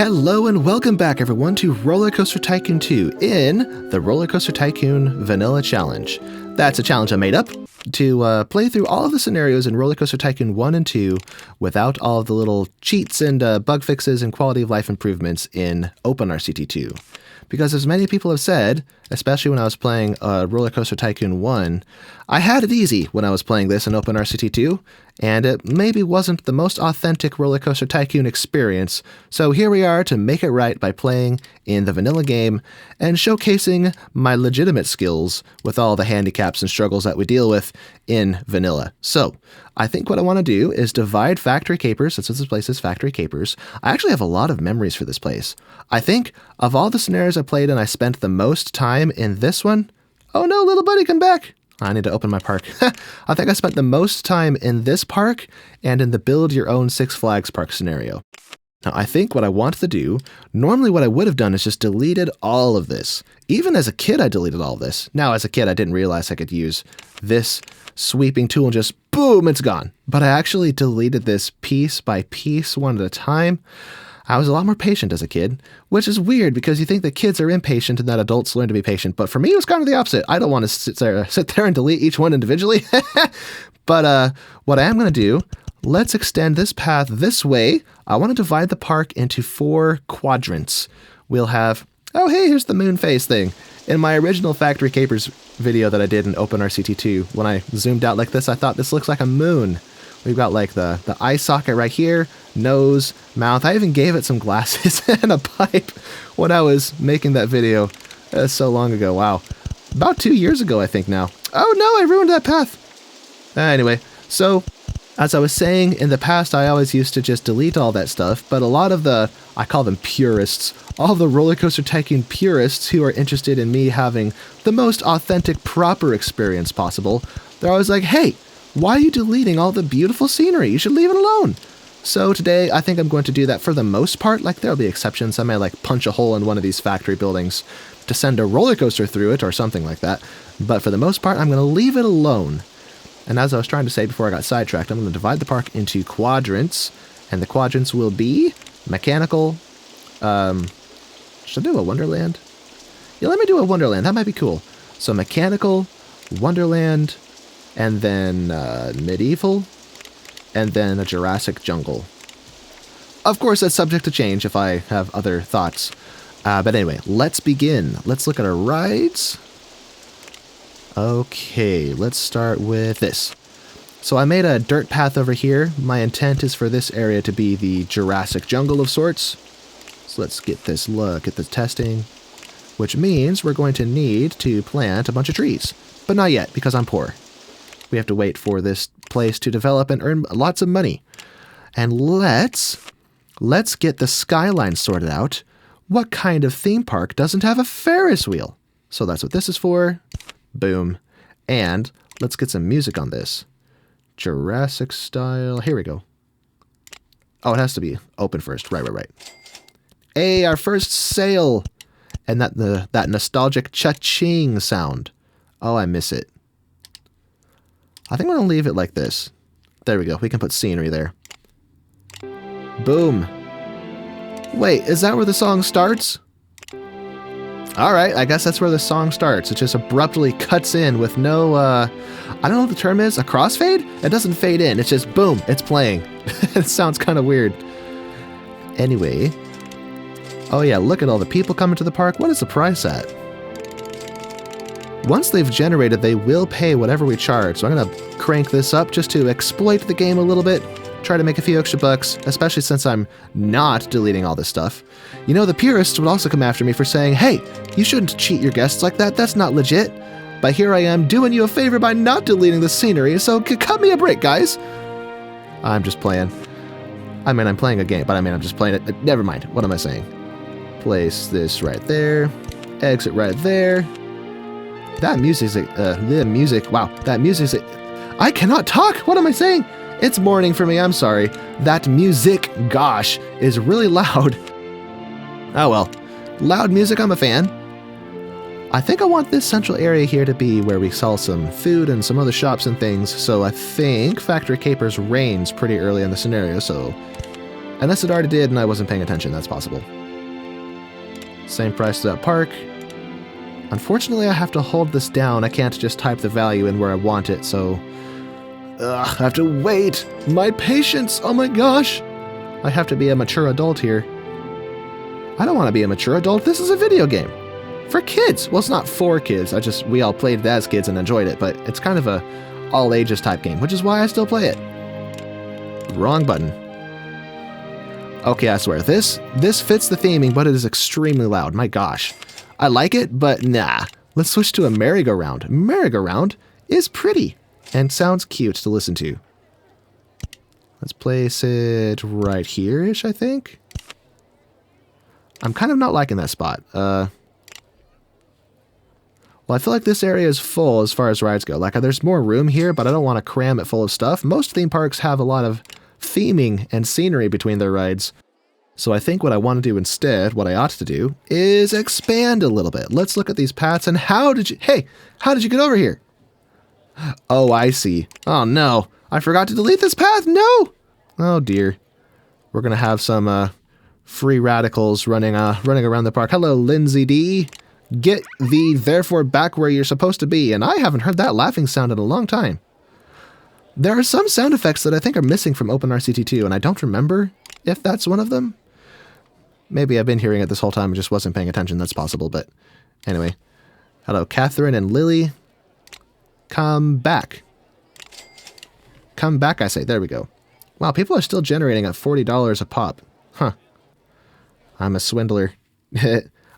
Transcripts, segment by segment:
Hello and welcome back everyone to RollerCoaster Tycoon 2 in the RollerCoaster Tycoon Vanilla Challenge. That's a challenge I made up to play through all of the scenarios in RollerCoaster Tycoon 1 and 2 without all of the little cheats and bug fixes and quality of life improvements in OpenRCT2. Because as many people have said, especially when I was playing RollerCoaster Tycoon 1, I had it easy when I was playing this in OpenRCT2, and it maybe wasn't the most authentic RollerCoaster Tycoon experience, so here we are to make it right by playing in the vanilla game and showcasing my legitimate skills with all the handicaps and struggles that we deal with in vanilla. So, I think what I want to do is divide Factory Capers, since this place is Factory Capers. I actually have a lot of memories for this place. I think of all the scenarios I played in, I spent the most time in this one. Oh no, little buddy, come back! I need to open my park. I think I spent the most time in this park and in the Build Your Own Six Flags Park scenario. Now, I think what I want to do, normally what I would have done is just deleted all of this. Even as a kid, I deleted all of this. Now, as a kid, I didn't realize I could use this sweeping tool and just boom, it's gone. But I actually deleted this piece by piece, one at a time. I was a lot more patient as a kid, which is weird because you think that kids are impatient and that adults learn to be patient. But for me, it was kind of the opposite. I don't want to sit there and delete each one individually. But what I am going to do, let's extend this path this way. I want to divide the park into 4 quadrants. We'll have, oh, hey, here's the moon phase thing. In my original Factory Capers video that I did in OpenRCT2, when I zoomed out like this, I thought this looks like a moon. We've got like the eye socket right here, nose, mouth. I even gave it some glasses and a pipe when I was making that video so long ago. Wow. About 2 years ago, I think now. Oh no, I ruined that path. Anyway, so as I was saying, in the past, I always used to just delete all that stuff, but a lot of the, I call them purists, all the RollerCoaster Tycoon purists who are interested in me having the most authentic, proper experience possible, they're always like, hey, why are you deleting all the beautiful scenery? You should leave it alone. So today, I think I'm going to do that for the most part. Like, there'll be exceptions. I may, like, punch a hole in one of these factory buildings to send a roller coaster through it or something like that. But for the most part, I'm going to leave it alone. And as I was trying to say before I got sidetracked, I'm going to divide the park into quadrants. And the quadrants will be mechanical. Should I do a Wonderland? Yeah, let me do a Wonderland. That might be cool. So mechanical, Wonderland, and then medieval, and then a Jurassic jungle. Of course, that's subject to change if I have other thoughts. But anyway, let's begin. Let's look at our rides. Okay, let's start with this. So I made a dirt path over here. My intent is for this area to be the Jurassic jungle of sorts. So let's get this look at the testing, which means we're going to need to plant a bunch of trees. But not yet, because I'm poor. We have to wait for this place to develop and earn lots of money. And let's get the skyline sorted out. What kind of theme park doesn't have a Ferris wheel? So that's what this is for. Boom. And let's get some music on this. Jurassic style. Here we go. Oh, it has to be open first. Right. Hey, our first sail. And that nostalgic cha-ching sound. Oh, I miss it. I think I'm going to leave it like this. There we go. We can put scenery there. Boom. Wait, is that where the song starts? Alright, I guess that's where the song starts. It just abruptly cuts in with no, I don't know what the term is, a crossfade? It doesn't fade in. It's just, boom, it's playing. It sounds kind of weird. Anyway. Oh yeah, look at all the people coming to the park. What is the price at? Once they've generated, they will pay whatever we charge. So I'm going to crank this up just to exploit the game a little bit. Try to make a few extra bucks, especially since I'm not deleting all this stuff. You know, the purists would also come after me for saying, hey, you shouldn't cheat your guests like that. That's not legit. But here I am doing you a favor by not deleting the scenery, so cut me a break, guys. I'm just playing. I mean, I'm playing a game, but I'm just playing it. Never mind. What am I saying? Place this right there. Exit right there. That music's the music. Wow, that music's. I cannot talk. What am I saying? It's morning for me. I'm sorry. That music, gosh, is really loud. Oh well, loud music. I'm a fan. I think I want this central area here to be where we sell some food and some other shops and things. So I think Factory Capers reigns pretty early in the scenario. So Unless it already did and I wasn't paying attention, that's possible. Same price as that park. Unfortunately, I have to hold this down. I can't just type the value in where I want it, so... I have to wait! My patience! Oh my gosh! I have to be a mature adult here. I don't want to be a mature adult. This is a video game. For kids! Well, it's not for kids. We all played it as kids and enjoyed it, but it's kind of a all ages type game, which is why I still play it. Wrong button. Okay, I swear. This fits the theming, but it is extremely loud. My gosh. I like it, but nah. Let's switch to a merry-go-round. Merry-go-round is pretty and sounds cute to listen to. Let's place it right here-ish, I think. I'm kind of not liking that spot. Well, I feel like this area is full as far as rides go. Like, there's more room here, but I don't want to cram it full of stuff. Most theme parks have a lot of theming and scenery between their rides. So I think what I want to do instead, what I ought to do, is expand a little bit. Let's look at these paths and how did you get over here? Oh, I see. Oh no, I forgot to delete this path, no! Oh dear. We're gonna have some free radicals running around the park. Hello, Lindsay D. Get thee therefore back where you're supposed to be, and I haven't heard that laughing sound in a long time. There are some sound effects that I think are missing from OpenRCT2, and I don't remember if that's one of them. Maybe I've been hearing it this whole time and just wasn't paying attention. That's possible, but anyway. Hello, Catherine and Lily. Come back. Come back, I say. There we go. Wow, people are still generating at $40 a pop. Huh. I'm a swindler.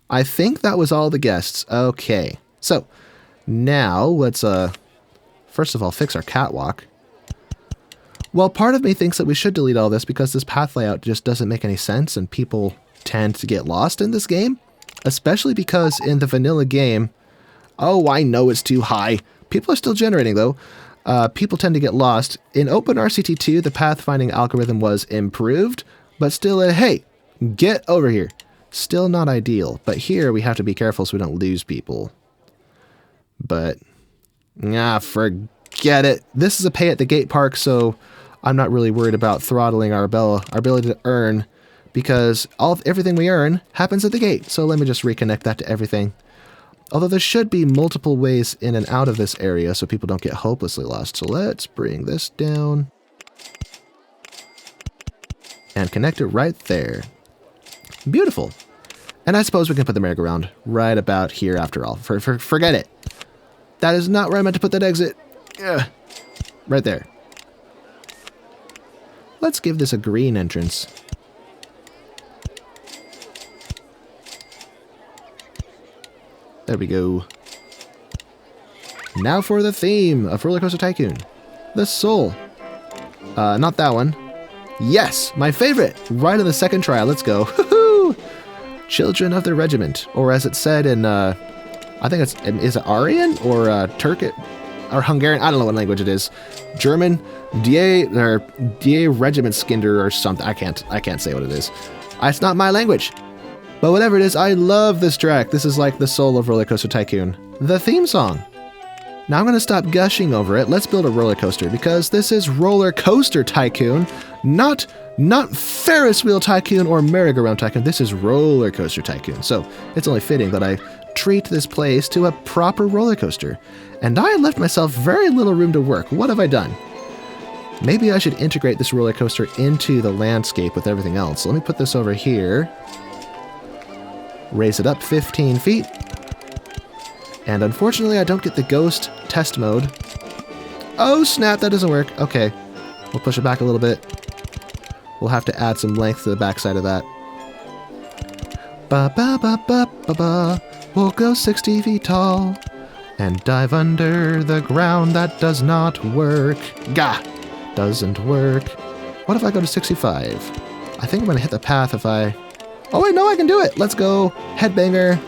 I think that was all the guests. Okay. So, now let's, first of all, fix our catwalk. Well, part of me thinks that we should delete all this because this path layout just doesn't make any sense and people tend to get lost in this game. Especially because in the vanilla game... Oh, I know it's too high. People are still generating, though. People tend to get lost. In OpenRCT2, the pathfinding algorithm was improved, but still, hey, get over here. Still not ideal, but here we have to be careful so we don't lose people. But, forget it. This is a pay-at-the-gate park, so I'm not really worried about throttling our ability to earn, because everything we earn happens at the gate. So let me just reconnect that to everything. Although there should be multiple ways in and out of this area so people don't get hopelessly lost. So let's bring this down and connect it right there. Beautiful. And I suppose we can put the merry-go-round right about here after all. Forget it. That is not where I meant to put that exit. Ugh. Right there. Let's give this a green entrance. There we go. Now for the theme of RollerCoaster Tycoon. The soul. Not that one. Yes, my favorite. Right on the second try. Let's go. Woohoo! Children of the Regiment. Or as it said in, I think is it Aryan or Turkic or Hungarian? I don't know what language it is. German. Die Regimentskinder or something. I can't say what it is. It's not my language. But whatever it is, I love this track. This is like the soul of RollerCoaster Tycoon. The theme song. Now I'm going to stop gushing over it. Let's build a roller coaster because this is RollerCoaster Tycoon, not Ferris Wheel Tycoon or Merry-Go-Round Tycoon. This is RollerCoaster Tycoon. So it's only fitting that I treat this place to a proper roller coaster. And I left myself very little room to work. What have I done? Maybe I should integrate this roller coaster into the landscape with everything else. So let me put this over here. Raise it up 15 feet. And unfortunately, I don't get the ghost test mode. Oh, snap, that doesn't work. Okay, we'll push it back a little bit. We'll have to add some length to the backside of that. Ba-ba-ba-ba-ba-ba. We'll go 60 feet tall and dive under the ground. That does not work. Gah! Doesn't work. What if I go to 65? I think I'm going to hit the path if I... Oh wait, no, I can do it. Let's go. Headbanger.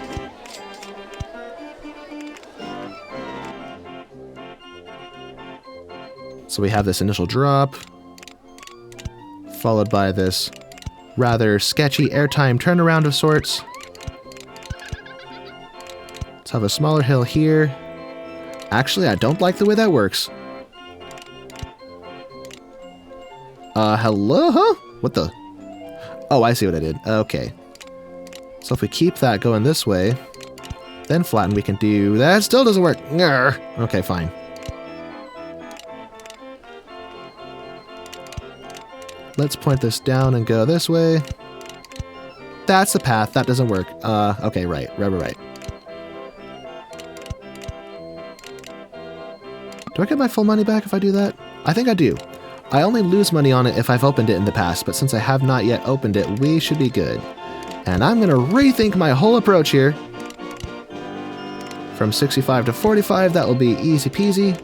So we have this initial drop, followed by this rather sketchy airtime turnaround of sorts. Let's have a smaller hill here. Actually, I don't like the way that works. Hello? Huh? What the? Oh, I see what I did. Okay. So if we keep that going this way, then flatten, we can do... That still doesn't work. Grr. Okay, fine. Let's point this down and go this way. That's the path. That doesn't work. Okay, right. Do I get my full money back if I do that? I think I do. I only lose money on it if I've opened it in the past, but since I have not yet opened it, we should be good. And I'm going to rethink my whole approach here. From 65 to 45, that will be easy peasy.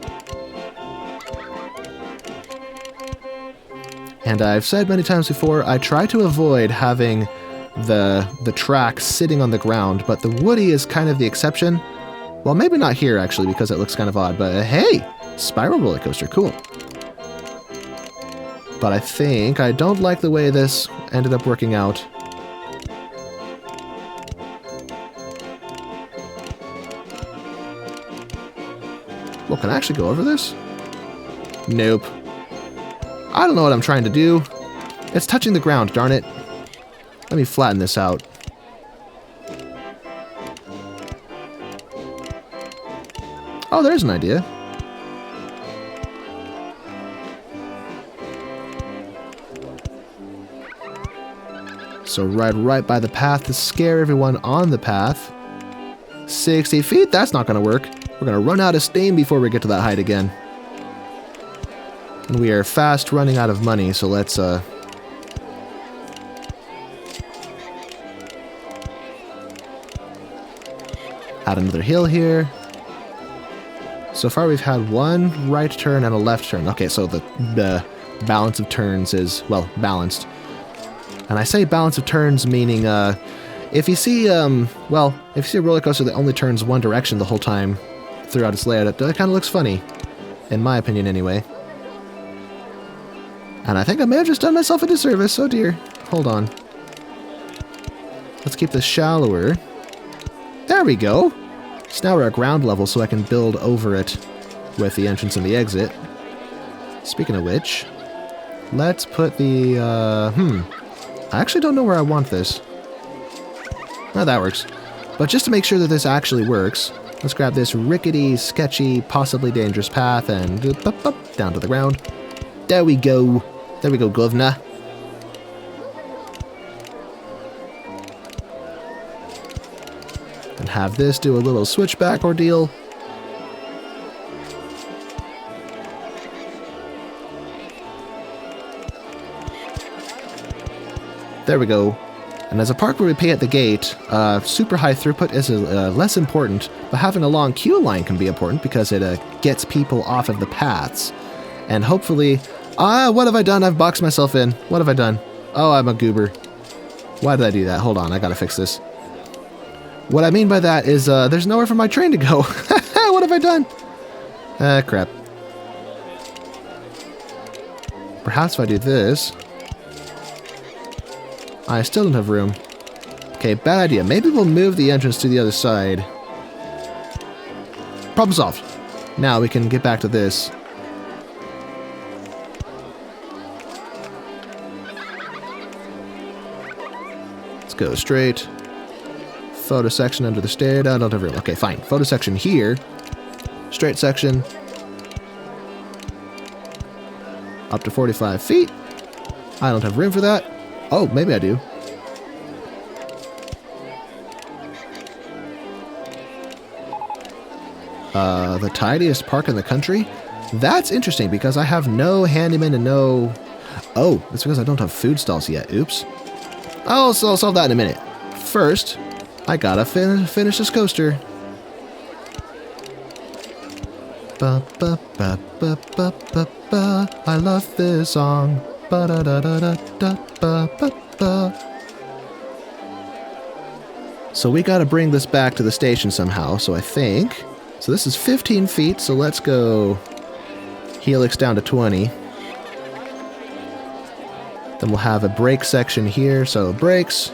And I've said many times before, I try to avoid having the track sitting on the ground, but the Woody is kind of the exception. Well, maybe not here, actually, because it looks kind of odd, but hey! Spiral roller coaster, cool. But I think I don't like the way this ended up working out. Well, can I actually go over this? Nope. I don't know what I'm trying to do. It's touching the ground, darn it. Let me flatten this out. Oh, there's an idea. So right by the path to scare everyone on the path. 60 feet? That's not going to work. We're going to run out of steam before we get to that height again. And we are fast running out of money, so let's add another hill here. So far we've had one right turn and a left turn. Okay, so the balance of turns is, well, balanced. And I say balance of turns meaning, if you see a roller coaster that only turns one direction the whole time throughout its layout, it kind of looks funny. In my opinion, anyway. And I think I may have just done myself a disservice. Oh dear. Hold on. Let's keep this shallower. There we go. So now we're at ground level, so I can build over it with the entrance and the exit. Speaking of which, let's put the, I actually don't know where I want this. Oh, that works. But just to make sure that this actually works, let's grab this rickety, sketchy, possibly dangerous path and down to the ground. There we go. There we go, governor. And have this do a little switchback ordeal. There we go. And as a park where we pay at the gate, super high throughput is less important, but having a long queue line can be important because it gets people off of the paths. And hopefully... what have I done? I've boxed myself in. What have I done? Oh, I'm a goober. Why did I do that? Hold on, I gotta fix this. What I mean by that is there's nowhere for my train to go. What have I done? Crap. Perhaps if I do this... I still don't have room. Okay, bad idea. Maybe we'll move the entrance to the other side. Problem solved. Now we can get back to this. Let's go straight. Photo section under the stair. I don't have room. Okay, fine. Photo section here. Straight section. Up to 45 feet. I don't have room for that. Oh, maybe I do. The tidiest park in the country? That's interesting because I have no handyman and no... Oh, that's because I don't have food stalls yet. Oops. I'll solve that in a minute. First, I gotta finish this coaster. Ba ba ba ba ba ba ba. I love this song. Ba da da da da da ba ba ba. So we gotta bring this back to the station somehow. So I think. So this is 15 feet. So let's go helix down to 20. Then we'll have a brake section here. So brakes.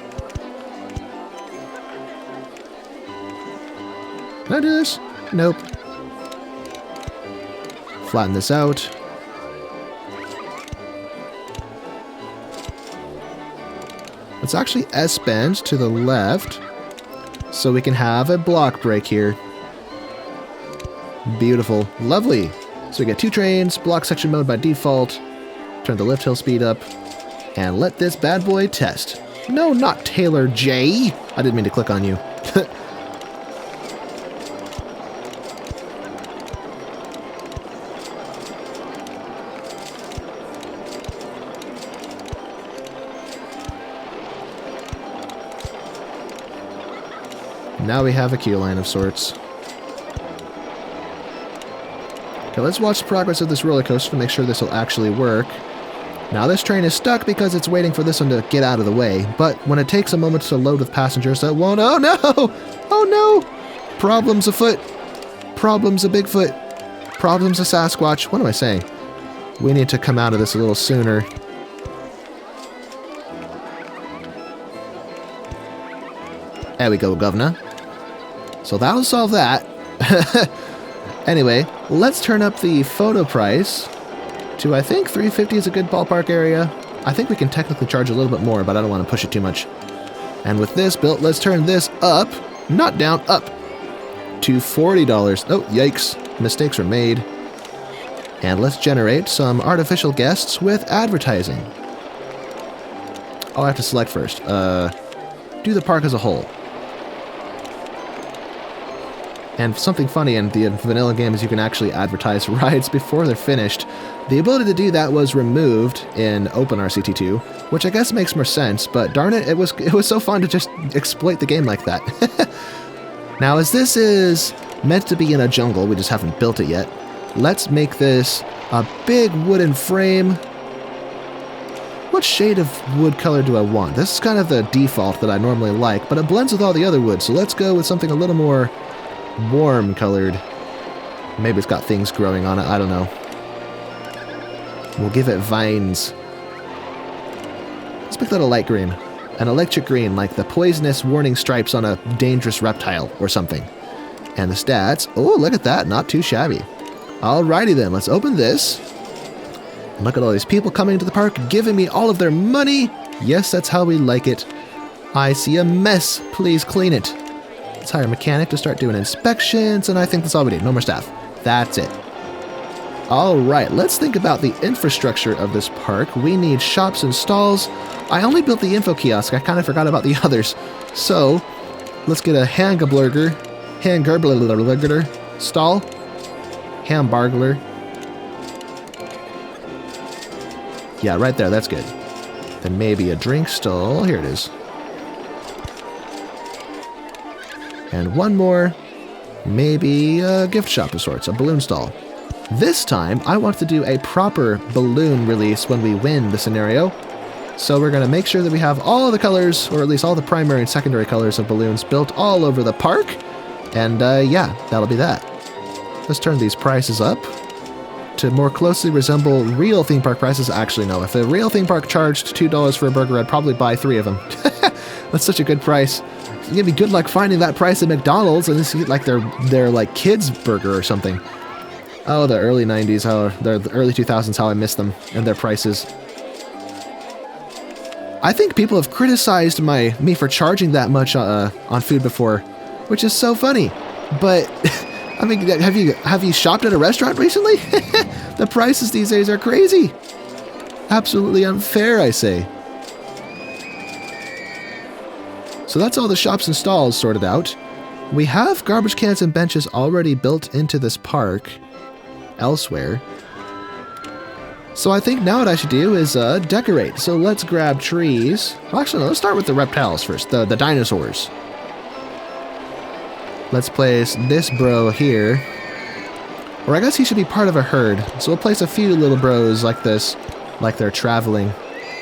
Can I do this? Nope. Flatten this out. Let's actually S-bend to the left so we can have a block break here. Beautiful. Lovely. So we get 2 trains, block section mode by default, turn the lift hill speed up, and let this bad boy test. No, not Taylor J. I didn't mean to click on you. Now we have a queue line of sorts. Okay, let's watch the progress of this roller coaster to make sure this will actually work. Now this train is stuck because it's waiting for this one to get out of the way, but when it takes a moment to load with passengers, it won't. Oh no! Oh no! Problems afoot. Problems a Bigfoot. Problems a Sasquatch. What am I saying? We need to come out of this a little sooner. There we go, governor. So that'll solve that. Anyway, let's turn up the photo price to, I think, $3.50 is a good ballpark area. I think we can technically charge a little bit more, but I don't want to push it too much. And with this built, let's turn this up, not down, up, to $40. Oh, yikes. Mistakes were made. And let's generate some artificial guests with advertising. Oh, I have to select first. Do the park as a whole. And something funny in the vanilla game is you can actually advertise rides before they're finished. The ability to do that was removed in OpenRCT2, which I guess makes more sense, but darn it, it was so fun to just exploit the game like that. Now, as this is meant to be in a jungle, we just haven't built it yet, let's make this a big wooden frame. What shade of wood color do I want? This is kind of the default that I normally like, but it blends with all the other wood, so let's go with something a little more warm colored. Maybe it's got things growing on it, I don't know. We'll give it vines. Let's make that a light green. An electric green, like the poisonous warning stripes on a dangerous reptile or something. And the stats, oh, look at that, not too shabby. Alrighty then, let's open this. And look at all these people coming to the park, giving me all of their money. Yes, that's how we like it. I see a mess, please clean it. Let's hire a mechanic to start doing inspections, and I think that's all we need. No more staff. That's it. Alright, let's think about the infrastructure of this park. We need shops and stalls. I only built the info kiosk. I kind of forgot about the others. So, let's get a hamburger stall. Hamburglar. Yeah, right there. That's good. Then maybe a drink stall. Here it is. And one more, maybe a gift shop of sorts, a balloon stall. This time, I want to do a proper balloon release when we win the scenario. So we're going to make sure that we have all the colors, or at least all the primary and secondary colors of balloons built all over the park. And yeah, that'll be that. Let's turn these prices up to more closely resemble real theme park prices. Actually, no, if a real theme park charged $2 for a burger, I'd probably buy 3 of them. That's such a good price. It's gonna be good luck finding that price at McDonald's unless you get like their like kids burger or something. Oh, the early 90s, the early 2000s, how I miss them and their prices. I think people have criticized me for charging that much on food before, which is so funny. But I mean, have you shopped at a restaurant recently? The prices these days are crazy. Absolutely unfair, I say. So that's all the shops and stalls sorted out. We have garbage cans and benches already built into this park elsewhere. So I think now what I should do is decorate. So let's grab trees. Well, actually, no, let's start with the reptiles first, the dinosaurs. Let's place this bro here. Or I guess he should be part of a herd. So we'll place a few little bros like this, like they're traveling.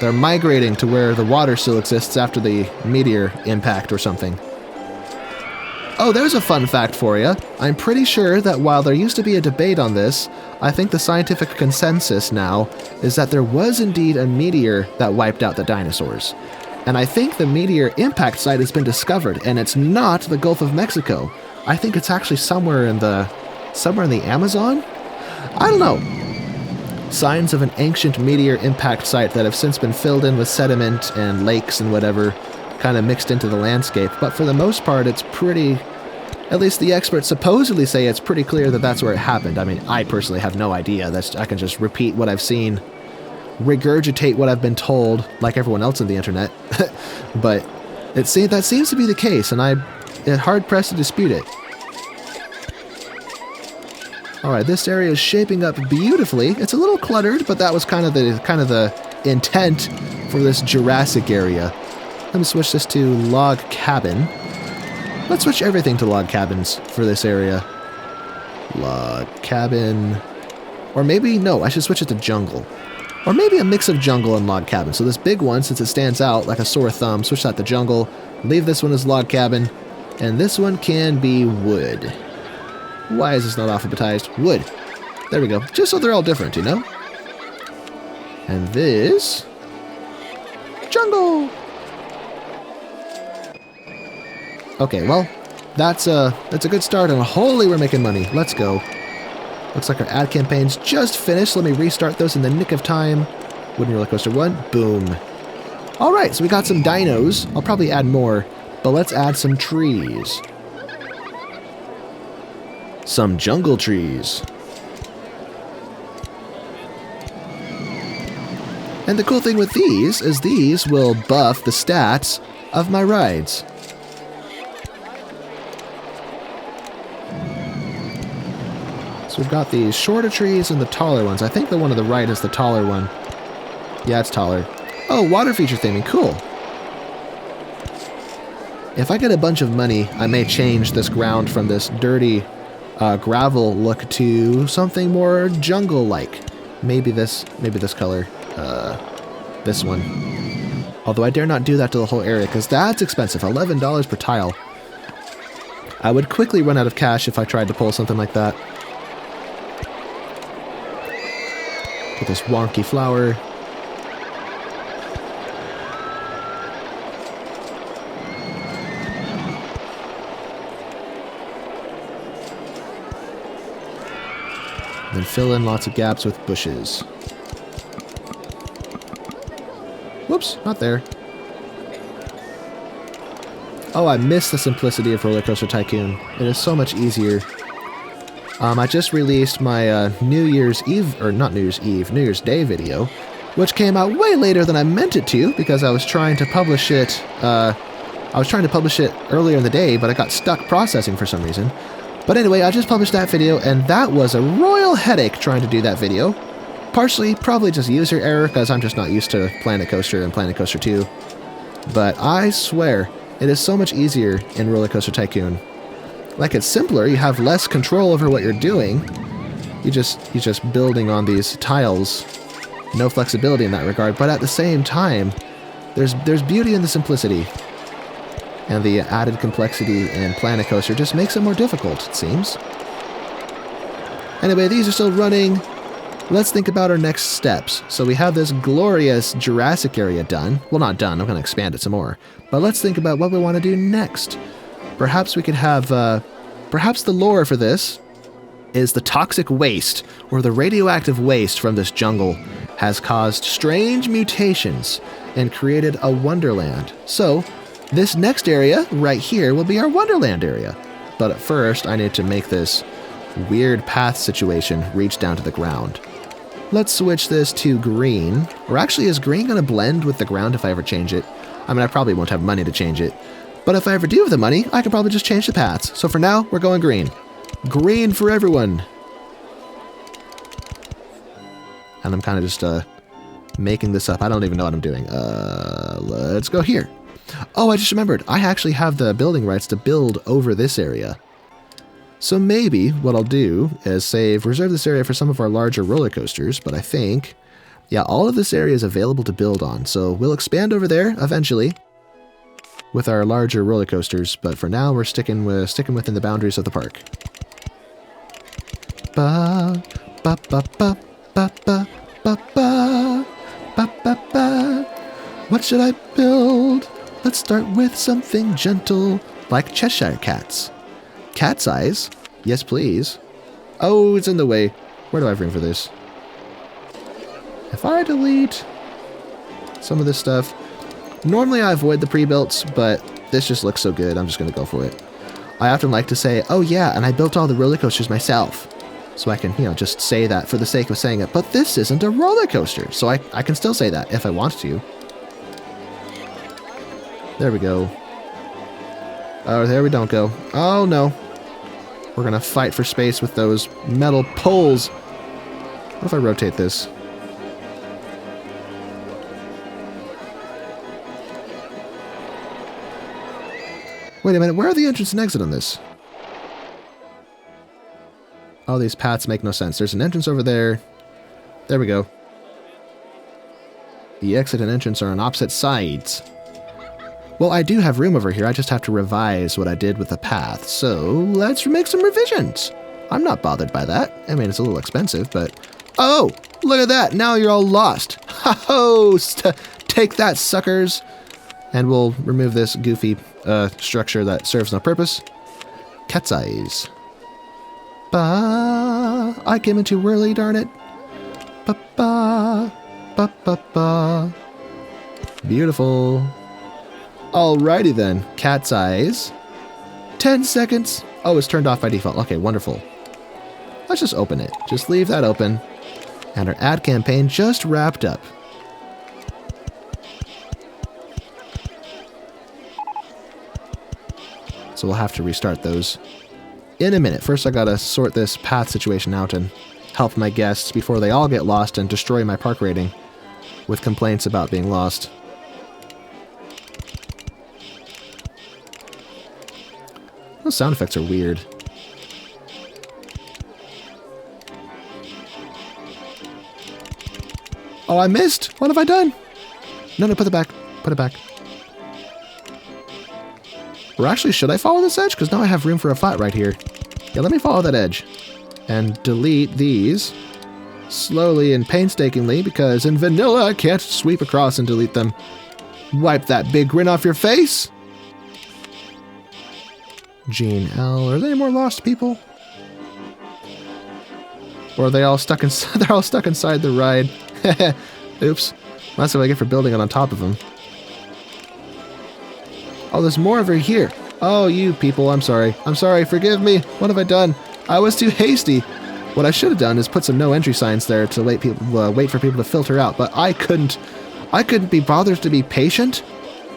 They're migrating to where the water still exists after the meteor impact or something. Oh, there's a fun fact for you. I'm pretty sure that while there used to be a debate on this, I think the scientific consensus now is that there was indeed a meteor that wiped out the dinosaurs. And I think the meteor impact site has been discovered, and it's not the Gulf of Mexico. I think it's actually somewhere in the Amazon? I don't know. signs of an ancient meteor impact site that have since been filled in with sediment and lakes and whatever, kind of mixed into the landscape. But for the most part, it's pretty... At least the experts supposedly say it's pretty clear that that's where it happened. I mean, I personally have no idea. I can just repeat what I've seen, regurgitate what I've been told, like everyone else on the internet. But that seems to be the case, and I'm hard-pressed to dispute it. Alright, this area is shaping up beautifully. It's a little cluttered, but that was kind of the intent for this Jurassic area. Let me switch this to log cabin. Let's switch everything to log cabins for this area. Log cabin. Or maybe, no, I should switch it to jungle. Or maybe a mix of jungle and log cabin. So this big one, since it stands out like a sore thumb, switch that to jungle. Leave this one as log cabin. And this one can be wood. Why is this not alphabetized? Wood. There we go. Just so they're all different, you know? And this... jungle! Okay, well, that's a good start, and holy, we're making money. Let's go. Looks like our ad campaign's just finished. Let me restart those in the nick of time. Wooden roller coaster 1, boom. Alright, so we got some dinos. I'll probably add more, but let's add some trees. Some jungle trees. And the cool thing with these is these will buff the stats of my rides. So we've got these shorter trees and the taller ones. I think the one on the right is the taller one. Yeah, it's taller. Oh, water feature theming. Cool. If I get a bunch of money, I may change this ground from this dirty gravel look to something more jungle-like. Maybe this color. This one. Although I dare not do that to the whole area, because that's expensive. $11 per tile. I would quickly run out of cash if I tried to pull something like that. Get this wonky flower. Then fill in lots of gaps with bushes. Whoops, not there. Oh, I miss the simplicity of RollerCoaster Tycoon. It is so much easier. I just released my New Year's Day video, which came out way later than I meant it to, because I was trying to publish it, earlier in the day, but I got stuck processing for some reason. But anyway, I just published that video, and that was a royal headache trying to do that video. Partially, probably just user error, because I'm just not used to Planet Coaster and Planet Coaster 2. But I swear, it is so much easier in RollerCoaster Tycoon. Like, it's simpler, you have less control over what you're doing. You're just building on these tiles. No flexibility in that regard, but at the same time, there's beauty in the simplicity. And the added complexity in Planet Coaster just makes it more difficult, it seems. Anyway, these are still running. Let's think about our next steps. So we have this glorious Jurassic area done. Well, not done, I'm going to expand it some more. But let's think about what we want to do next. Perhaps we could have, perhaps the lore for this is the toxic waste, or the radioactive waste from this jungle has caused strange mutations and created a Wonderland. So, this next area, right here, will be our Wonderland area. But at first, I need to make this weird path situation reach down to the ground. Let's switch this to green. Or actually, is green going to blend with the ground if I ever change it? I mean, I probably won't have money to change it. But if I ever do have the money, I can probably just change the paths. So for now, we're going green. Green for everyone. And I'm kind of just making this up. I don't even know what I'm doing. Let's go here. Oh, I just remembered. I actually have the building rights to build over this area. So maybe what I'll do is reserve this area for some of our larger roller coasters. But I think, yeah, all of this area is available to build on. So we'll expand over there eventually with our larger roller coasters, but for now we're sticking within the boundaries of the park. Ba ba ba ba ba ba ba ba ba ba ba. What should I build? Let's start with something gentle, like Cheshire cats. Cat's eyes? Yes, please. Oh, it's in the way. Where do I have room for this? if I delete some of this stuff, normally I avoid the pre-builts, but this just looks so good, I'm just going to go for it. I often like to say, oh yeah, and I built all the roller coasters myself. So I can, you know, just say that for the sake of saying it. But this isn't a roller coaster, so I can still say that if I want to. There we go. Oh, there we don't go. Oh no. We're going to fight for space with those metal poles. What if I rotate this? Wait a minute, where are the entrance and exit on this? All these paths make no sense. There's an entrance over there. There we go. The exit and entrance are on opposite sides. Well, I do have room over here. I just have to revise what I did with the path. So let's make some revisions. I'm not bothered by that. I mean, it's a little expensive, but... Oh, look at that. Now you're all lost. Ha-ho! Take that, suckers. And we'll remove this goofy structure that serves no purpose. Cat's eyes. Ba, I came in too early, darn it. Ba ba, ba ba ba. Beautiful. Alrighty then, cat's eyes. 10 seconds. Oh, it's turned off by default. Okay, wonderful. Let's just open it. Just leave that open. And our ad campaign just wrapped up. So we'll have to restart those in a minute. First I gotta sort this path situation out and help my guests before they all get lost and destroy my park rating with complaints about being lost. Those sound effects are weird. Oh, I missed! What have I done? No, put it back. Put it back. Or actually, should I follow this edge? Because now I have room for a flat right here. Yeah, let me follow that edge. And delete these slowly and painstakingly, because in vanilla I can't sweep across and delete them. Wipe that big grin off your face! Gene L. Are there any more lost people? Or are they all stuck inside? They're all stuck inside the ride. Oops. That's what I get for building it on top of them. Oh, there's more over here. Oh, you people, I'm sorry. I'm sorry, forgive me. What have I done? I was too hasty. What I should have done is put some no entry signs there to wait for people to filter out, but I couldn't be bothered to be patient.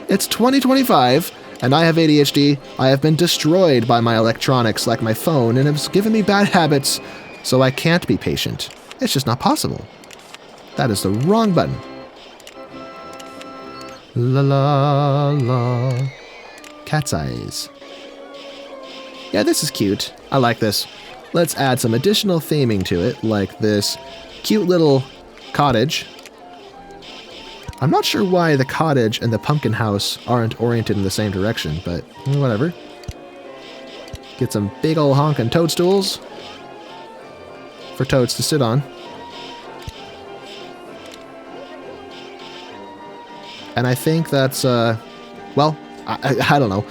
It's 2025, and I have ADHD. I have been destroyed by my electronics like my phone, and it's given me bad habits, so I can't be patient. It's just not possible. That is the wrong button. La la la. Cat's eyes. Yeah, this is cute. I like this. Let's add some additional theming to it, like this cute little cottage. I'm not sure why the cottage and the pumpkin house aren't oriented in the same direction, but whatever. Get some big ol' honkin' toadstools for Toads to sit on. And I think that's, well, I don't know.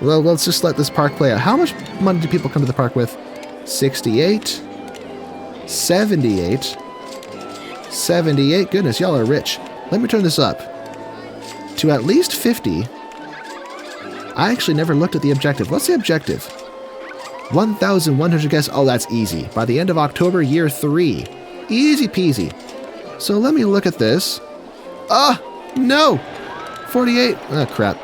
Well, let's just let this park play out. How much money do people come to the park with? 68? 78? 78? Goodness, y'all are rich. Let me turn this up to at least 50. I actually never looked at the objective. What's the objective? 1,100 guests. Oh, that's easy. By the end of October, year 3. Easy peasy. So let me look at this. No! 48. Oh, crap.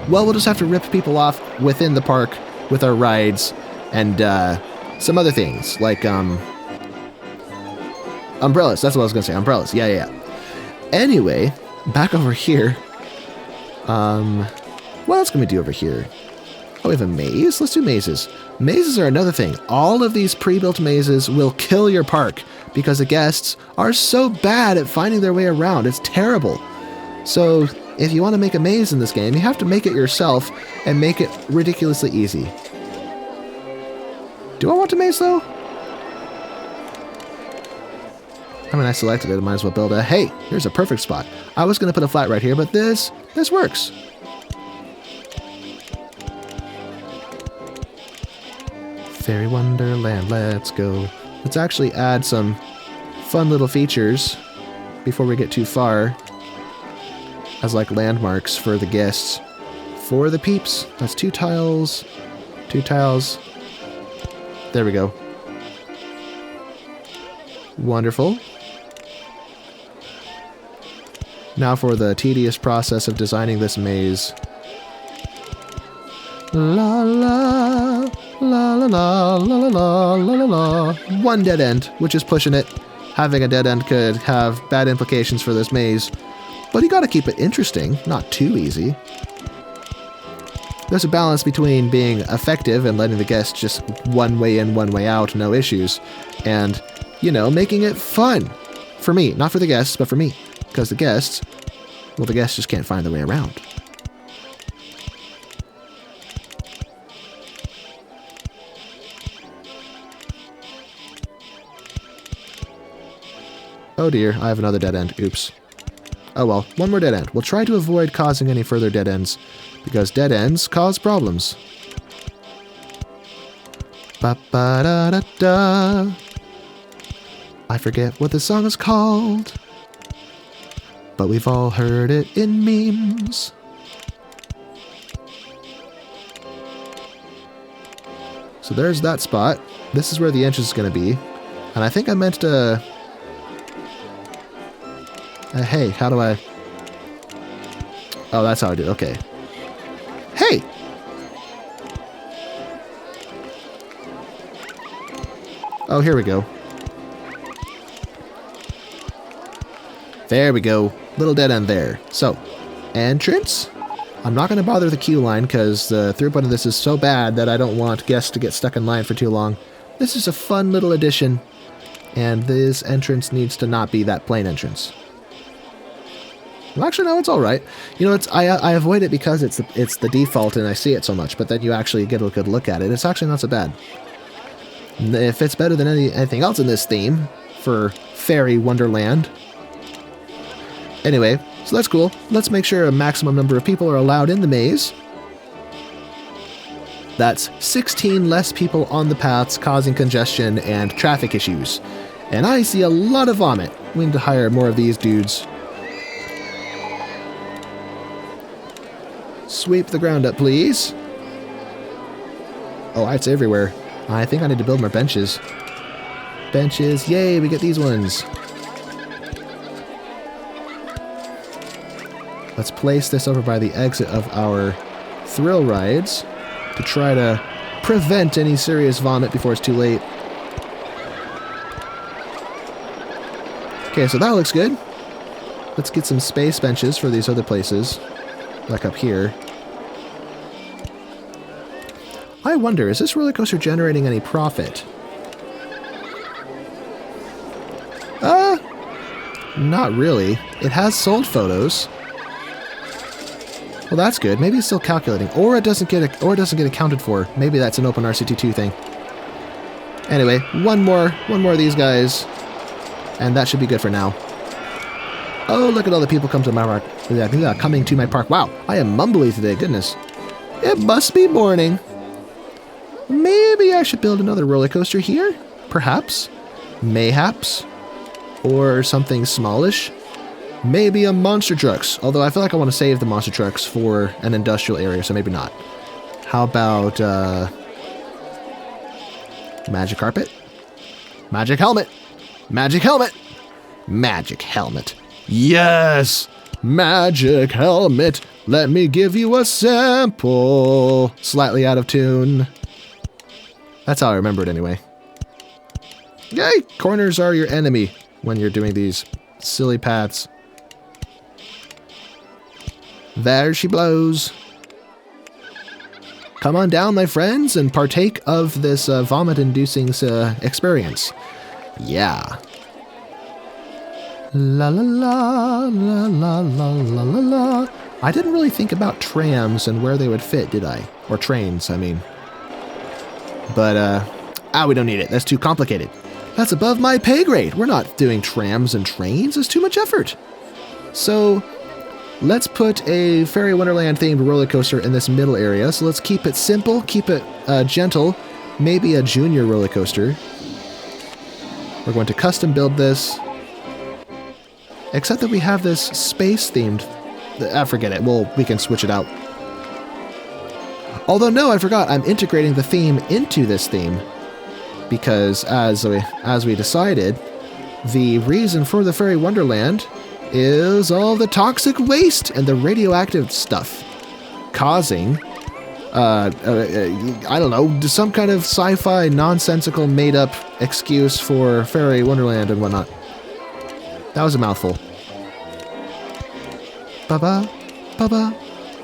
Well, we'll just have to rip people off within the park with our rides and some other things, like umbrellas. That's what I was going to say. Umbrellas. Yeah. Anyway, back over here. What else can we do over here? Oh, we have a maze? Let's do mazes. Mazes are another thing. All of these pre-built mazes will kill your park because the guests are so bad at finding their way around. It's terrible. So if you want to make a maze in this game, you have to make it yourself and make it ridiculously easy. Do I want a maze though? I mean, I selected it. I might as well build a... Hey, here's a perfect spot. I was going to put a flat right here, but this works. Fairy Wonderland, let's go. Let's actually add some fun little features before we get too far as like landmarks for the guests. For the peeps. That's 2 tiles. 2 tiles. There we go. Wonderful. Now for the tedious process of designing this maze. La la la la la la la la la la. 1 dead end, which is pushing it. Having a dead end could have bad implications for this maze. But you gotta keep it interesting, not too easy. There's a balance between being effective and letting the guests just one way in, one way out, no issues. And, you know, making it fun. For me, not for the guests, but for me. Because the guests, well, the guests just can't find their way around. Oh dear, I have another dead end. Oops. Oh well, 1 more dead end. We'll try to avoid causing any further dead ends, because dead ends cause problems. Ba-ba-da-da-da. I forget what the song is called, but we've all heard it in memes. So there's that spot. This is where the entrance is going to be. And I think I meant to... hey, how do I... Oh, that's how I do it. Okay. Hey! Oh, here we go. There we go. Little dead end there. So, entrance? I'm not going to bother the queue line because the throughput of this is so bad that I don't want guests to get stuck in line for too long. This is a fun little addition, and this entrance needs to not be that plain entrance. Well, actually, no, it's all right. You know, I avoid it because it's the default and I see it so much, but then you actually get a good look at it. It's actually not so bad. If it's better than anything else in this theme for Fairy Wonderland. Anyway, so that's cool. Let's make sure a maximum number of people are allowed in the maze. That's 16 less people on the paths causing congestion and traffic issues. And I see a lot of vomit. We need to hire more of these dudes. Sweep the ground up, please. Oh, it's everywhere. I think I need to build more benches. Benches, yay, we get these ones. Let's place this over by the exit of our thrill rides to try to prevent any serious vomit before it's too late. Okay, so that looks good. Let's get some space benches for these other places, like up here. I wonder, is this roller coaster generating any profit? Not really. It has sold photos. Well, that's good. Maybe it's still calculating, or it doesn't get accounted for. Maybe that's an open RCT2 thing. Anyway, one more of these guys, and that should be good for now. Oh, look at all the people coming to my park. Coming to my park. Wow, I am mumbly today. Goodness, it must be morning. Maybe I should build another roller coaster here. Perhaps, mayhaps, or something smallish. Maybe a monster trucks, although I feel like I want to save the monster trucks for an industrial area, so maybe not. How about magic carpet? Magic helmet! Magic helmet! Magic helmet. Yes! Magic helmet! Let me give you a sample! Slightly out of tune. That's how I remember it anyway. Yay! Corners are your enemy when you're doing these silly paths. There she blows. Come on down, my friends, and partake of this vomit-inducing experience. Yeah. La la la la la la la la la. I didn't really think about trams and where they would fit, did I? Or trains, I mean. But, we don't need it. That's too complicated. That's above my pay grade. We're not doing trams and trains. It's too much effort. So, let's put a Fairy Wonderland themed roller coaster in this middle area. So let's keep it simple, keep it gentle. Maybe a junior roller coaster. We're going to custom build this. Except that we have this space themed. Forget it. We can switch it out. Although no, I forgot. I'm integrating the theme into this theme because as we decided, the reason for the Fairy Wonderland is all the toxic waste and the radioactive stuff causing I don't know, some kind of sci-fi nonsensical made-up excuse for Fairy Wonderland and whatnot. That was a mouthful. Ba-ba, ba-ba,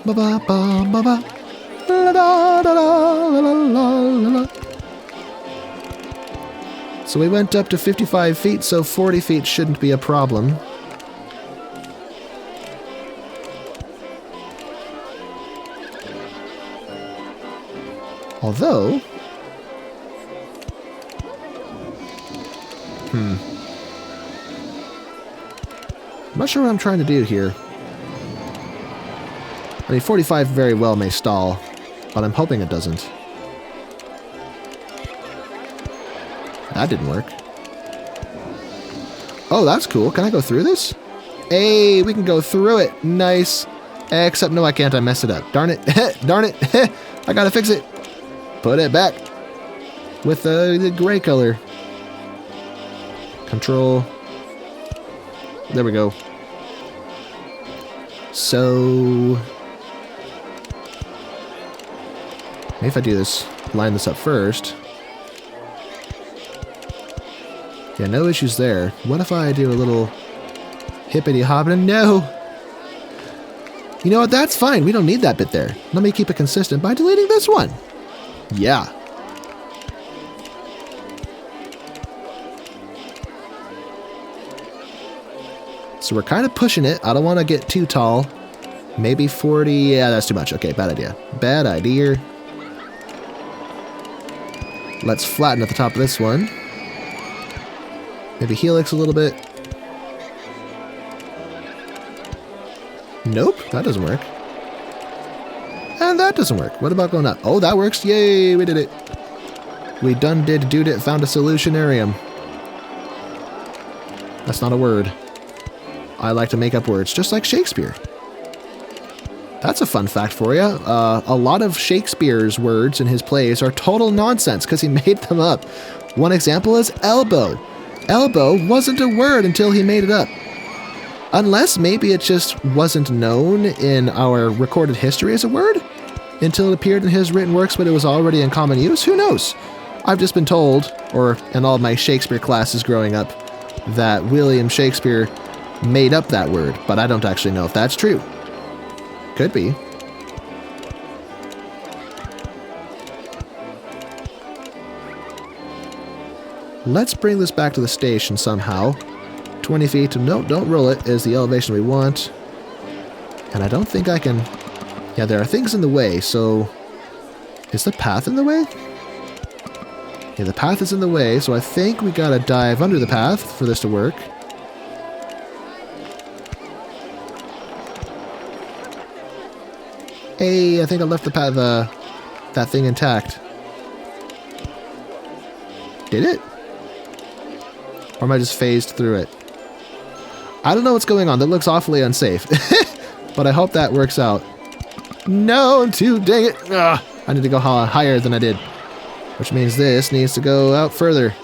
ba-ba, ba-ba, ba-ba. La la la la la la la. So we went up to 55 feet, so 40 feet shouldn't be a problem. Although... I'm not sure what I'm trying to do here. I mean, 45 very well may stall, but I'm hoping it doesn't. That didn't work. Oh, that's cool. Can I go through this? Hey, we can go through it. Nice. Except no, I can't. I messed it up. Darn it. Darn it. I gotta fix it. Put it back with the gray color. Control. There we go. So... maybe if I do this, line this up first. Yeah, no issues there. What if I do a little hippity-hoppity? No! You know what? That's fine. We don't need that bit there. Let me keep it consistent by deleting this one. Yeah. So we're kind of pushing it. I don't want to get too tall. Maybe 40. Yeah, that's too much. Okay, bad idea. Bad idea. Let's flatten at the top of this one. Maybe helix a little bit. Nope, that doesn't work. And that doesn't work. What about going up? Oh, that works. Yay, we did it. We done did dude it, found a solutionarium. That's not a word. I like to make up words, just like Shakespeare. That's a fun fact for you. A lot of Shakespeare's words in his plays are total nonsense because he made them up. One example is elbow. Elbow wasn't a word until he made it up. Unless maybe it just wasn't known in our recorded history as a word until it appeared in his written works, but it was already in common use. Who knows? I've just been told, or in all my Shakespeare classes growing up, that William Shakespeare made up that word, but I don't actually know if that's true. Could be. Let's bring this back to the station somehow. 20 feet, no, don't roll it, is the elevation we want. And I don't think I can... yeah, there are things in the way, so... is the path in the way? Yeah, the path is in the way, so I think we gotta dive under the path for this to work. Hey, I think I left the path, that thing intact. Did it? Or am I just phased through it? I don't know what's going on. That looks awfully unsafe. But I hope that works out. No, too, dang it. Ugh, I need to go higher than I did. Which means this needs to go out further.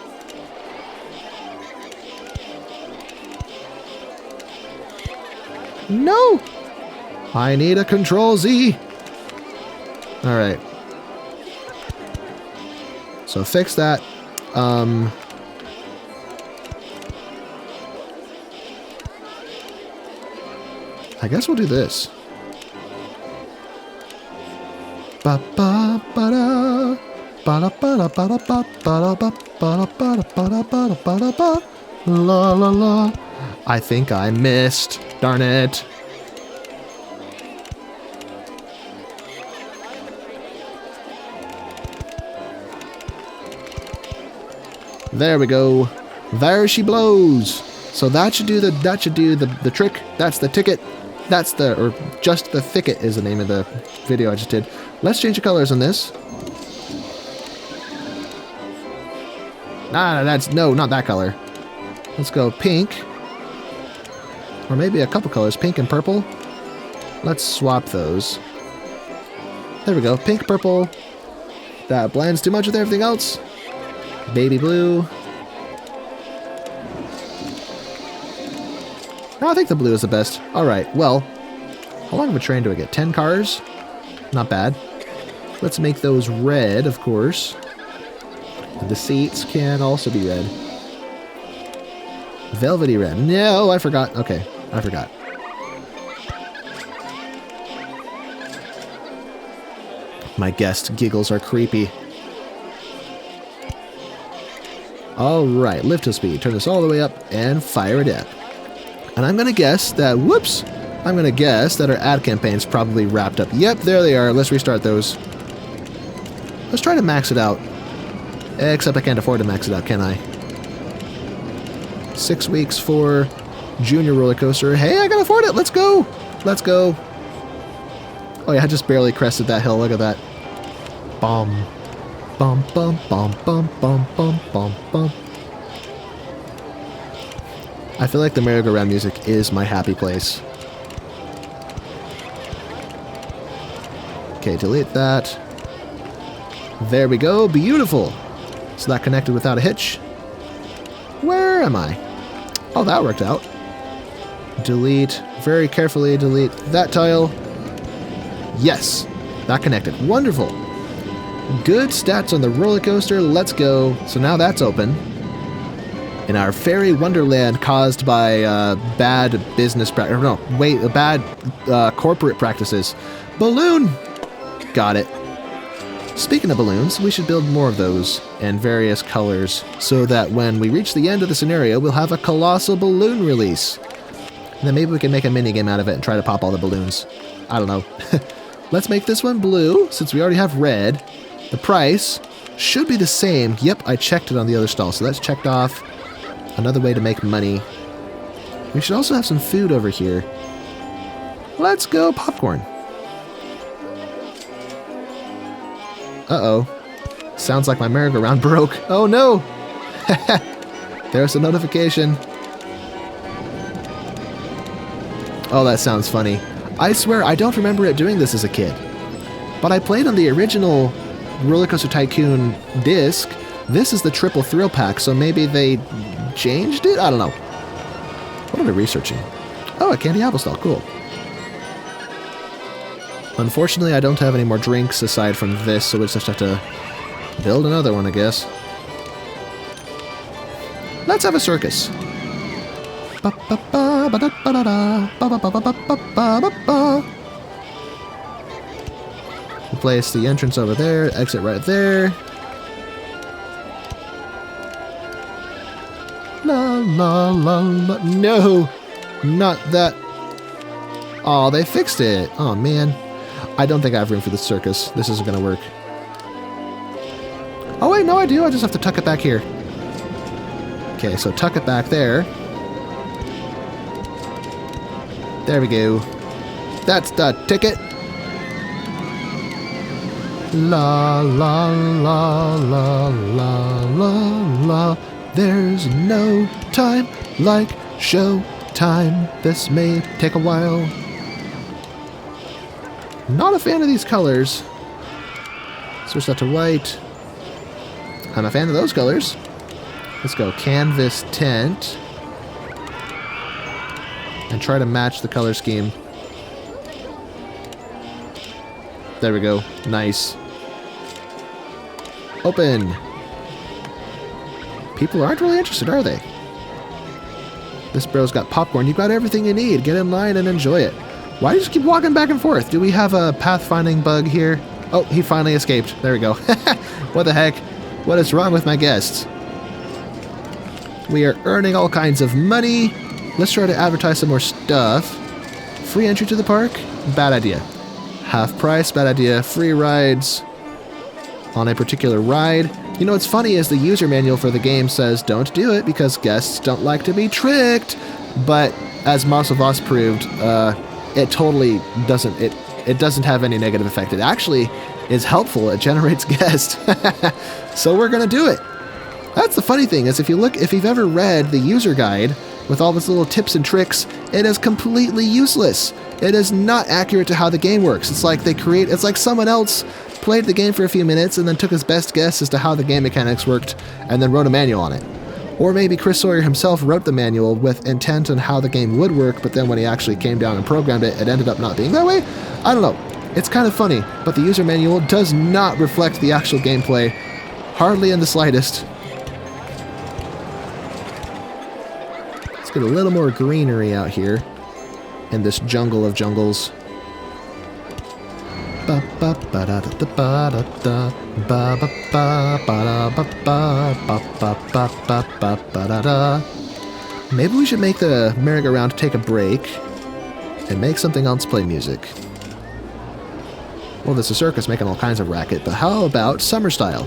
No! I need a Control Z. Alright. So fix that. I guess we'll do this. Ba ba ba da ba da ba da ba da ba da ba da ba da ba da ba da ba da ba la la la. I think I missed. Darn it. There we go. There she blows. So that should do the trick. That's the ticket. That's the, or just the thicket is the name of the video I just did. Let's change the colors on this. No, not that color. Let's go pink. Or maybe a couple colors, pink and purple. Let's swap those. There we go, pink, purple. That blends too much with everything else. Baby blue. No, I think the blue is the best. Alright, well, how long of a train do I get? 10 cars? Not bad. Let's make those red, of course. The seats can also be red. Velvety red. No, I forgot. Okay, I forgot. My guest giggles are creepy. Alright, lift to speed. Turn this all the way up and fire it up. And I'm gonna guess that, whoops! I'm gonna guess that our ad campaign's probably wrapped up. Yep, there they are. Let's restart those. Let's try to max it out. Except I can't afford to max it out, can I? 6 weeks for Junior Roller Coaster. Hey, I can afford it! Let's go! Let's go! Oh yeah, I just barely crested that hill. Look at that. Bum. Bum, bum, bum, bum, bum, bum, bum, bum. I feel like the merry-go-round music is my happy place. Okay, delete that. There we go. Beautiful. So that connected without a hitch. Where am I? Oh, that worked out. Delete. Very carefully delete that tile. Yes. That connected. Wonderful. Good stats on the roller coaster. Let's go. So now that's open. In our fairy wonderland caused by bad business practices. No, wait, bad corporate practices. Balloon! Got it. Speaking of balloons, we should build more of those in various colors so that when we reach the end of the scenario, we'll have a colossal balloon release. And then maybe we can make a minigame out of it and try to pop all the balloons. I don't know. Let's make this one blue, since we already have red. The price should be the same. Yep, I checked it on the other stall, so that's checked off. Another way to make money. We should also have some food over here. Let's go popcorn. Uh-oh. Sounds like my merry-go-round broke. Oh no! There's a notification. Oh, that sounds funny. I swear I don't remember it doing this as a kid. But I played on the original RollerCoaster Tycoon disc. This is the triple thrill pack, so maybe they changed it? I don't know. What are we researching? Oh, a candy apple stall. Cool. Unfortunately, I don't have any more drinks aside from this, so we just have to build another one, I guess. Let's have a circus. We'll place the entrance over there, exit right there. La la la la. No! Not that. Oh, they fixed it. Oh, man. I don't think I have room for the circus. This isn't going to work. Oh, wait, no, I do. I just have to tuck it back here. Okay, so tuck it back there. There we go. That's the ticket. La la la la la la la. There's no time like show time. This may take a while. Not a fan of these colors. Switch that to white. I'm a fan of those colors. Let's go canvas tent. And try to match the color scheme. There we go. Nice. Open. People aren't really interested, are they? This bro's got popcorn. You've got everything you need. Get in line and enjoy it. Why do you just keep walking back and forth? Do we have a pathfinding bug here? Oh, he finally escaped. There we go. What the heck? What is wrong with my guests? We are earning all kinds of money. Let's try to advertise some more stuff. Free entry to the park? Bad idea. Half price? Bad idea. Free rides on a particular ride. You know what's funny is the user manual for the game says don't do it because guests don't like to be tricked. But as Marcel Voss proved, it totally doesn't. It doesn't have any negative effect. It actually is helpful. It generates guests. So we're gonna do it. That's the funny thing is if you've ever read the user guide with all these little tips and tricks, it is completely useless. It is not accurate to how the game works. It's like someone else played the game for a few minutes and then took his best guess as to how the game mechanics worked and then wrote a manual on it. Or maybe Chris Sawyer himself wrote the manual with intent on how the game would work, but then when he actually came down and programmed it, it ended up not being that way? I don't know. It's kind of funny, but the user manual does not reflect the actual gameplay, hardly in the slightest. Let's get a little more greenery out here in this jungle of jungles. Maybe we should make the merry-go-round take a break and make something else play music. Well, there's a circus making all kinds of racket, but how about summer style?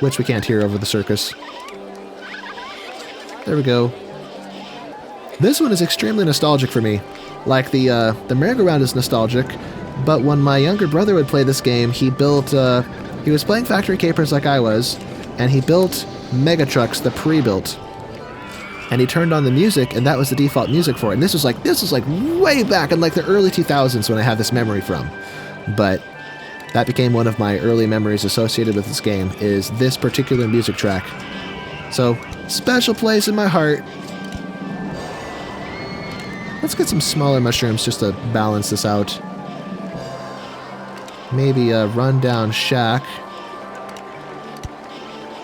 Which we can't hear over the circus. There we go. This one is extremely nostalgic for me. Like the merry-go-round is nostalgic, but when my younger brother would play this game, he was playing Factory Capers like I was, and he built Mega Trucks, the pre-built. And he turned on the music, and that was the default music for it. And this was like way back in like the early 2000s when I have this memory from. But that became one of my early memories associated with this game, is this particular music track. So, special place in my heart. Let's get some smaller mushrooms just to balance this out. Maybe a rundown shack.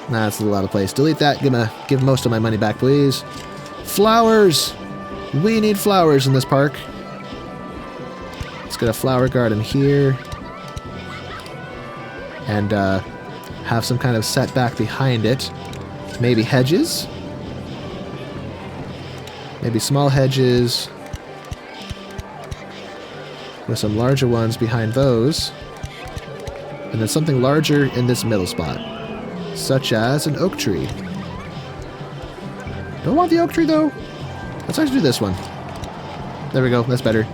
Nah, that's a lot of place. Delete that. Give most of my money back, please. Flowers! We need flowers in this park. Let's get a flower garden here. And have some kind of setback behind it. Maybe hedges. Maybe small hedges. With some larger ones behind those. And then something larger in this middle spot. Such as an oak tree. Don't want the oak tree though. Let's actually do this one. There we go, that's better.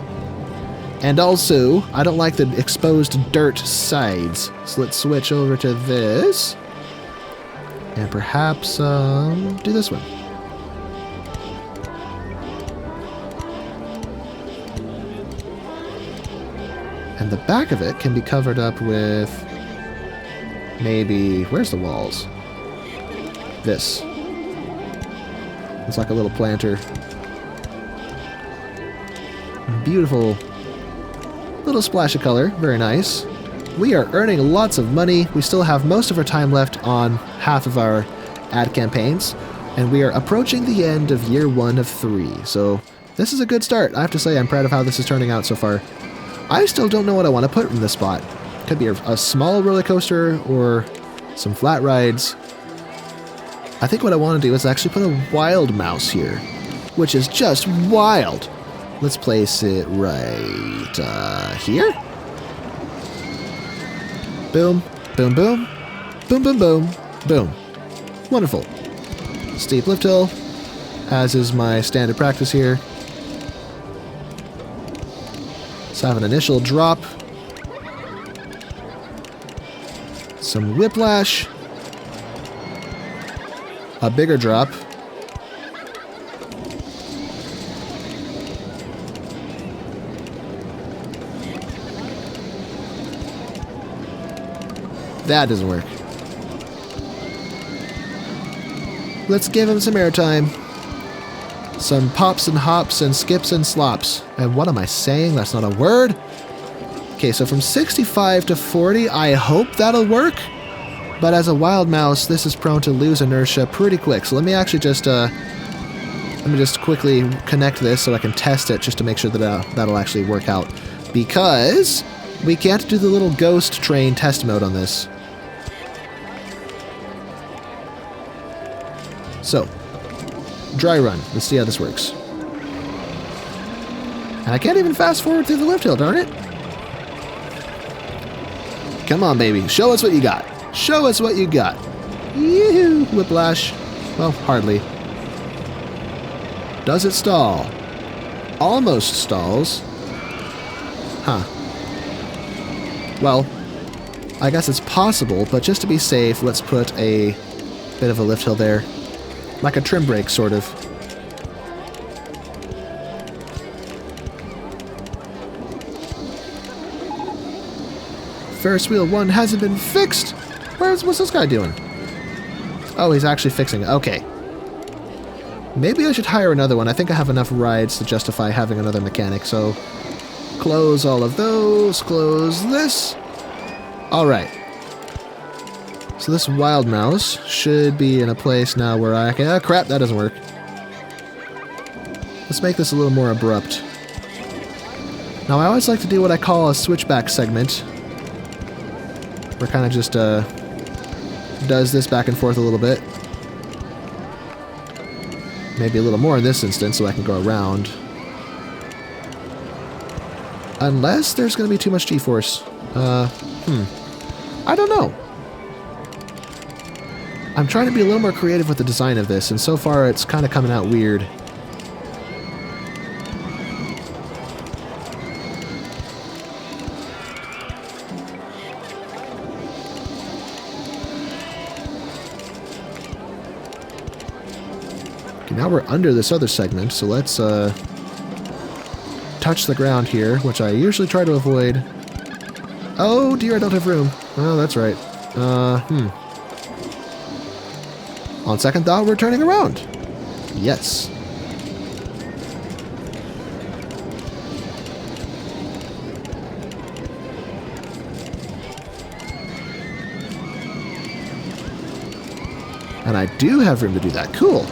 And also, I don't like the exposed dirt sides. So let's switch over to this. And perhaps do this one. And the back of it can be covered up with maybe, where's the walls? This. It's like a little planter. Beautiful little splash of color, very nice. We are earning lots of money. We still have most of our time left on half of our ad campaigns, and we are approaching the end of year 1 of 3. So this is a good start. I have to say I'm proud of how this is turning out so far. I still don't know what I want to put in this spot. Could be a small roller coaster or some flat rides. I think what I want to do is actually put a wild mouse here, which is just wild. Let's place it right here. Boom, boom, boom, boom, boom, boom, boom. Wonderful. Steep lift hill, as is my standard practice here. Let's have an initial drop. Some whiplash. A bigger drop. That doesn't work. Let's give him some airtime. Some pops and hops and skips and slops. And what am I saying? That's not a word. Okay, so from 65 to 40, I hope that'll work. But as a wild mouse, this is prone to lose inertia pretty quick. So let me actually just quickly connect this so I can test it just to make sure that that'll actually work out. Because we can't do the little ghost train test mode on this. So, dry run. Let's see how this works. And I can't even fast forward through the lift hill, darn it. Come on, baby. Show us what you got. Show us what you got. Yoo-hoo! Whiplash. Well, hardly. Does it stall? Almost stalls. Huh. Well, I guess it's possible, but just to be safe, let's put a bit of a lift hill there. Like a trim brake, sort of. Ferris wheel 1 hasn't been fixed! What's this guy doing? Oh, he's actually fixing it. Okay. Maybe I should hire another one. I think I have enough rides to justify having another mechanic, so... Close all of those. Close this. Alright. So this wild mouse should be in a place now where I can... Oh, crap, that doesn't work. Let's make this a little more abrupt. Now, I always like to do what I call a switchback segment. Where it kind of just does this back and forth a little bit. Maybe a little more in this instance so I can go around. Unless there's going to be too much G-force. I don't know. I'm trying to be a little more creative with the design of this, and so far it's kind of coming out weird. Okay, now we're under this other segment, so let's touch the ground here, which I usually try to avoid. Oh dear, I don't have room. Oh, that's right. On second thought, we're turning around. Yes. And I do have room to do that. Cool.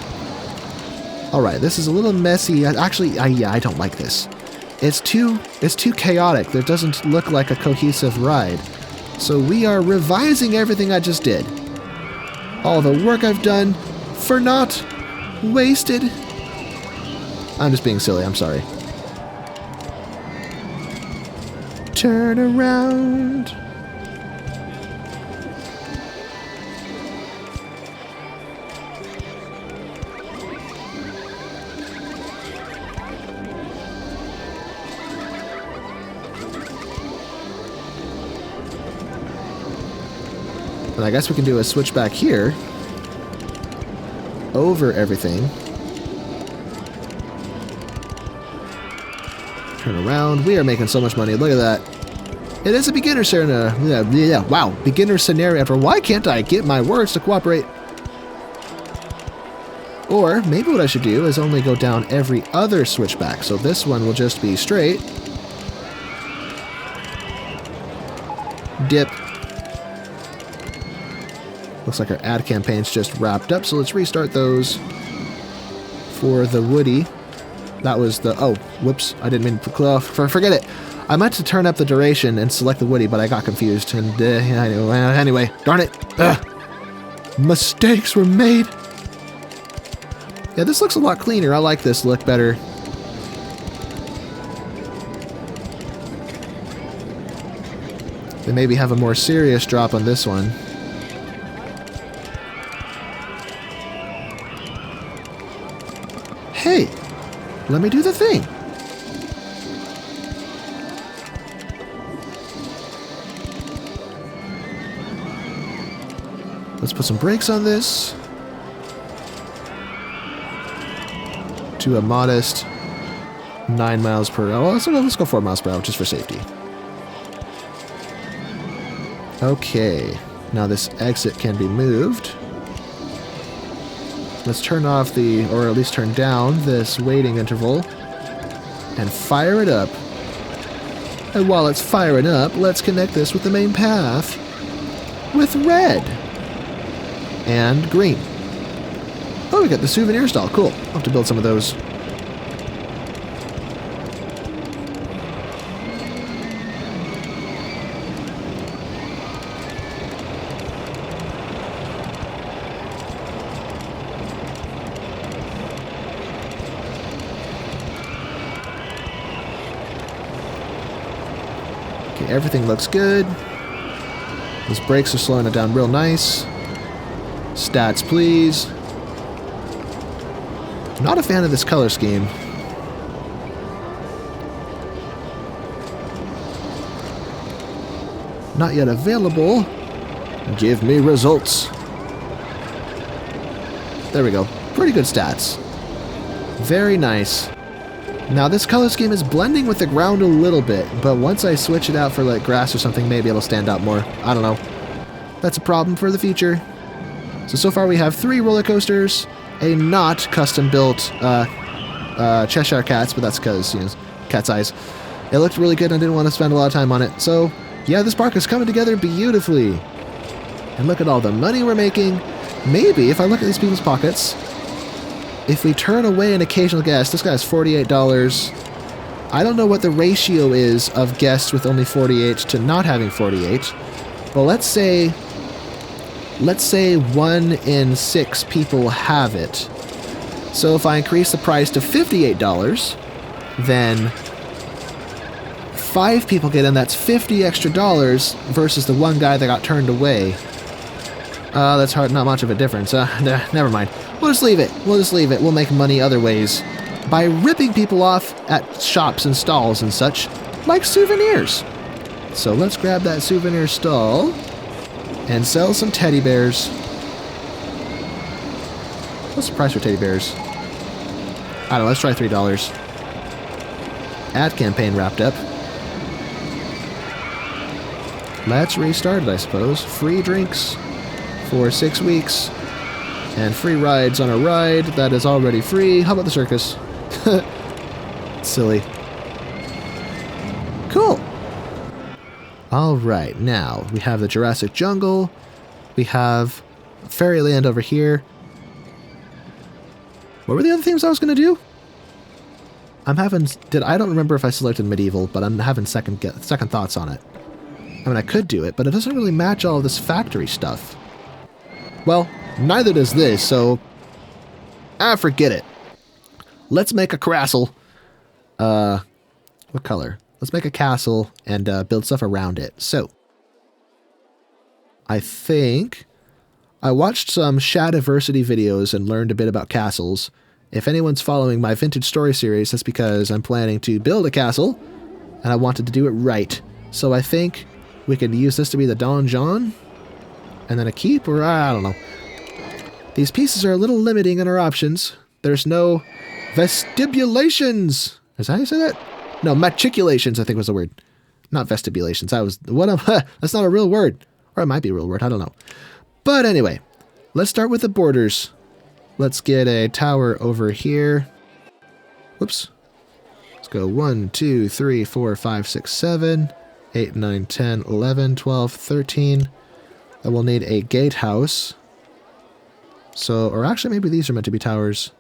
Alright, this is a little messy. Actually, yeah, I don't like this. It's too chaotic. It doesn't look like a cohesive ride. So we are revising everything I just did. All the work I've done for naught, wasted. I'm just being silly, I'm sorry. Turn around. And I guess we can do a switch back here. Over everything. Turn around. We are making so much money. Look at that. It is a beginner scenario. Yeah, wow. Beginner scenario. Why can't I get my words to cooperate? Or maybe what I should do is only go down every other switchback. So this one will just be straight. Dip. Looks like our ad campaign's just wrapped up, so let's restart those. For the Woody. That was the... Oh, whoops. I didn't mean to... Forget it. I meant to turn up the duration and select the Woody, but I got confused. And anyway, darn it. Ugh. Mistakes were made. Yeah, this looks a lot cleaner. I like this look better. They maybe have a more serious drop on this one. Hey, let me do the thing. Let's put some brakes on this. To a modest 9 miles per hour. Let's go 4 miles per hour just for safety. Okay, now this exit can be moved. Let's turn off the, or at least turn down this waiting interval and fire it up. And while it's firing up, let's connect this with the main path with red and green. Oh, we got the souvenir stall. Cool. I'll have to build some of those. Everything looks good. Those brakes are slowing it down real nice. Stats, please. Not a fan of this color scheme. Not yet available. Give me results. There we go. Pretty good stats. Very nice. Now this color scheme is blending with the ground a little bit, but once I switch it out for like grass or something, maybe it'll stand out more. I don't know. That's a problem for the future. So far we have 3 roller coasters, a not custom-built Cheshire Cats, but that's because, you know, cat's eyes. It looked really good and I didn't want to spend a lot of time on it. So, yeah, this park is coming together beautifully. And look at all the money we're making. Maybe, if I look at these people's pockets, if we turn away an occasional guest, this guy has $48. I don't know what the ratio is of guests with only 48 to not having 48. But let's say 1 in 6 people have it. So if I increase the price to $58, then 5 people get in. That's $50 extra versus the one guy that got turned away. That's hard. Not much of a difference. Never mind. We'll just leave it. We'll make money other ways by ripping people off at shops and stalls and such, like souvenirs. So let's grab that souvenir stall and sell some teddy bears. What's the price for teddy bears? I don't know. Let's try $3. Ad campaign wrapped up. Let's restart it, I suppose. Free drinks for 6 weeks. And free rides on a ride that is already free. How about the circus? Silly. Cool. Alright, now we have the Jurassic Jungle. We have Fairyland over here. What were the other things I was going to do? I don't remember if I selected medieval, but I'm having second thoughts on it. I mean, I could do it, but it doesn't really match all of this factory stuff. Well, neither does this, so forget it. Let's make a castle. What color? Let's make a castle and build stuff around it. So, I think I watched some Shadiversity videos and learned a bit about castles. If anyone's following my Vintage Story series, that's because I'm planning to build a castle, and I wanted to do it right. So I think we could use this to be the donjon, and then a keep, or I don't know. These pieces are a little limiting in our options. There's no vestibulations. Is that how you say that? No, matriculations, I think was the word. Not vestibulations. That's not a real word. Or it might be a real word. I don't know. But anyway, let's start with the borders. Let's get a tower over here. Whoops. Let's go 1, 2, 3, 4, 5, 6, 7, 8, 9, 10, 11, 12, 13. I will need a gatehouse. So, or actually maybe these are meant to be towers.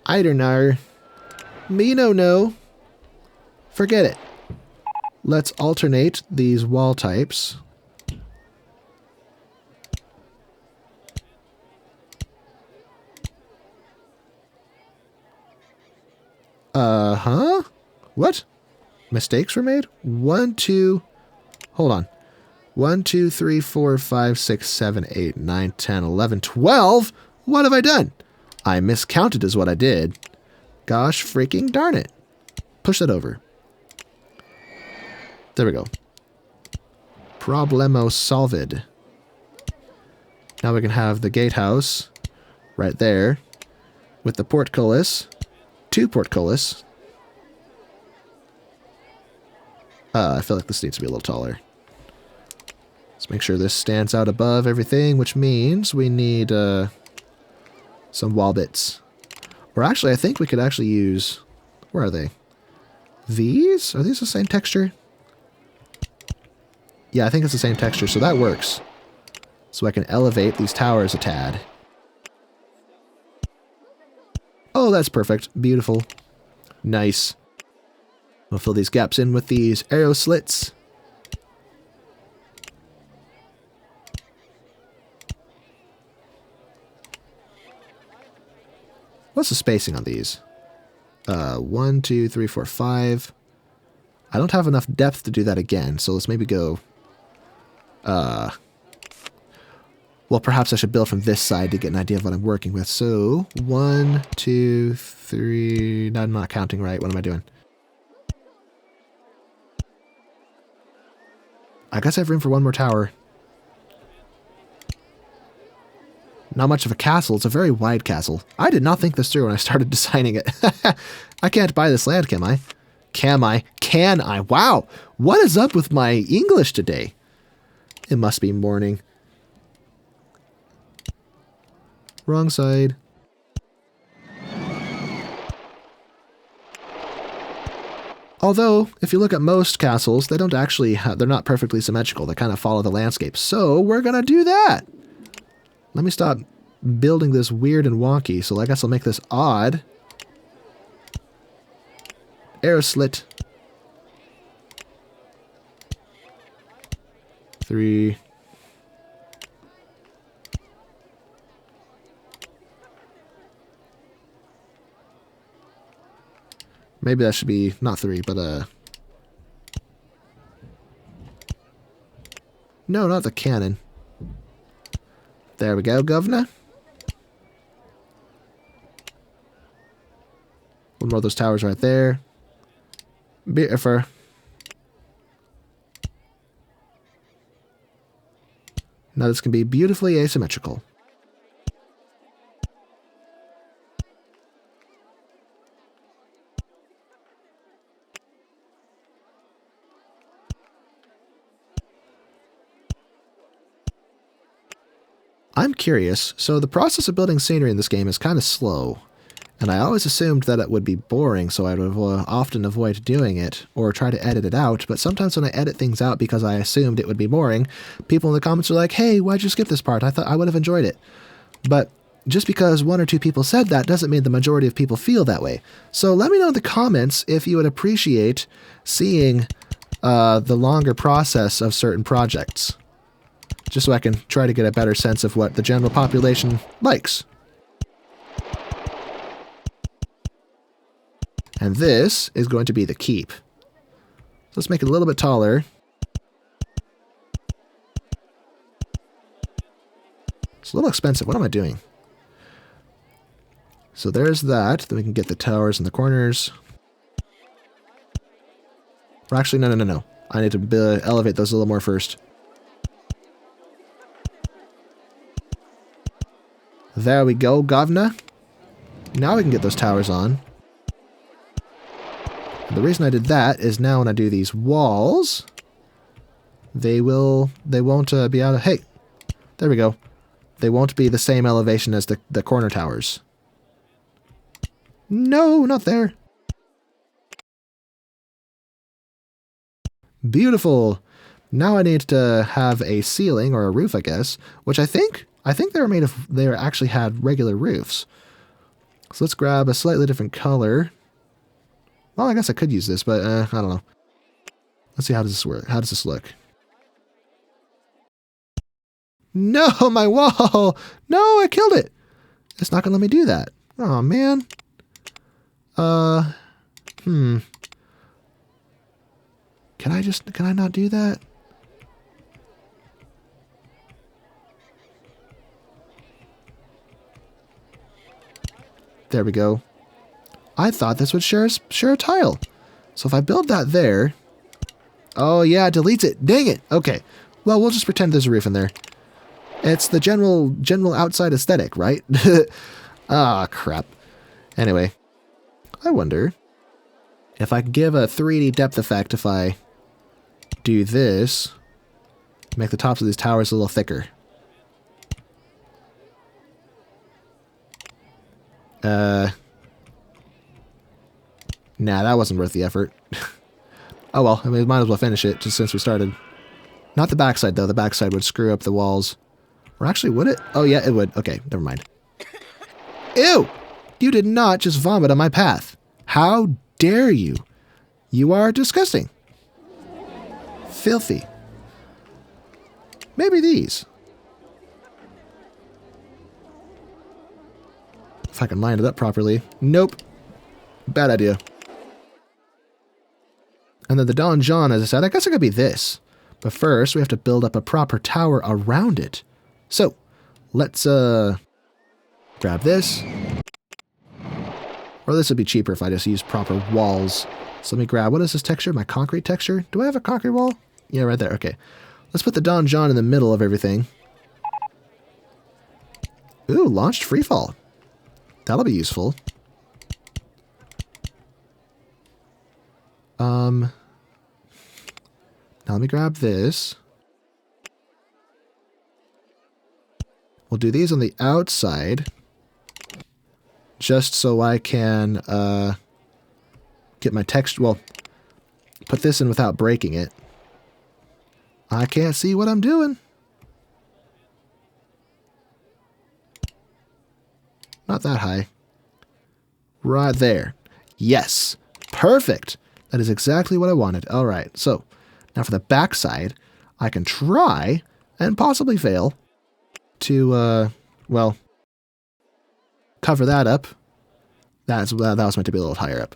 I don't know. Me no know. Forget it. Let's alternate these wall types. What? Mistakes were made? 1, 2... Hold on. 1, 2, 3, 4, 5, 6, 7, 8, 9, 10, 11, 12? What have I done? I miscounted is what I did. Gosh freaking darn it. Push that over. There we go. Problemo solved. Now we can have the gatehouse right there with the portcullis. 2 portcullis. I feel like this needs to be a little taller. Let's make sure this stands out above everything, which means we need some wall bits. Or actually, I think we could actually use... Where are they? These? Are these the same texture? Yeah, I think it's the same texture, so that works. So I can elevate these towers a tad. Oh, that's perfect. Beautiful. Nice. We'll fill these gaps in with these arrow slits. What's the spacing on these? 1, 2, 3, 4, 5. I don't have enough depth to do that again, so let's maybe go... well, perhaps I should build from this side to get an idea of what I'm working with. So, 1, 2, 3... No, I'm not counting right. What am I doing? I guess I have room for one more tower. Not much of a castle. It's a very wide castle. I did not think this through when I started designing it. I can't buy this land, can I? Can I? Can I? Wow. What is up with my English today? It must be morning. Wrong side. Although, if you look at most castles, they don't actually they're not perfectly symmetrical. They kind of follow the landscape. So we're going to do that. Let me stop building this weird and wonky. So I guess I'll make this odd. Arrow slit. 3. Maybe that should be not 3, but no, not the cannon. There we go, governor. One more of those towers right there. Beautiful. Now this can be beautifully asymmetrical. I'm curious, so the process of building scenery in this game is kind of slow, and I always assumed that it would be boring, so I would often avoid doing it, or try to edit it out, but sometimes when I edit things out because I assumed it would be boring, people in the comments are like, hey, why'd you skip this part? I thought I would have enjoyed it. But just because 1 or 2 people said that doesn't mean the majority of people feel that way. So let me know in the comments if you would appreciate seeing the longer process of certain projects. Just so I can try to get a better sense of what the general population likes. And this is going to be the keep. So let's make it a little bit taller. It's a little expensive. What am I doing? So there's that. Then we can get the towers in the corners. Or actually, no. I need to elevate those a little more first. There we go, governor. Now we can get those towers on. And the reason I did that is now when I do these walls, they won't be out of... Hey, there we go. They won't be the same elevation as the corner towers. No, not there. Beautiful. Now I need to have a ceiling or a roof, I guess, which I think they actually had regular roofs. So let's grab a slightly different color. Well, I guess I could use this, but I don't know. Let's see, how does this work? How does this look? No, my wall! No, I killed it! It's not gonna let me do that. Oh man. Can I not do that? There we go. I thought this would share a tile. So if I build that there... Oh yeah, it deletes it. Dang it. Okay. Well, we'll just pretend there's a roof in there. It's the general outside aesthetic, right? Ah, crap. Anyway. I wonder if I can give a 3D depth effect if I do this. Make the tops of these towers a little thicker. Nah, that wasn't worth the effort. Oh well, I mean, we might as well finish it, just since we started. Not the backside, though. The backside would screw up the walls. Or actually, would it? Oh yeah, it would. Okay, never mind. Ew! You did not just vomit on my path. How dare you? You are disgusting. Filthy. Maybe these. If I can line it up properly. Nope. Bad idea. And then the donjon, as I said, I guess it could be this. But first, we have to build up a proper tower around it. So, let's grab this. Or this would be cheaper if I just use proper walls. So let me grab, what is this texture? My concrete texture? Do I have a concrete wall? Yeah, right there. Okay. Let's put the Don John in the middle of everything. Ooh, launched freefall. That'll be useful. Now let me grab this. We'll do these on the outside. Just so I can get my text. Well, put this in without breaking it. I can't see what I'm doing. Not that high. Right there. Yes. Perfect. That is exactly what I wanted. All right. So now for the back side, I can try and possibly fail to, well, cover that up. That was meant to be a little higher up.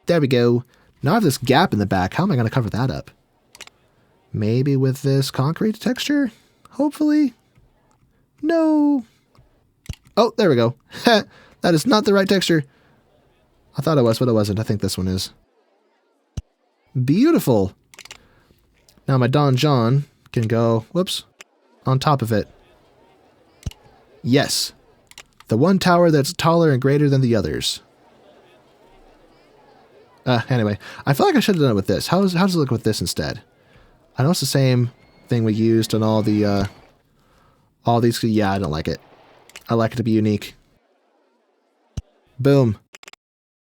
There we go. Now I have this gap in the back. How am I going to cover that up? Maybe with this concrete texture? Hopefully. No. Oh, there we go. That is not the right texture. I thought it was, but it wasn't. I think this one is. Beautiful. Now my Don John can go, whoops, on top of it. Yes. The one tower that's taller and greater than the others. Anyway, I feel like I should have done it with this. How does it look with this instead? I know it's the same thing we used on all the, all these. Yeah, I don't like it. I like it to be unique. Boom.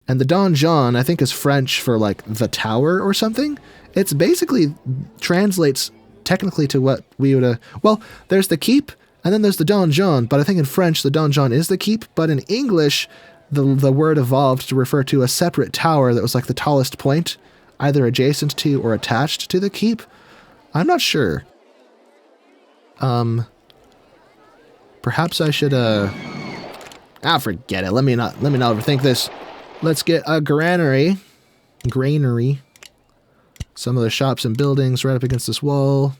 And the Don John, I think, is French for, like, the tower or something. It's basically translates technically to what we would, well, there's the keep, and then there's the Don John, but I think in French, the Don John is the keep, but in English, the word evolved to refer to a separate tower that was, like, the tallest point, either adjacent to or attached to the keep. I'm not sure. Perhaps I should, forget it. Let me not overthink this. Let's get a granary. Some of the shops and buildings right up against this wall.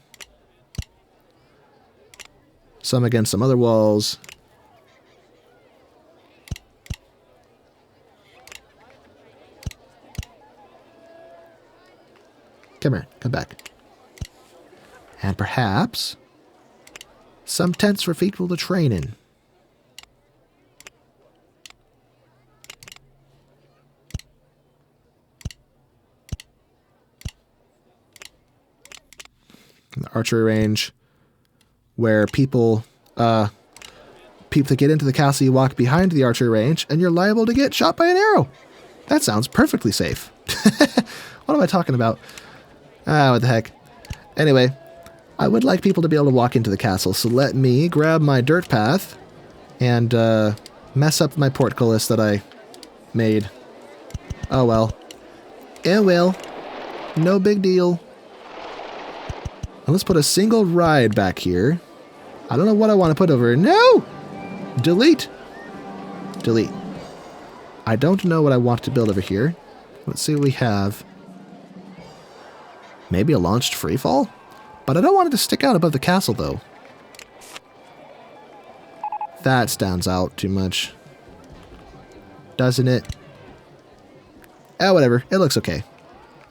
Some against some other walls. Come here, come back. And perhaps some tents for people to train in. The archery range, where people that get into the castle, you walk behind the archery range, and you're liable to get shot by an arrow. That sounds perfectly safe. What am I talking about? What the heck? Anyway, I would like people to be able to walk into the castle, so let me grab my dirt path and mess up my portcullis that I made. Oh well. Oh well. No big deal. And let's put a single ride back here. I don't know what I want to put over here. No! Delete. Delete. I don't know what I want to build over here. Let's see what we have. Maybe a launched freefall? But I don't want it to stick out above the castle, though. That stands out too much. Doesn't it? Whatever. It looks okay.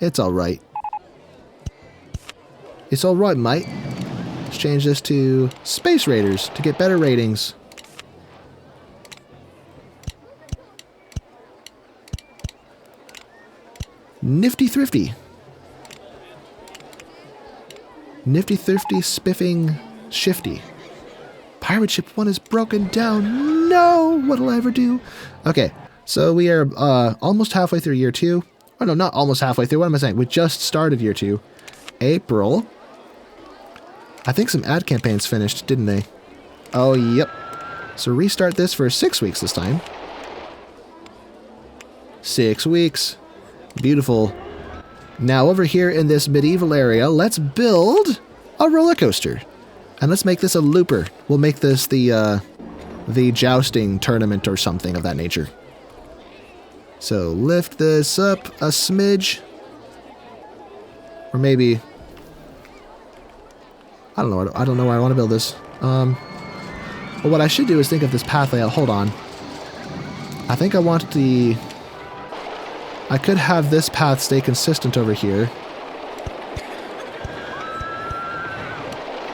It's alright. It's alright, mate. Let's change this to Space Raiders to get better ratings. Nifty Thrifty. Nifty Thrifty Spiffing Shifty. Pirate Ship 1 is broken down. No! What'll I ever do? Okay, so we are almost halfway through year 2. Oh no, not almost halfway through. What am I saying? We just started year 2. April. I think some ad campaigns finished, didn't they? Oh, yep. So restart this for 6 weeks this time. 6 weeks. Beautiful. Now over here in this medieval area, let's build a roller coaster. And let's make this a looper. We'll make this the jousting tournament or something of that nature. So lift this up a smidge. Or maybe... I don't know where I want to build this. Well, what I should do is think of this path layout. Hold on. I think I want the... I could have this path stay consistent over here.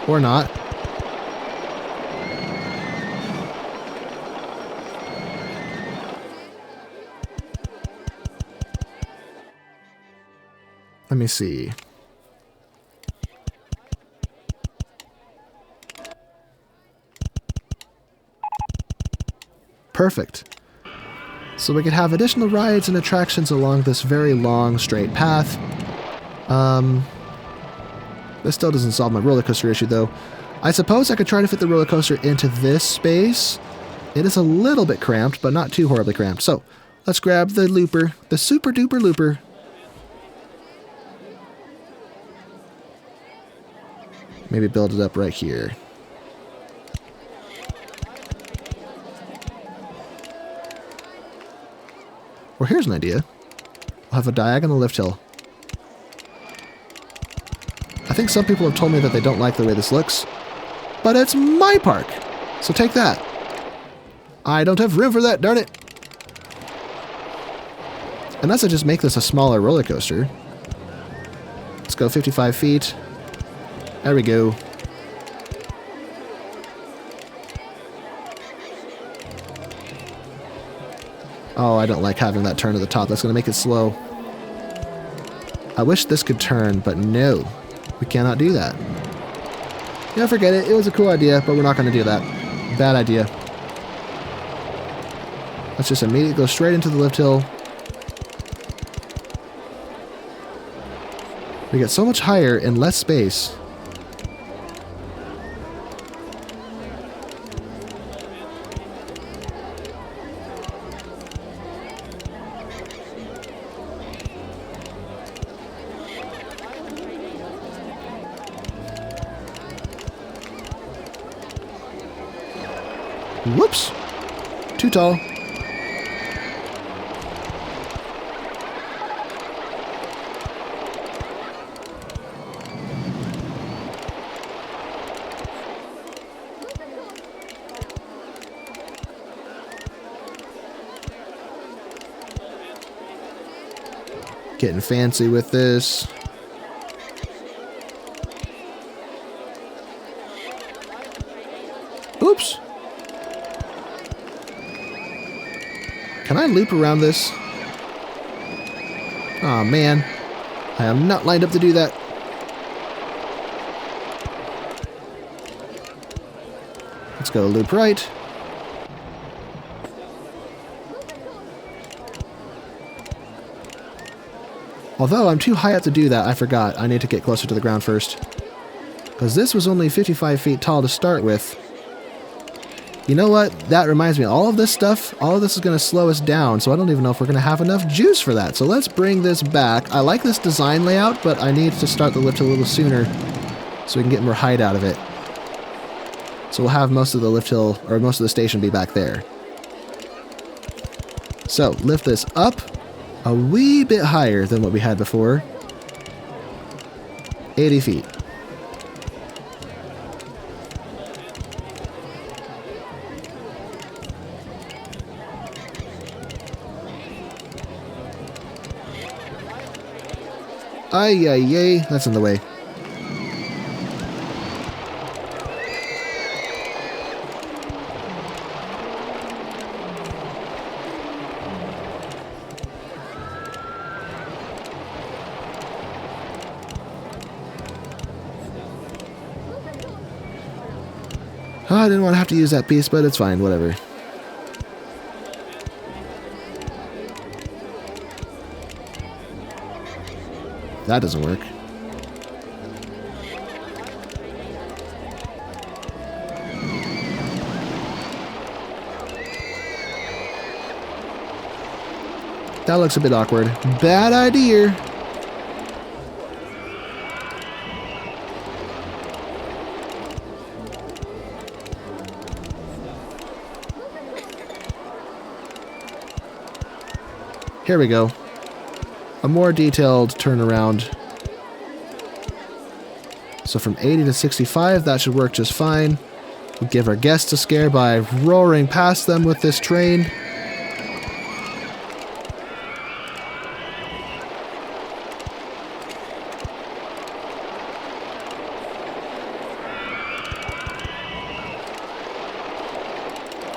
Or not. Let me see. Perfect. So we could have additional rides and attractions along this very long, straight path. This still doesn't solve my roller coaster issue, though. I suppose I could try to fit the roller coaster into this space. It is a little bit cramped, but not too horribly cramped. So let's grab the looper, the super duper looper. Maybe build it up right here. Or here's an idea. We'll have a diagonal lift hill. I think some people have told me that they don't like the way this looks, but it's my park, so take that. I don't have room for that, darn it. Unless I just make this a smaller roller coaster. Let's go 55 feet. There we go. Oh, I don't like having that turn at the top. That's going to make it slow. I wish this could turn, but no. We cannot do that. Yeah, forget it. It was a cool idea, but we're not going to do that. Bad idea. Let's just immediately go straight into the lift hill. We get so much higher in less space. Whoops! Too tall. Getting fancy with this. Oops! Can I loop around this? Aw, man. I am not lined up to do that. Let's go loop right. Although I'm too high up to do that, I forgot. I need to get closer to the ground first. Because this was only 55 feet tall to start with. You know what? That reminds me, all of this stuff, all of this is going to slow us down, so I don't even know if we're going to have enough juice for that. So let's bring this back. I like this design layout, but I need to start the lift a little sooner so we can get more height out of it. So we'll have most of the lift hill, or most of the station be back there. So lift this up a wee bit higher than what we had before. 80 feet. Ay, ay, ay, that's in the way. Oh, I didn't want to have to use that piece, but it's fine, whatever. That doesn't work. That looks a bit awkward. Bad idea. Here we go. A more detailed turnaround. So from 80 to 65, that should work just fine. We'll give our guests a scare by roaring past them with this train.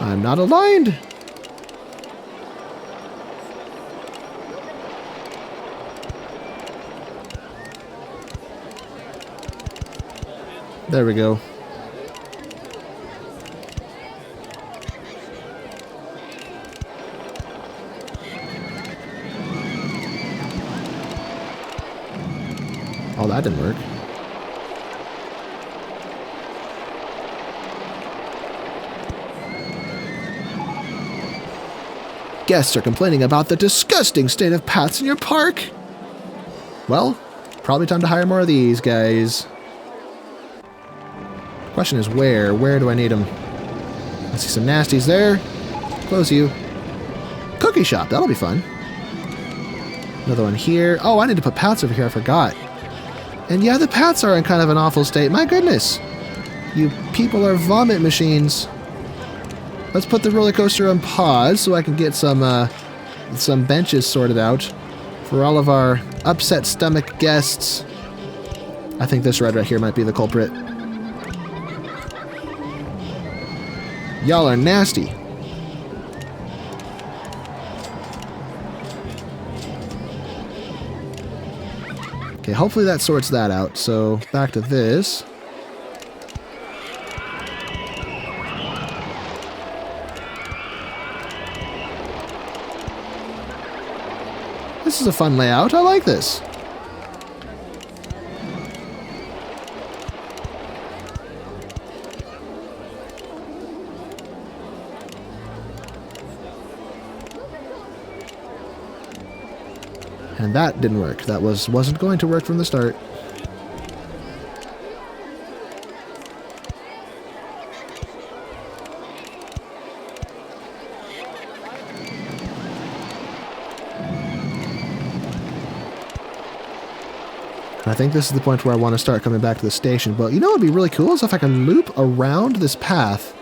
I'm not aligned. There we go. Oh, that didn't work. Guests are complaining about the disgusting state of paths in your park. Well, probably time to hire more of these guys. Question is where? Where do I need them? I see some nasties there. Close you. Cookie shop, that'll be fun. Another one here. Oh, I need to put paths over here, I forgot. And yeah, the paths are in kind of an awful state. My goodness. You people are vomit machines. Let's put the roller coaster on pause so I can get some benches sorted out for all of our upset stomach guests. I think this red right here might be the culprit. Y'all are nasty. Okay, hopefully that sorts that out. So back to this. This is a fun layout. I like this. And that didn't work. That wasn't going to work from the start. I think this is the point where I want to start coming back to the station. But you know what would be really cool is if I can loop around this path.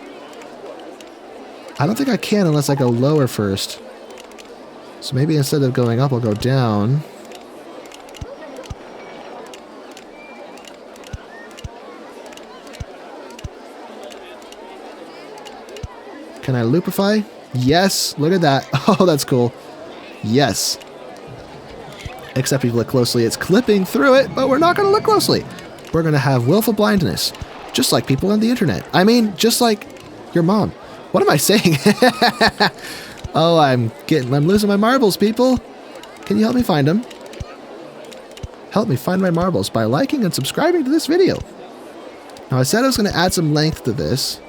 I don't think I can unless I go lower first. So maybe instead of going up, I'll go down. Can I loopify? Yes, look at that. Oh, that's cool. Yes. Except if you look closely, it's clipping through it, but we're not going to look closely. We're going to have willful blindness, just like people on the internet. I mean, just like your mom. What am I saying? Oh, I'm losing my marbles, people. Can you help me find them? Help me find my marbles by liking and subscribing to this video. Now, I said I was going to add some length to this.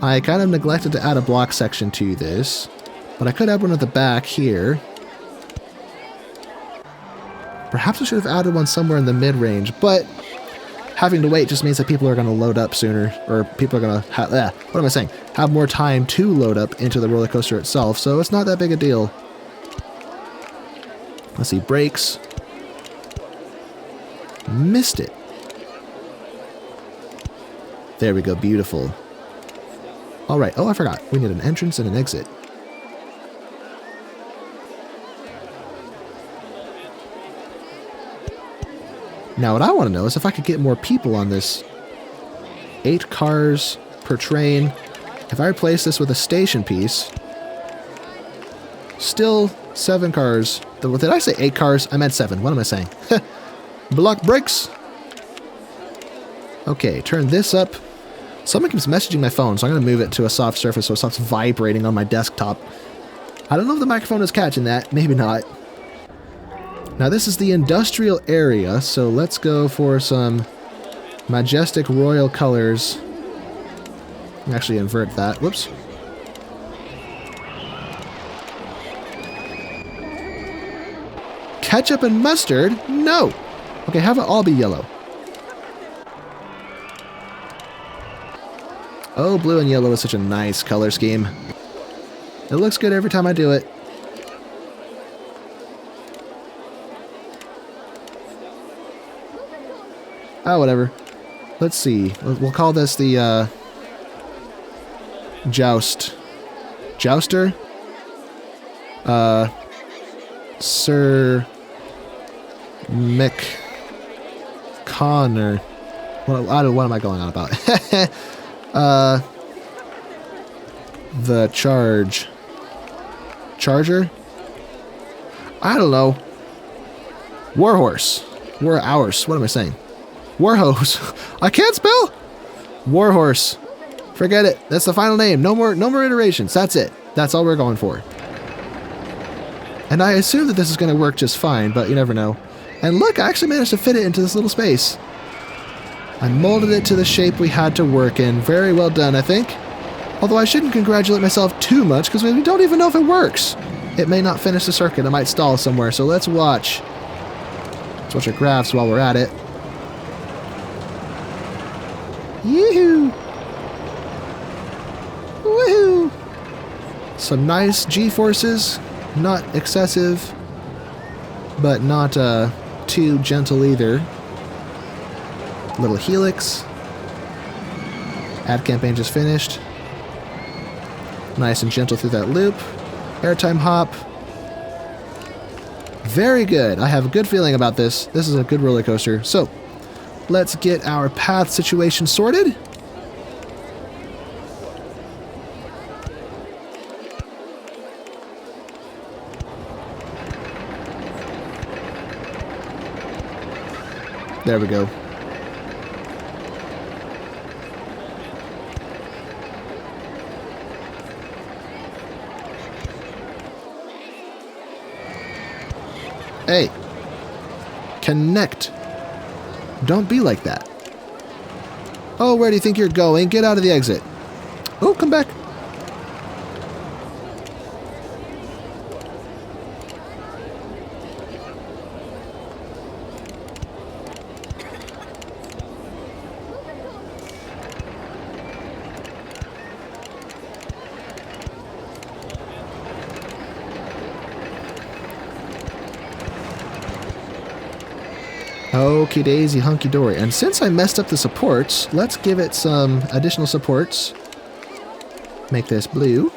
I kind of neglected to add a block section to this, but I could add one at the back here. Perhaps I should have added one somewhere in the mid-range, but having to wait just means that people are going to load up sooner, or people are going to have more time to load up into the roller coaster itself, so it's not that big a deal. Let's see, brakes. Missed it. There we go, beautiful. Alright, oh, I forgot. We need an entrance and an exit. Now, what I want to know is if I could get more people on this. 8 cars per train. If I replace this with a station piece, still 7 cars. Did I say 8 cars? I meant 7. What am I saying? Block brakes. Okay, turn this up. Someone keeps messaging my phone, so I'm going to move it to a soft surface so it stops vibrating on my desktop. I don't know if the microphone is catching that. Maybe not. Now this is the industrial area, so let's go for some majestic royal colors. Actually invert that. Whoops. Ketchup and mustard? No! Okay, have it all be yellow. Oh, blue and yellow is such a nice color scheme. It looks good every time I do it. Oh, whatever. Let's see. We'll call this the, Joust. Jouster? Sir Mick Connor. What am I going on about? the charger? I don't know. Warhorse. Warhorse. What am I saying? Warhose. I can't spell. Warhorse. Forget it. That's the final name. No more iterations. That's it. That's all we're going for. And I assume that this is going to work just fine, but you never know. And look, I actually managed to fit it into this little space. I molded it to the shape we had to work in. Very well done, I think. Although I shouldn't congratulate myself too much because we don't even know if it works. It may not finish the circuit. It might stall somewhere. So let's watch. Let's watch our graphs while we're at it. Yoo-hoo! Woohoo! Some nice G-forces. Not excessive, but not too gentle either. Little helix. Ad campaign just finished. Nice and gentle through that loop. Airtime hop. Very good. I have a good feeling about this. This is a good roller coaster. So, let's get our path situation sorted. There we go. Hey. Connect. Don't be like that. Oh, where do you think you're going? Get out of the exit. Oh, come back. Okie daisy, hunky dory. And since I messed up the supports, let's give it some additional supports. Make this blue.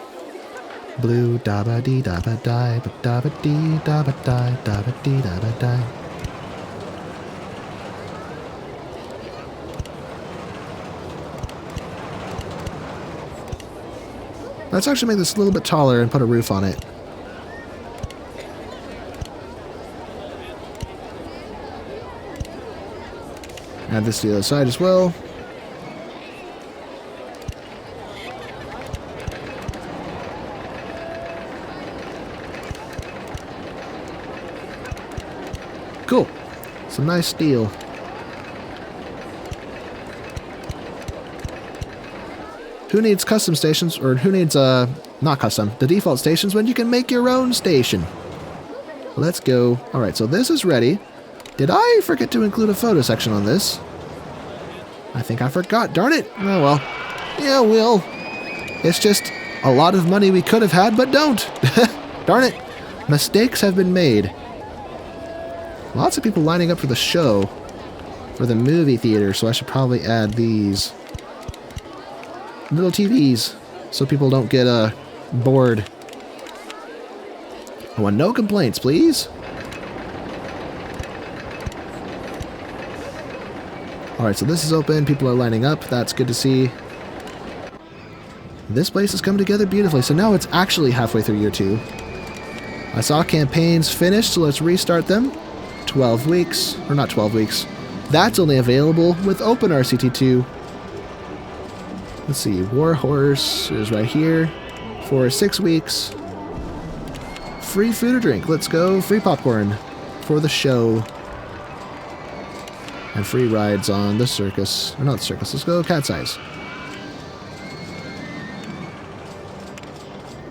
Blue da ba dee da ba die ba da ba dee da ba die da ba dee da ba die. Let's actually make this a little bit taller and put a roof on it. Add this to the other side as well. Cool. Some nice steel. Who needs custom stations, or who needs, not custom, the default stations when you can make your own station? Let's go. Alright, so this is ready. Did I forget to include a photo section on this? I think I forgot. Darn it. Oh well. Yeah, well. It's just a lot of money we could have had, but don't. Darn it. Mistakes have been made. Lots of people lining up for the show. For the movie theater, so I should probably add these little TVs so people don't get bored. I want no complaints, please. Alright, so this is open. People are lining up. That's good to see. This place is coming together beautifully. So now it's actually halfway through year 2. I saw campaigns finished, so let's restart them. 12 weeks. Or not 12 weeks. That's only available with Open RCT2. Let's see. Warhorse is right here for 6 weeks. Free food or drink. Let's go. Free popcorn for the show. And free rides on the circus. Or not the circus. Let's go Cat's Eyes.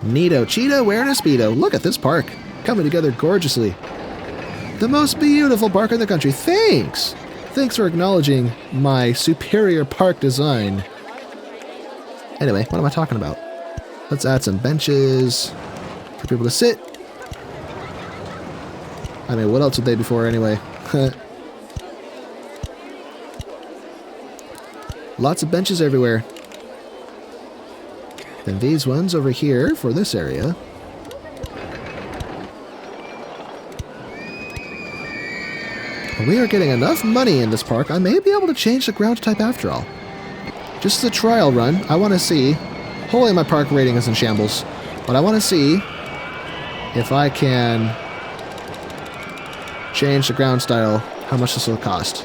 Neato. Cheetah wearing a Speedo. Look at this park. Coming together gorgeously. The most beautiful park in the country. Thanks! Thanks for acknowledging my superior park design. Anyway, what am I talking about? Let's add some benches for people to sit. I mean, what else would they be for anyway? Lots of benches everywhere. Then these ones over here for this area. We are getting enough money in this park. I may be able to change the ground type after all. Just as a trial run, I want to see Holy, my park rating is in shambles. But I want to see if I can change the ground style, how much this will cost.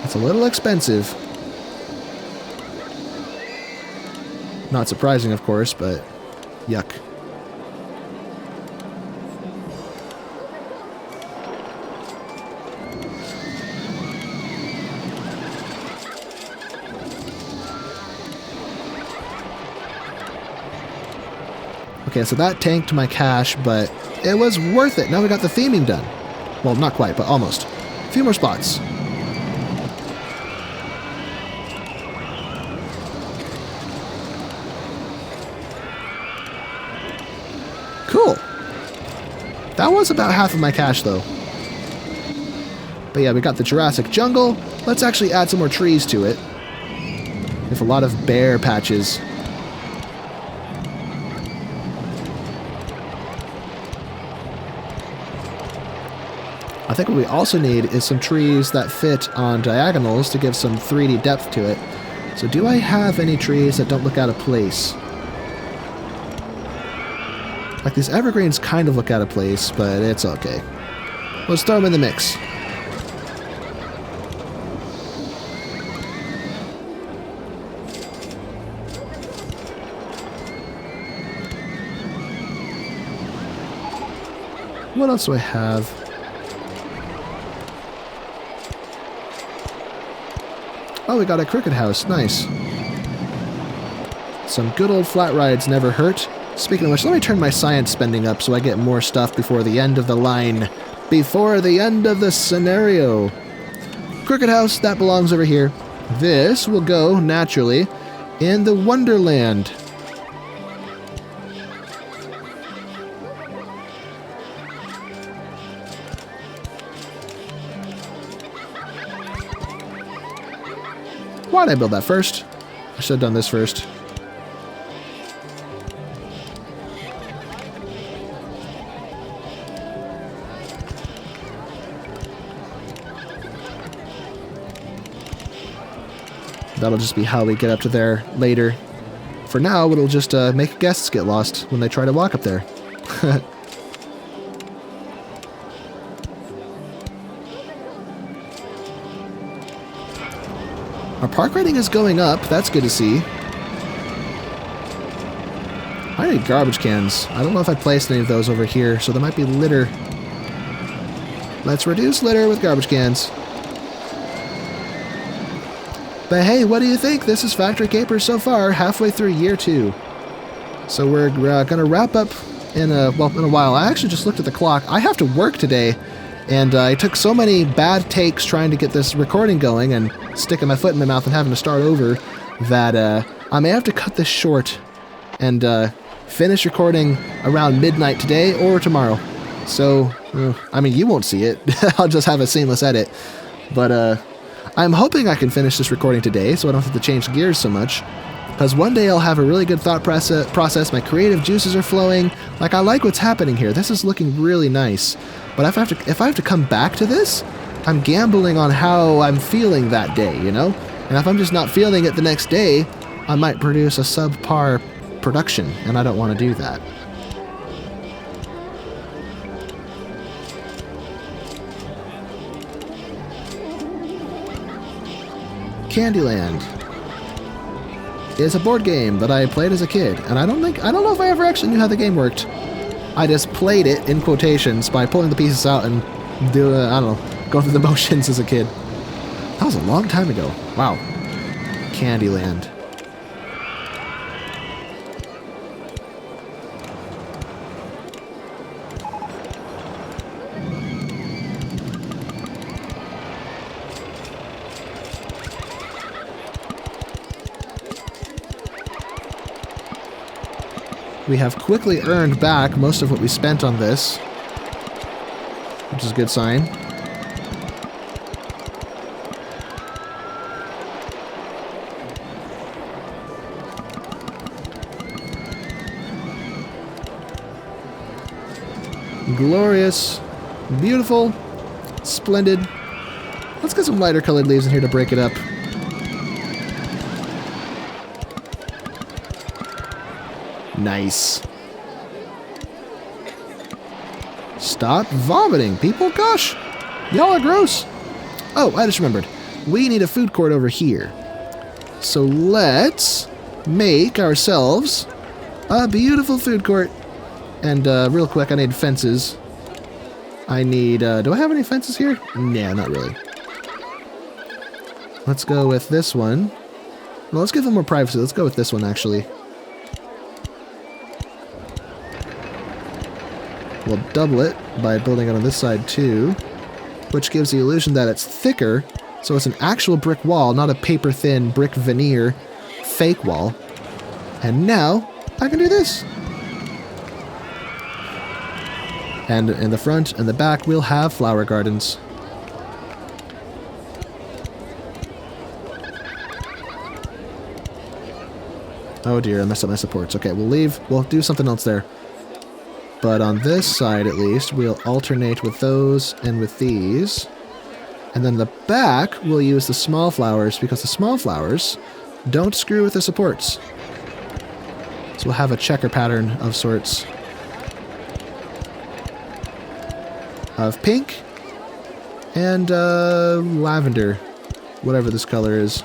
It's a little expensive. Not surprising, of course, but yuck. Okay, so that tanked my cash, but it was worth it. Now we got the theming done. Well, not quite, but almost. A few more spots. Cool. That was about half of my cash, though. But yeah, we got the Jurassic Jungle. Let's actually add some more trees to it. With a lot of bare patches. I think what we also need is some trees that fit on diagonals to give some 3D depth to it. So do I have any trees that don't look out of place? Like these evergreens kind of look out of place, but it's okay. Let's throw them in the mix. What else do I have? Oh, we got a cricket house. Nice. Some good old flat rides never hurt. Speaking of which, let me turn my science spending up so I get more stuff before the end of the line. Before the end of the scenario. Cricket house, that belongs over here. This will go, naturally, in the Wonderland. Why'd I build that first? I should have done this first. That'll just be how we get up to there later. For now, it'll just make guests get lost when they try to walk up there. Our park rating is going up. That's good to see. I need garbage cans. I don't know if I placed any of those over here, so there might be litter. Let's reduce litter with garbage cans. But hey, what do you think? This is Factory Capers so far, halfway through year 2. So we're going to wrap up in a while. I actually just looked at the clock. I have to work today, and I took so many bad takes trying to get this recording going and sticking my foot in my mouth and having to start over that I may have to cut this short and finish recording around midnight today or tomorrow. So, I mean, you won't see it. I'll just have a seamless edit. But I'm hoping I can finish this recording today so I don't have to change gears so much. Because one day I'll have a really good thought process, my creative juices are flowing. Like, I like what's happening here. This is looking really nice. But if I have to come back to this, I'm gambling on how I'm feeling that day, you know? And if I'm just not feeling it the next day, I might produce a subpar production, and I don't want to do that. Candyland is a board game that I played as a kid, and I don't know if I ever actually knew how the game worked. I just played it in quotations by pulling the pieces out and going through the motions as a kid. That was a long time ago. Wow. Candyland. We have quickly earned back most of what we spent on this, which is a good sign. Glorious, beautiful, splendid. Let's get some lighter colored leaves in here to break it up. Nice. Stop vomiting, people. Gosh, y'all are gross. Oh, I just remembered. We need a food court over here. So let's make ourselves a beautiful food court. And real quick, I need fences. I need, do I have any fences here? Nah, not really. Let's go with this one. Well, let's give them more privacy. Let's go with this one, actually. We'll double it by building it on this side, too. Which gives the illusion that it's thicker. So it's an actual brick wall, not a paper-thin brick veneer fake wall. And now, I can do this. And in the front and the back, we'll have flower gardens. Oh dear, I messed up my supports. Okay, we'll leave. We'll do something else there. But on this side, at least, we'll alternate with those and with these. And then the back, we'll use the small flowers, because the small flowers don't screw with the supports. So we'll have a checker pattern of sorts. Of pink and lavender, whatever this color is.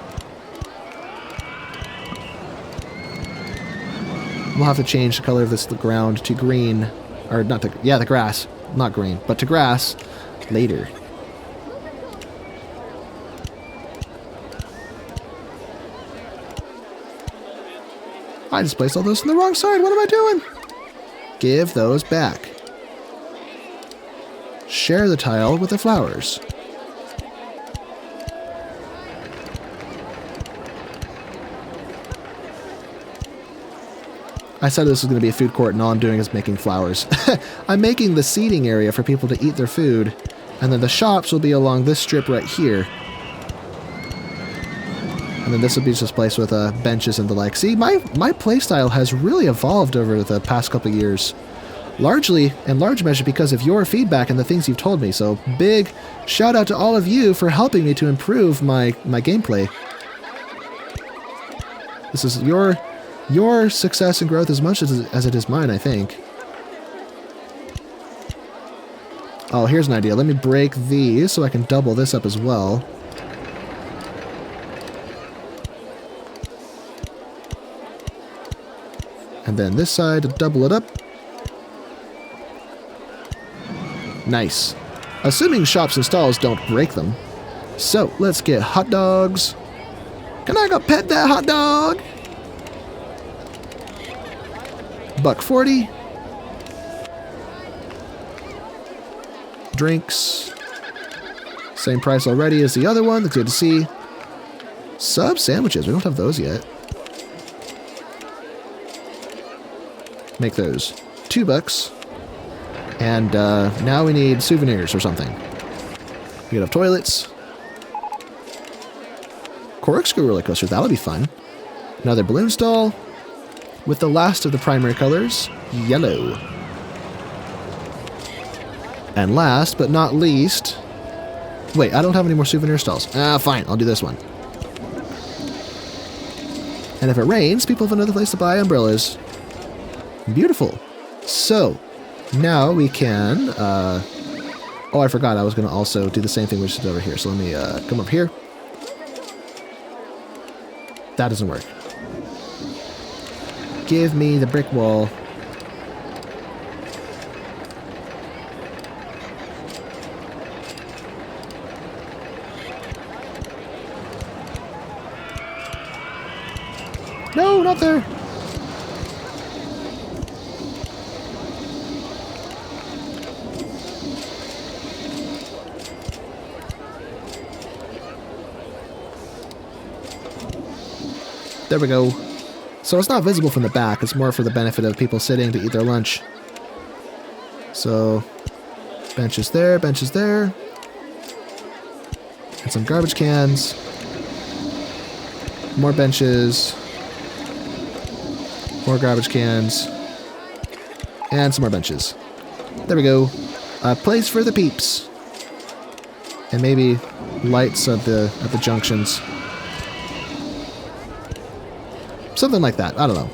We'll have to change the color of this ground to green, or not to, yeah, the grass, not green, but to grass later. I just placed all those on the wrong side. What am I doing? Give those back. Share the tile with the flowers. I said this was going to be a food court, and all I'm doing is making flowers. I'm making the seating area for people to eat their food, and then the shops will be along this strip right here. And then this will be just a place with benches and the like. See, my playstyle has really evolved over the past couple years. Largely, in large measure, because of your feedback and the things you've told me. So, big shout out to all of you for helping me to improve my gameplay. This is your success and growth as much as it is mine, I think. Oh, here's an idea. Let me break these so I can double this up as well. And then this side to double it up. Nice. Assuming shops and stalls don't break them. So, let's get hot dogs. Can I go pet that hot dog? $1.40. Drinks. Same price already as the other one. That's good to see. Sub sandwiches. We don't have those yet. Make those $2. And now we need souvenirs or something. We could have toilets. Corkscrew roller coaster. That'll be fun. Another balloon stall. With the last of the primary colors, yellow. And last but not least... Wait, I don't have any more souvenir stalls. Ah, fine. I'll do this one. And if it rains, people have another place to buy umbrellas. Beautiful. So, now we can... oh, I forgot. I was going to also do the same thing we just did over here. So let me come up here. That doesn't work. Give me the brick wall. No, not there. There we go. So it's not visible from the back, it's more for the benefit of people sitting to eat their lunch. So, benches there, and some garbage cans. More benches. More garbage cans. And some more benches. There we go. A place for the peeps. And maybe lights at the junctions. Something like that. I don't know.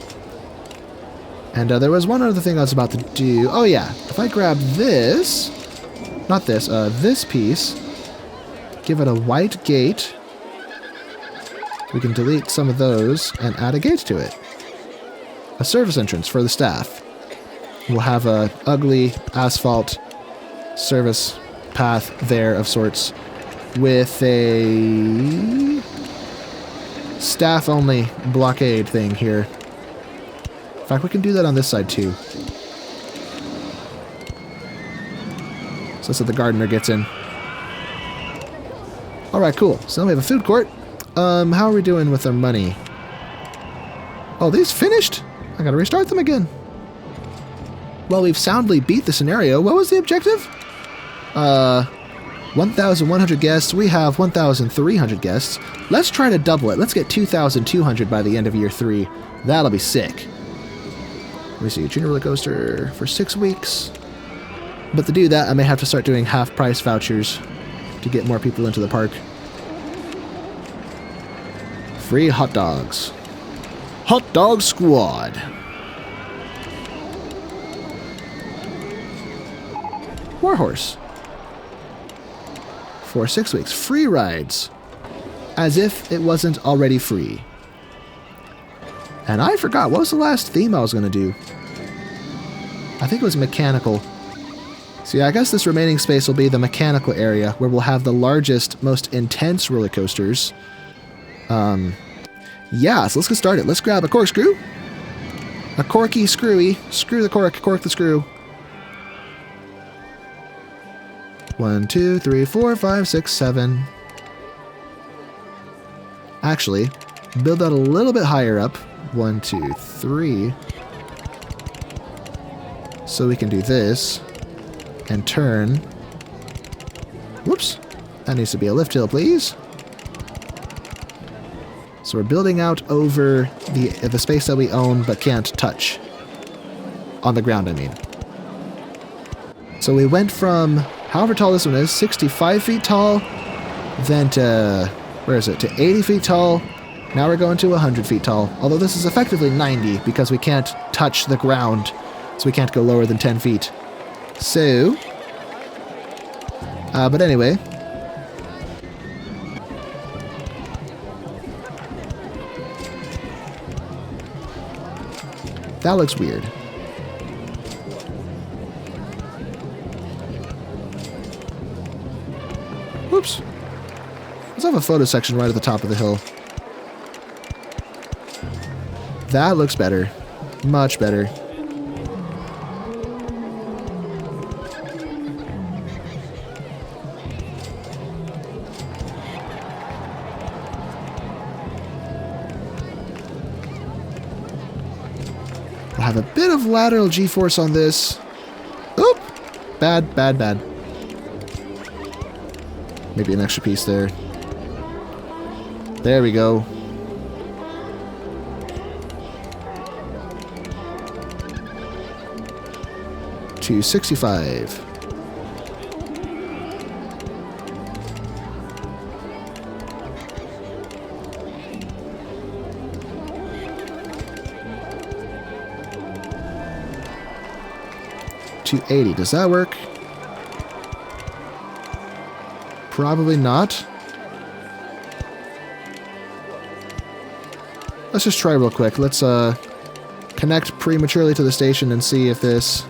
And there was one other thing I was about to do. Oh yeah, if I grab this, not this, this piece, give it a white gate, we can delete some of those and add a gate to it. A service entrance for the staff. We'll have a ugly asphalt service path there of sorts with a staff-only blockade thing here. In fact, we can do that on this side too. So that's how the gardener gets in. Alright, cool. So then we have a food court. How are we doing with our money? Oh, these finished? I gotta restart them again. Well, we've soundly beat the scenario. What was the objective? 1,100 guests. We have 1,300 guests. Let's try to double it. Let's get 2,200 by the end of year 3. That'll be sick. Let me see, junior roller coaster for 6 weeks. But to do that, I may have to start doing half-price vouchers to get more people into the park. Free hot dogs. Hot Dog Squad. Warhorse. For 6 weeks. Free rides. As if it wasn't already free. And I forgot, what was the last theme I was going to do? I think it was mechanical. So yeah, I guess this remaining space will be the mechanical area, where we'll have the largest, most intense roller coasters. Yeah, so let's get started. Let's grab a corkscrew. A corky screwy. Screw the cork, cork the screw. 1, 2, 3, 4, 5, 6, 7. Actually, build that a little bit higher up. 1, 2, 3. So we can do this and turn. Whoops. That needs to be a lift hill, please. So we're building out over the space that we own but can't touch. On the ground, I mean. So we went from, however tall this one is, 65 feet tall, then to, where is it, to 80 feet tall. Now we're going to 100 feet tall, although this is effectively 90 because we can't touch the ground, so we can't go lower than 10 feet. So, but anyway, that looks weird. Whoops. Let's have a photo section right at the top of the hill. That looks better. Much better. We'll have a bit of lateral G-force on this. Oop! Bad, bad, bad. Maybe an extra piece there. There we go. To 65. To 80. Does that work? Probably not. Let's just try real quick. Let's connect prematurely to the station and see if this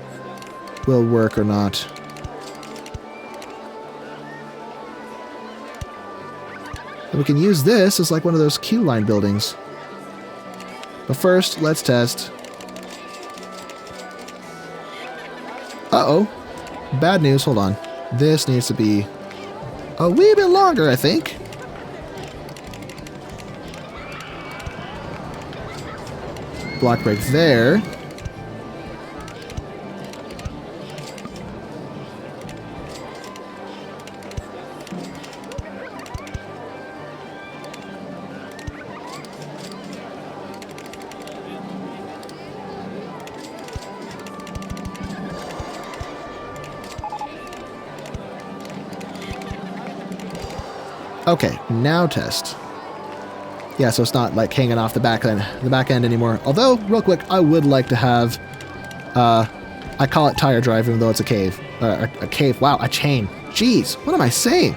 will work or not. And we can use this as like one of those queue line buildings. But first, let's test. Uh-oh. Bad news, hold on. This needs to be a wee bit longer, I think. Block break there. Okay, now test. Yeah, so it's not like hanging off the back end anymore. Although, real quick, I would like to have I call it tire drive even though it's a cave. A cave. Wow, a chain. Jeez, what am I saying?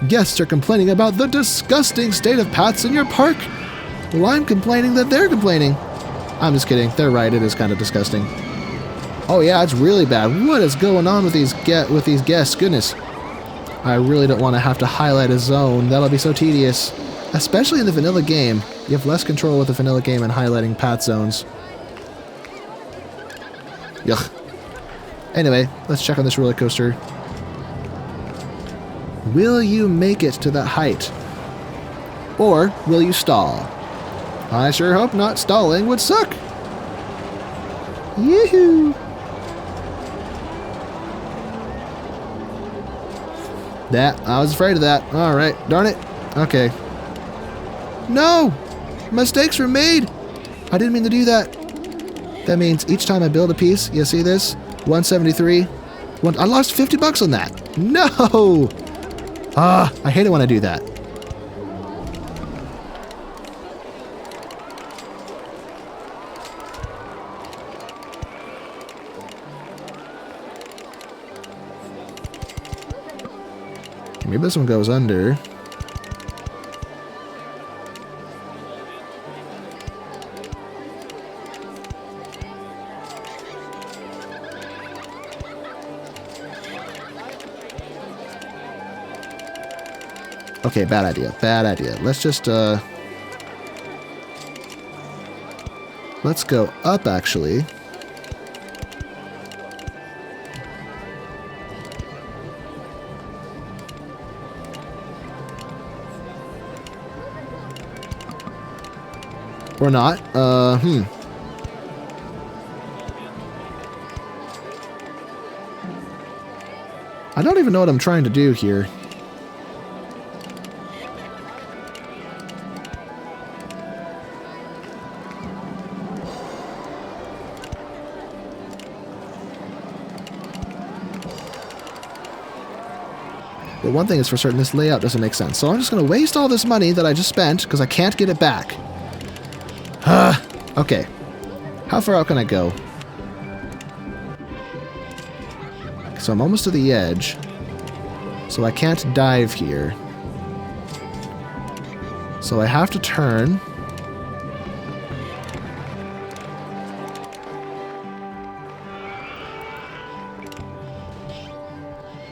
Guests are complaining about the disgusting state of paths in your park. Well, I'm complaining that they're complaining. I'm just kidding. They're right. It is kind of disgusting. Oh yeah, it's really bad. What is going on with these guests? Goodness. I really don't want to have to highlight a zone. That'll be so tedious. Especially in the vanilla game. You have less control with the vanilla game and highlighting path zones. Yuck. Anyway, let's check on this roller coaster. Will you make it to that height? Or will you stall? I sure hope not. Stalling would suck. Yoo-hoo! I was afraid of that. Alright, darn it. Okay. No! Mistakes were made! I didn't mean to do that. That means each time I build a piece, you see this? 173. I lost 50 bucks on that. No! I hate it when I do that. Maybe this one goes under. Okay, bad idea. Bad idea. Let's just, let's go up, actually. Or not. I don't even know what I'm trying to do here. But one thing is for certain, this layout doesn't make sense. So I'm just going to waste all this money that I just spent because I can't get it back. Okay. How far out can I go? So I'm almost to the edge. So I can't dive here. So I have to turn.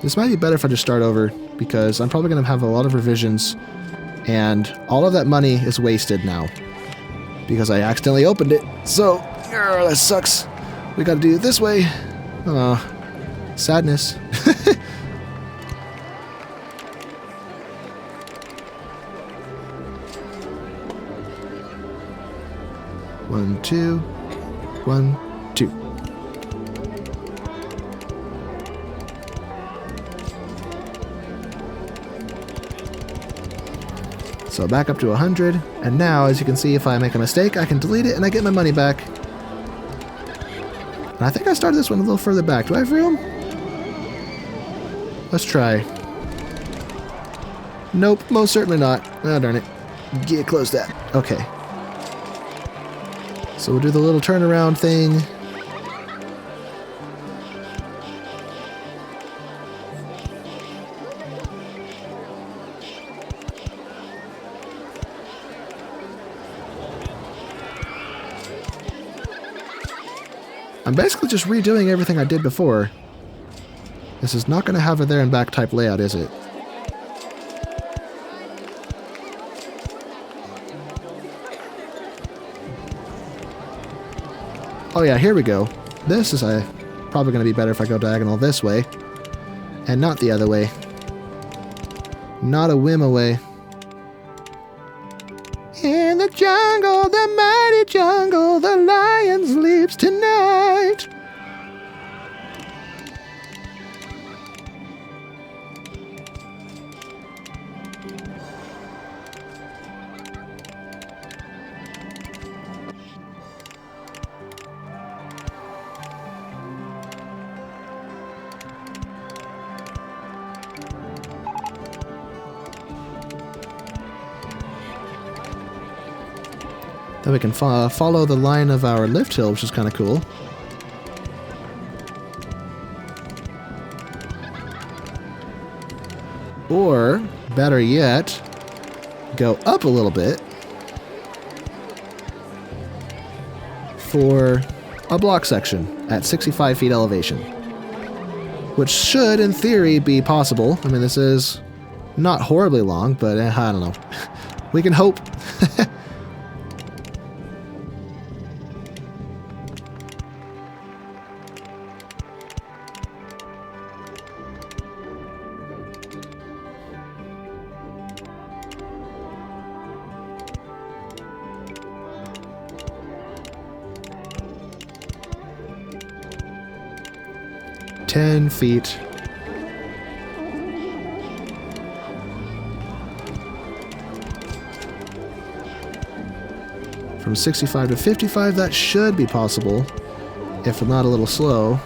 This might be better if I just start over, because I'm probably going to have a lot of revisions, and all of that money is wasted now, because I accidentally opened it. So, that sucks. We got to do it this way. Sadness. One, two. 1, 2. So back up to 100, and now, as you can see, if I make a mistake, I can delete it and I get my money back. And I think I started this one a little further back. Do I have room? Let's try. Nope, most certainly not. Oh, darn it. Get close to that. Okay. So we'll do the little turnaround thing. I'm basically just redoing everything I did before. This is not going to have a there and back type layout, is it? Oh yeah, here we go. This is probably going to be better if I go diagonal this way. And not the other way. Not a whim away. In the jungle, the mighty jungle, the lion sleeps tonight. Then we can follow the line of our lift hill, which is kind of cool. Or, better yet, go up a little bit for a block section at 65 feet elevation. Which should, in theory, be possible. I mean, this is not horribly long, but I don't know. We can hope. Ten feet. From 65 to 55, that should be possible, if not a little slow.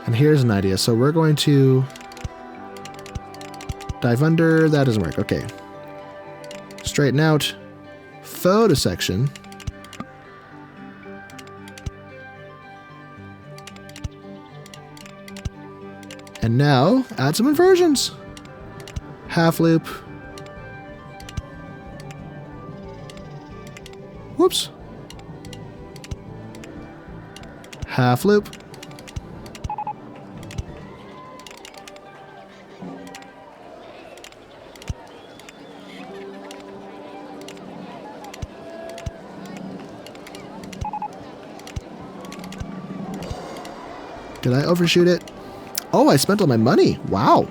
And here's an idea. So we're going to dive under. That doesn't work. Okay. Straighten out. Photo section. And now add some inversions. Half loop. Whoops. Half loop. Did I overshoot it? Oh, I spent all my money. Wow.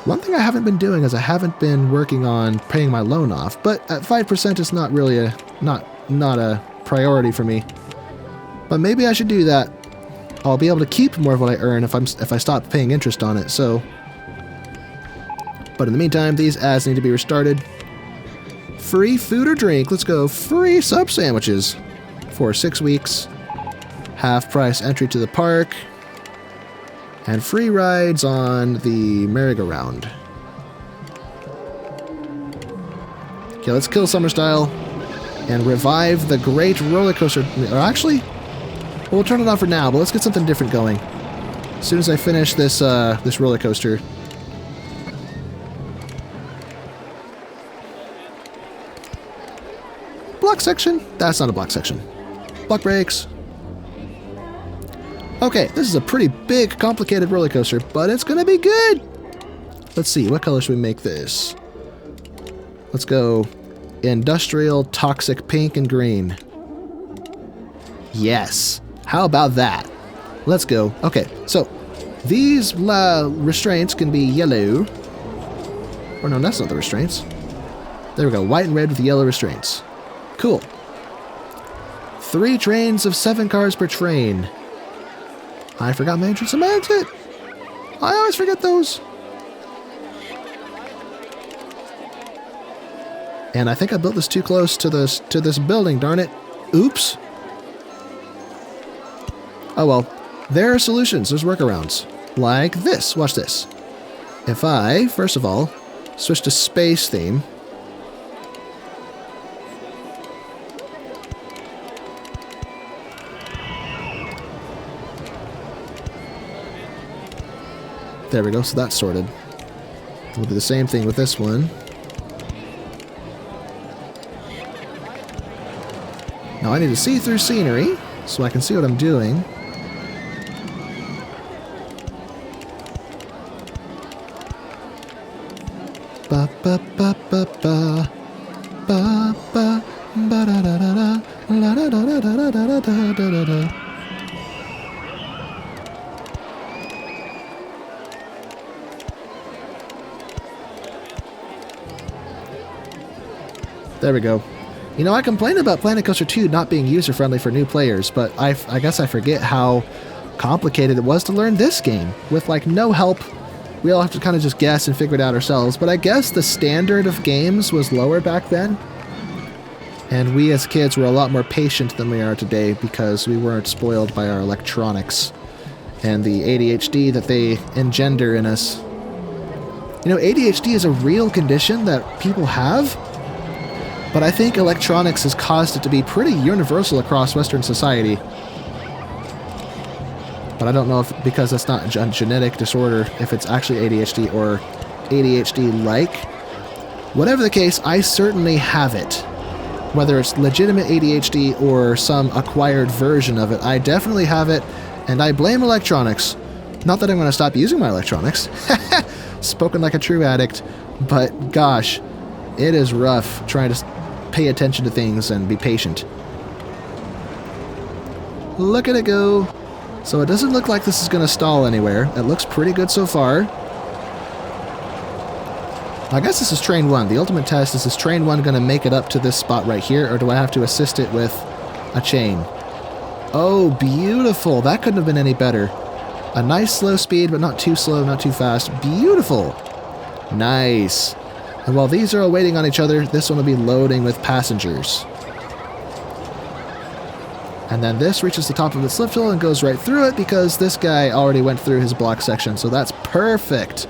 One thing I haven't been doing is I haven't been working on paying my loan off, but at 5% it's not really not a priority for me. But maybe I should do that. I'll be able to keep more of what I earn if I stop paying interest on it. So, but in the meantime, these ads need to be restarted. Free food or drink. Let's go. Free sub sandwiches for 6 weeks. Half price entry to the park, and free rides on the merry-go-round. Okay, let's kill Summer Style and revive the great roller coaster. Or actually, we'll turn it on for now, but let's get something different going. As soon as I finish this this roller coaster. Block section? That's not a block section. Block breaks. Okay, this is a pretty big, complicated roller coaster, but it's gonna be good! Let's see, what color should we make this? Let's go industrial, toxic pink, and green. Yes! How about that? Let's go. Okay, so these restraints can be yellow. Or no, that's not the restraints. There we go, white and red with yellow restraints. Cool. 3 trains of 7 cars per train. I forgot my entrance and my exit. I always forget those. And I think I built this too close to this building, darn it. Oops. Oh well. There are solutions. There's workarounds. Like this. Watch this. If I, first of all, switch to space theme. There we go, so that's sorted. We'll do the same thing with this one. Now I need to see through scenery, so I can see what I'm doing. Ba ba ba ba ba ba ba ba da da da da la da da da da da da da da. There we go. You know, I complained about Planet Coaster 2 not being user-friendly for new players, but I guess I forget how complicated it was to learn this game. With, like, no help, we all have to kind of just guess and figure it out ourselves. But I guess the standard of games was lower back then. And we as kids were a lot more patient than we are today because we weren't spoiled by our electronics. and the ADHD that they engender in us. You know, ADHD is a real condition that people have, but I think electronics has caused it to be pretty universal across Western society. But I don't know if, because it's not a genetic disorder, if it's actually ADHD or ADHD-like. Whatever the case, I certainly have it. Whether it's legitimate ADHD or some acquired version of it, I definitely have it, and I blame electronics. Not that I'm going to stop using my electronics. Spoken like a true addict, but gosh, it is rough trying to pay attention to things and be patient. Look at it go. So it doesn't look like this is going to stall anywhere. It looks pretty good so far. I guess this is train 1. The ultimate test is train 1 going to make it up to this spot right here, or do I have to assist it with a chain? Oh, beautiful. That couldn't have been any better. A nice slow speed, but not too slow, not too fast. Beautiful. Nice. And while these are all waiting on each other, this one will be loading with passengers. And then this reaches the top of its lift hill and goes right through it because this guy already went through his block section. So that's perfect.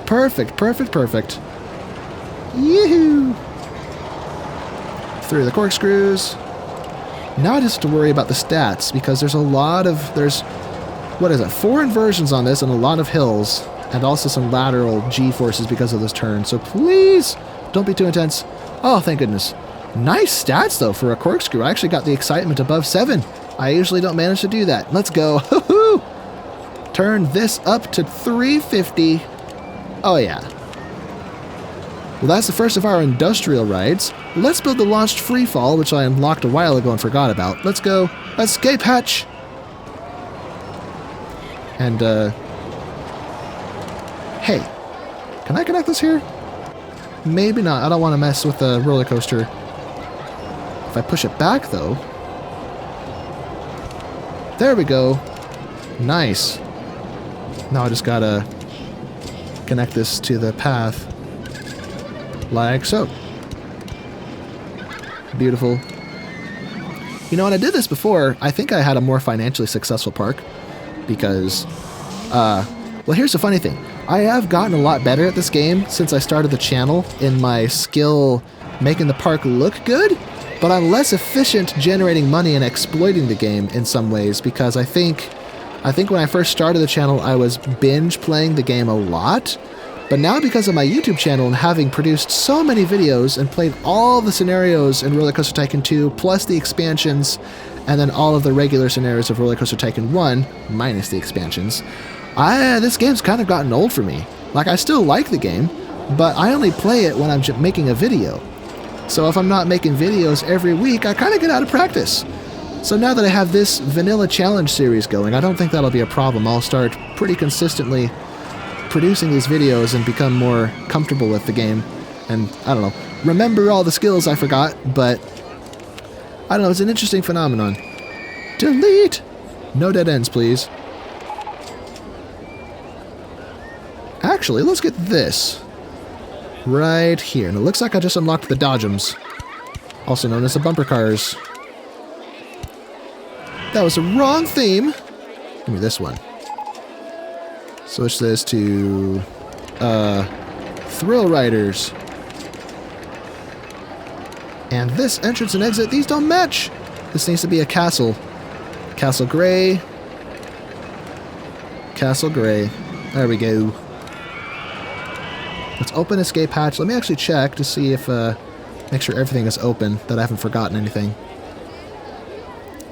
Perfect, perfect, perfect. Yoo-hoo! Through the corkscrews. Now I just have to worry about the stats because there's a lot of... what is it? 4 inversions on this and a lot of hills. And also some lateral G-forces because of this turn. So please, don't be too intense. Oh, thank goodness. Nice stats, though, for a corkscrew. I actually got the excitement above 7. I usually don't manage to do that. Let's go. Hoo-hoo! Turn this up to 350. Oh, yeah. Well, that's the first of our industrial rides. Let's build the launched freefall, which I unlocked a while ago and forgot about. Let's go. Escape hatch! And, hey, can I connect this here? Maybe not. I don't want to mess with the roller coaster. If I push it back, though... There we go. Nice. Now I just gotta connect this to the path. Like so. Beautiful. You know, when I did this before, I think I had a more financially successful park. Because, well, here's the funny thing. I have gotten a lot better at this game since I started the channel in my skill making the park look good, but I'm less efficient generating money and exploiting the game in some ways because I think when I first started the channel I was binge playing the game a lot, but now because of my YouTube channel and having produced so many videos and played all the scenarios in RollerCoaster Tycoon 2 plus the expansions and then all of the regular scenarios of RollerCoaster Tycoon 1 minus the expansions, this game's kind of gotten old for me. Like, I still like the game, but I only play it when I'm making a video. So if I'm not making videos every week, I kind of get out of practice. So now that I have this vanilla challenge series going, I don't think that'll be a problem. I'll start pretty consistently producing these videos and become more comfortable with the game. And, I don't know, remember all the skills I forgot, but I don't know, it's an interesting phenomenon. Delete! No dead ends, please. Actually, let's get this. Right here. And it looks like I just unlocked the Dodgems. Also known as the bumper cars. That was the wrong theme. Give me this one. Switch this to... Thrill Riders. And this entrance and exit, these don't match. This needs to be a castle. Castle Gray. Castle Gray. There we go. Let's open escape hatch. Let me actually check to see if, make sure everything is open, that I haven't forgotten anything.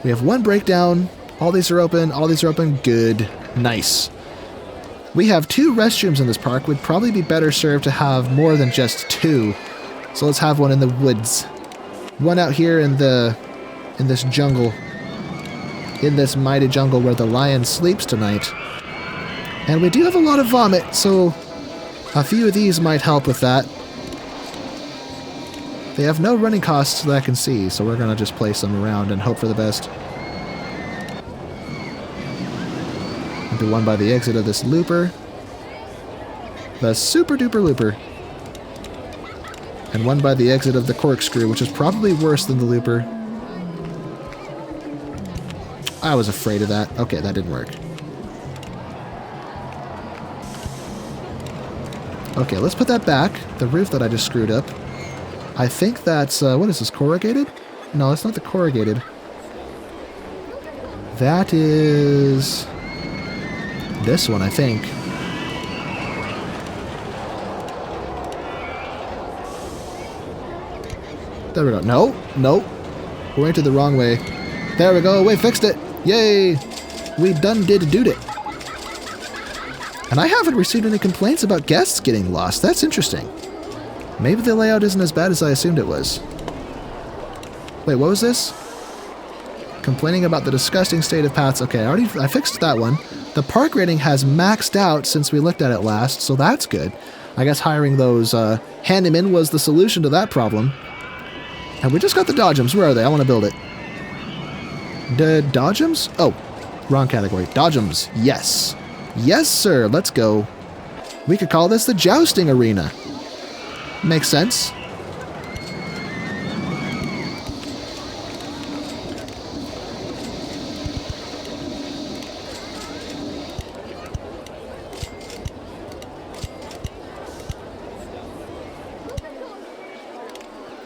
We have one breakdown. All these are open. All these are open. Good. Nice. We have 2 restrooms in this park. Would probably be better served to have more than just 2. So let's have one in the woods. One out here in this jungle. In this mighty jungle where the lion sleeps tonight. And we do have a lot of vomit, so a few of these might help with that. They have no running costs that I can see, so we're gonna just place them around and hope for the best. And do one by the exit of this looper. The super duper looper. And one by the exit of the corkscrew, which is probably worse than the looper. I was afraid of that. Okay, that didn't work. Okay, let's put that back. The roof that I just screwed up. I think that's, what is this, corrugated? No, it's not the corrugated. That is this one, I think. There we go. No, no. We went to the wrong way. There we go. We fixed it. Yay. We done did it. And I haven't received any complaints about guests getting lost. That's interesting. Maybe the layout isn't as bad as I assumed it was. Wait, what was this? Complaining about the disgusting state of paths. Okay, I fixed that one. The park rating has maxed out since we looked at it last, so that's good. I guess hiring those handymen was the solution to that problem. And we just got the Dodgems. Where are they? I want to build it. The Dodgems? Oh, wrong category. Dodgems. Yes. Yes, sir. Let's go. We could call this the Jousting Arena. Makes sense.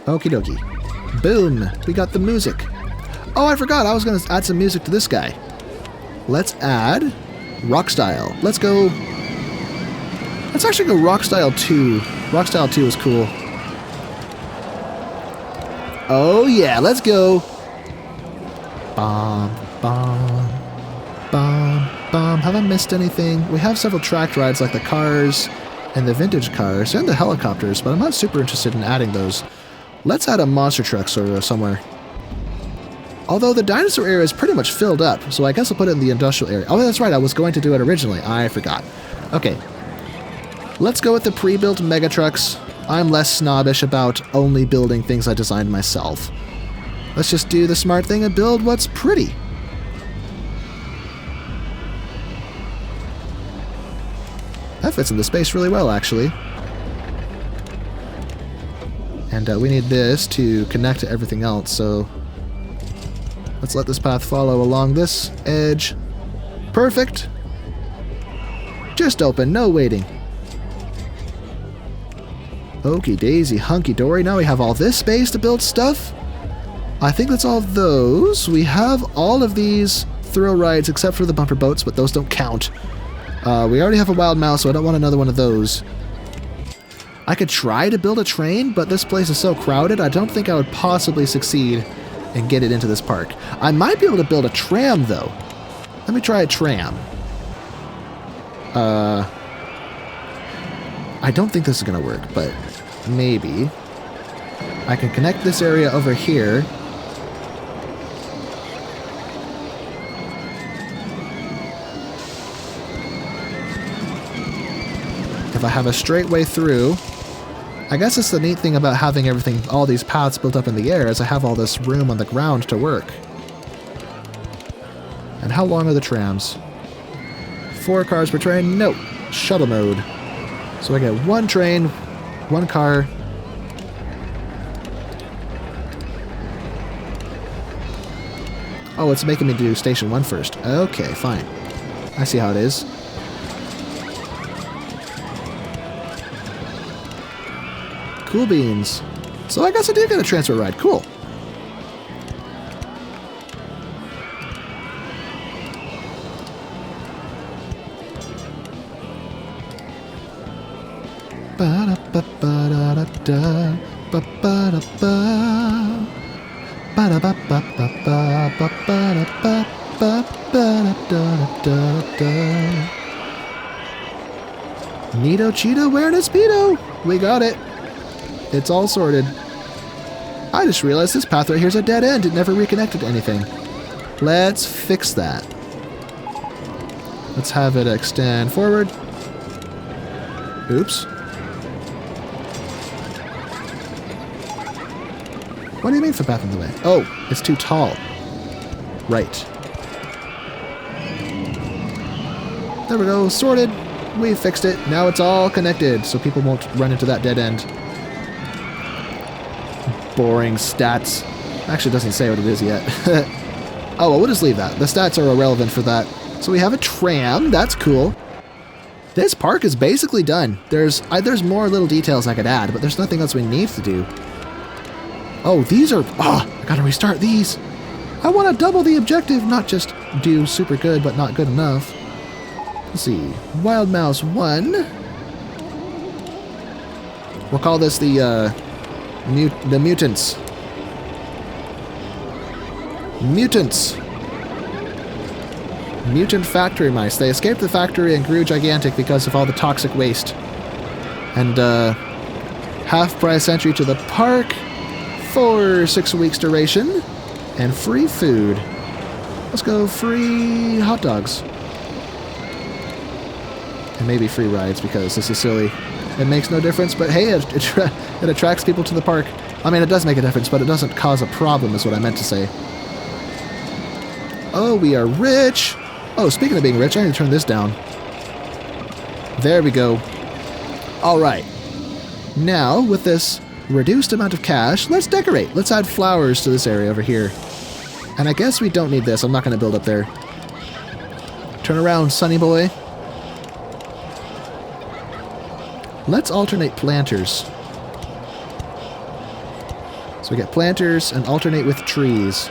Okie dokie. Boom. We got the music. Oh, I forgot. I was going to add some music to this guy. Let's add rock style. Let's go. Let's actually go rock style 2. Rock style 2 is cool. Oh, yeah. Let's go. Bom, bom, bom, bom. Have I missed anything? We have several track rides like the cars and the vintage cars and the helicopters, but I'm not super interested in adding those. Let's add a monster truck somewhere. Although the dinosaur area is pretty much filled up, so I guess I'll put it in the industrial area. Oh, that's right, I was going to do it originally. I forgot. Okay. Let's go with the pre-built mega trucks. I'm less snobbish about only building things I designed myself. Let's just do the smart thing and build what's pretty. That fits in the space really well, actually. And we need this to connect to everything else, so let's let this path follow along this edge. Perfect. Just open, no waiting. Okie daisy, hunky dory. Now we have all this space to build stuff. I think that's all of those. We have all of these thrill rides except for the bumper boats, but those don't count. We already have a wild mouse, so I don't want another one of those. I could try to build a train, but this place is so crowded, I don't think I would possibly succeed and get it into this park. I might be able to build a tram, though. Let me try a tram. I don't think this is going to work, but maybe. I can connect this area over here. If I have a straight way through, I guess it's the neat thing about having everything, all these paths built up in the air, is I have all this room on the ground to work. And how long are the trams? 4 cars per train? Nope. Shuttle mode. So I get 1 train, 1 car. Oh, it's making me do station 1 first. Okay, fine. I see how it is. Cool beans. So I guess I do get a transfer ride. Cool. Neato Cheeto awareness speedo. We got it. It's all sorted. I just realized this path right here is a dead end. It never reconnected to anything. Let's fix that. Let's have it extend forward. Oops. What do you mean footpath in the way? Oh, it's too tall. Right. There we go. Sorted. We fixed it. Now it's all connected, so people won't run into that dead end. Boring stats. Actually, it doesn't say what it is yet. Oh, well, we'll just leave that. The stats are irrelevant for that. So we have a tram. That's cool. This park is basically done. There's more little details I could add, but there's nothing else we need to do. Oh, these are... Oh, I gotta restart these. I want to double the objective, not just do super good, but not good enough. Let's see. Wild Mouse 1. We'll call this the mutants. Mutants. Mutant factory mice. They escaped the factory and grew gigantic because of all the toxic waste. And half-price entry to the park for 6 weeks duration. And free food. Let's go free hot dogs. And maybe free rides because this is silly. It makes no difference, but hey, it attracts people to the park. I mean, it does make a difference, but it doesn't cause a problem is what I meant to say. Oh, we are rich. Oh, speaking of being rich, I need to turn this down. There we go. All right. Now, with this reduced amount of cash, let's decorate. Let's add flowers to this area over here. And I guess we don't need this. I'm not going to build up there. Turn around, sunny boy. Let's alternate planters. So we get planters and alternate with trees.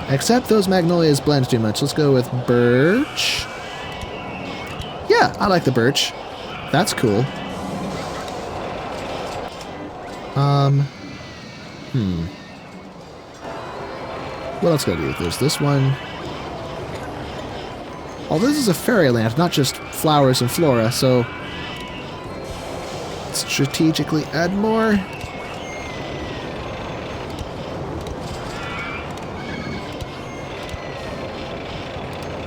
Except those magnolias blend too much. Let's go with birch. Yeah, I like the birch. That's cool. What else gotta do with this? This one. Oh, this is a fairyland, not just flowers and flora, so strategically add more.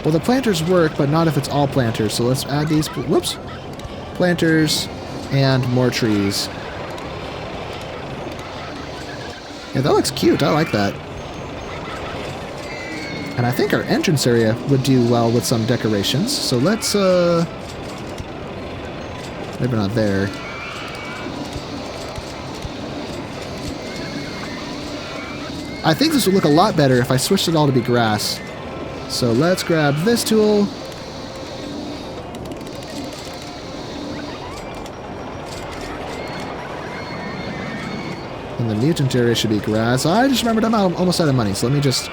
Well, the planters work, but not if it's all planters, so let's add these, whoops, planters and more trees. Yeah, that looks cute. I like that. And I think our entrance area would do well with some decorations. So let's, maybe not there. I think this would look a lot better if I switched it all to be grass. So let's grab this tool. And the mutant area should be grass. I just remembered I'm almost out of money, so let me just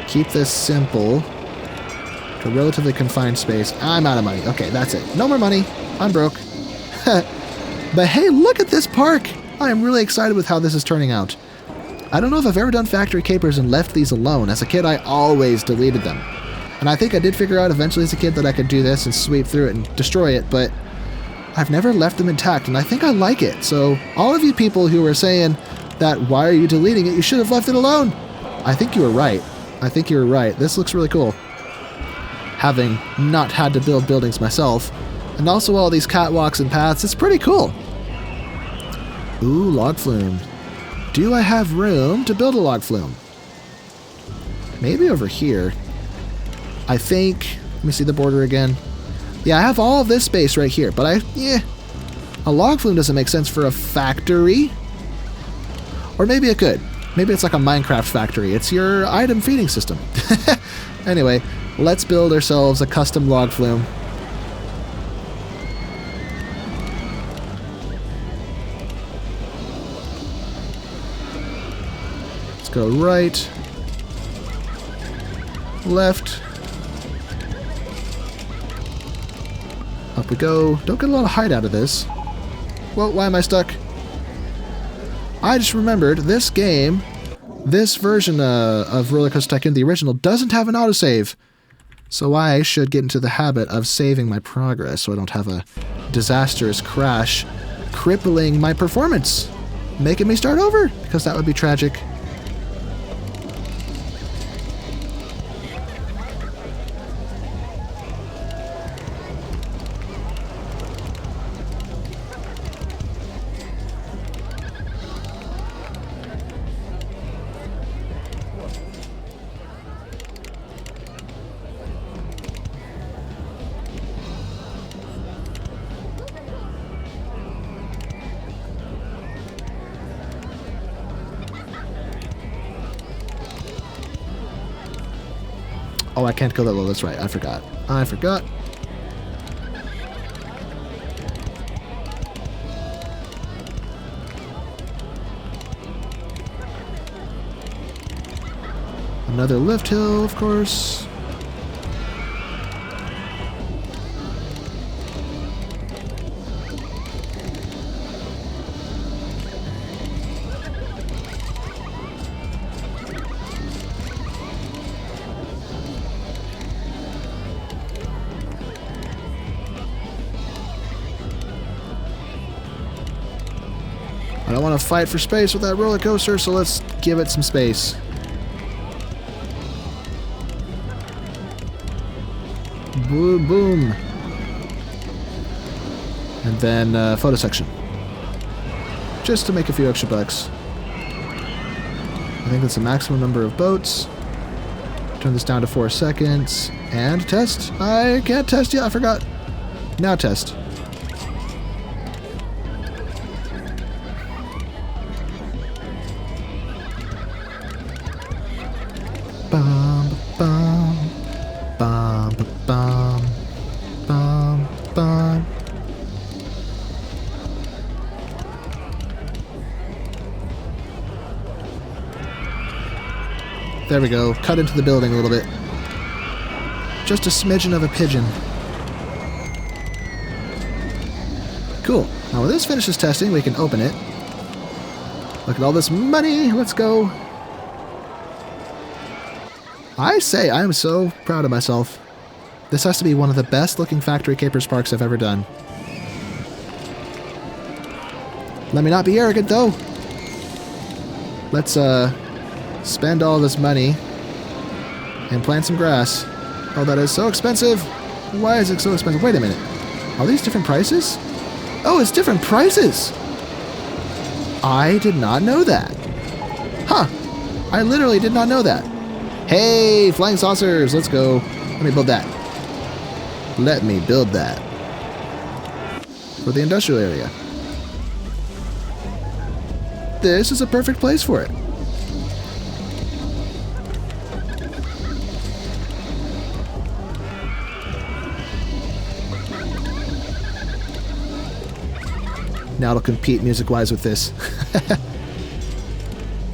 keep this simple to relatively confined space. I'm out of money. Okay, that's it. No more money. I'm broke. But hey, look at this park. I am really excited with how this is turning out. I don't know if I've ever done factory capers and left these alone. As a kid, I always deleted them. And I think I did figure out eventually as a kid that I could do this and sweep through it and destroy it, but I've never left them intact, and I think I like it. So all of you people who are saying that, why are you deleting it? You should have left it alone. I think you were right. I think you were right. This looks really cool. Having not had to build buildings myself. And also all these catwalks and paths. It's pretty cool. Ooh, log flume. Do I have room to build a log flume? Maybe over here. I think... Let me see the border again. Yeah, I have all of this space right here, but a log flume doesn't make sense for a factory. Or maybe it could. Maybe it's like a Minecraft factory. It's your item feeding system. Anyway, let's build ourselves a custom log flume. Let's go right, left, up we go. Don't get a lot of height out of this. Well, why am I stuck? I just remembered this game, this version of RollerCoaster Tycoon, the original, doesn't have an autosave. So I should get into the habit of saving my progress so I don't have a disastrous crash crippling my performance, making me start over, because that would be tragic. Oh, I can't go that low. That's right. I forgot. Another lift hill, of course. I don't want to fight for space with that roller coaster, so let's give it some space. Boom, boom. And then photo section. Just to make a few extra bucks. I think that's the maximum number of boats. Turn this down to 4 seconds. And test. I can't test yet, I forgot. Now test. Bum, bum, bum, bum, bum, bum. There we go. Cut into the building a little bit. Just a smidgen of a pigeon. Cool. Now when this finishes testing, we can open it. Look at all this money. Let's go. I say, I am so proud of myself. This has to be one of the best looking Factory Capers parks I've ever done. Let me not be arrogant though. Let's spend all this money and plant some grass. Oh, that is so expensive. Why is it so expensive? Wait a minute. Are these different prices? Oh, it's different prices. I did not know that. Huh. I literally did not know that. Hey, flying saucers, let's go. Let me build that. Let me build that. For the industrial area. This is a perfect place for it. Now it'll compete music-wise with this.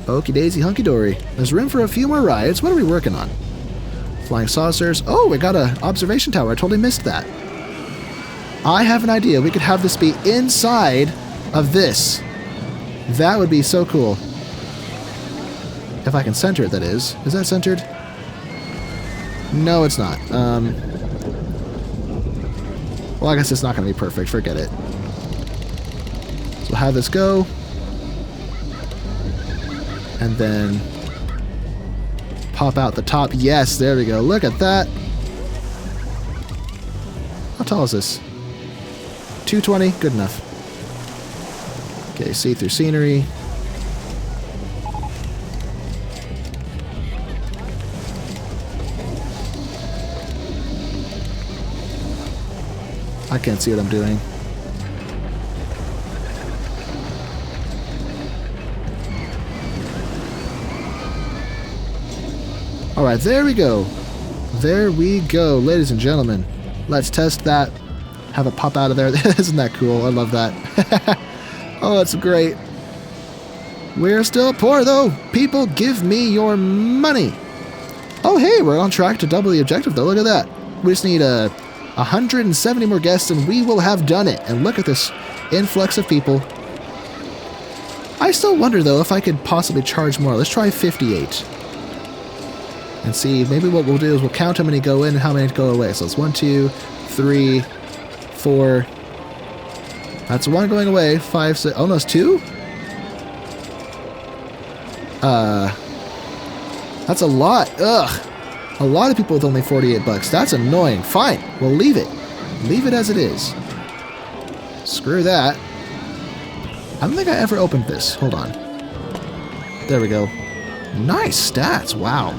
Okie daisy, hunky dory. There's room for a few more rides. What are we working on? Flying saucers. Oh, we got an observation tower. I totally missed that. I have an idea. We could have this be inside of this. That would be so cool. If I can center it, that is. Is that centered? No, it's not. Well, I guess it's not going to be perfect. Forget it. So we'll have this go. And then pop out the top. Yes, there we go. Look at that. How tall is this? 220? Good enough. Okay, see-through scenery. I can't see what I'm doing. Alright, there we go. There we go, ladies and gentlemen. Let's test that. Have it pop out of there. Isn't that cool? I love that. Oh, that's great. We're still poor, though. People, give me your money. Oh, hey, we're on track to double the objective, though. Look at that. We just need 170 more guests, and we will have done it. And look at this influx of people. I still wonder, though, if I could possibly charge more. Let's try 58. And see, maybe what we'll do is we'll count how many go in and how many go away. So it's 1, 2, 3, 4. That's 1 going away. 5, 6. Oh no, it's 2? That's a lot. Ugh. A lot of people with only 48 bucks. That's annoying. Fine. We'll leave it. Leave it as it is. Screw that. I don't think I ever opened this. Hold on. There we go. Nice stats. Wow.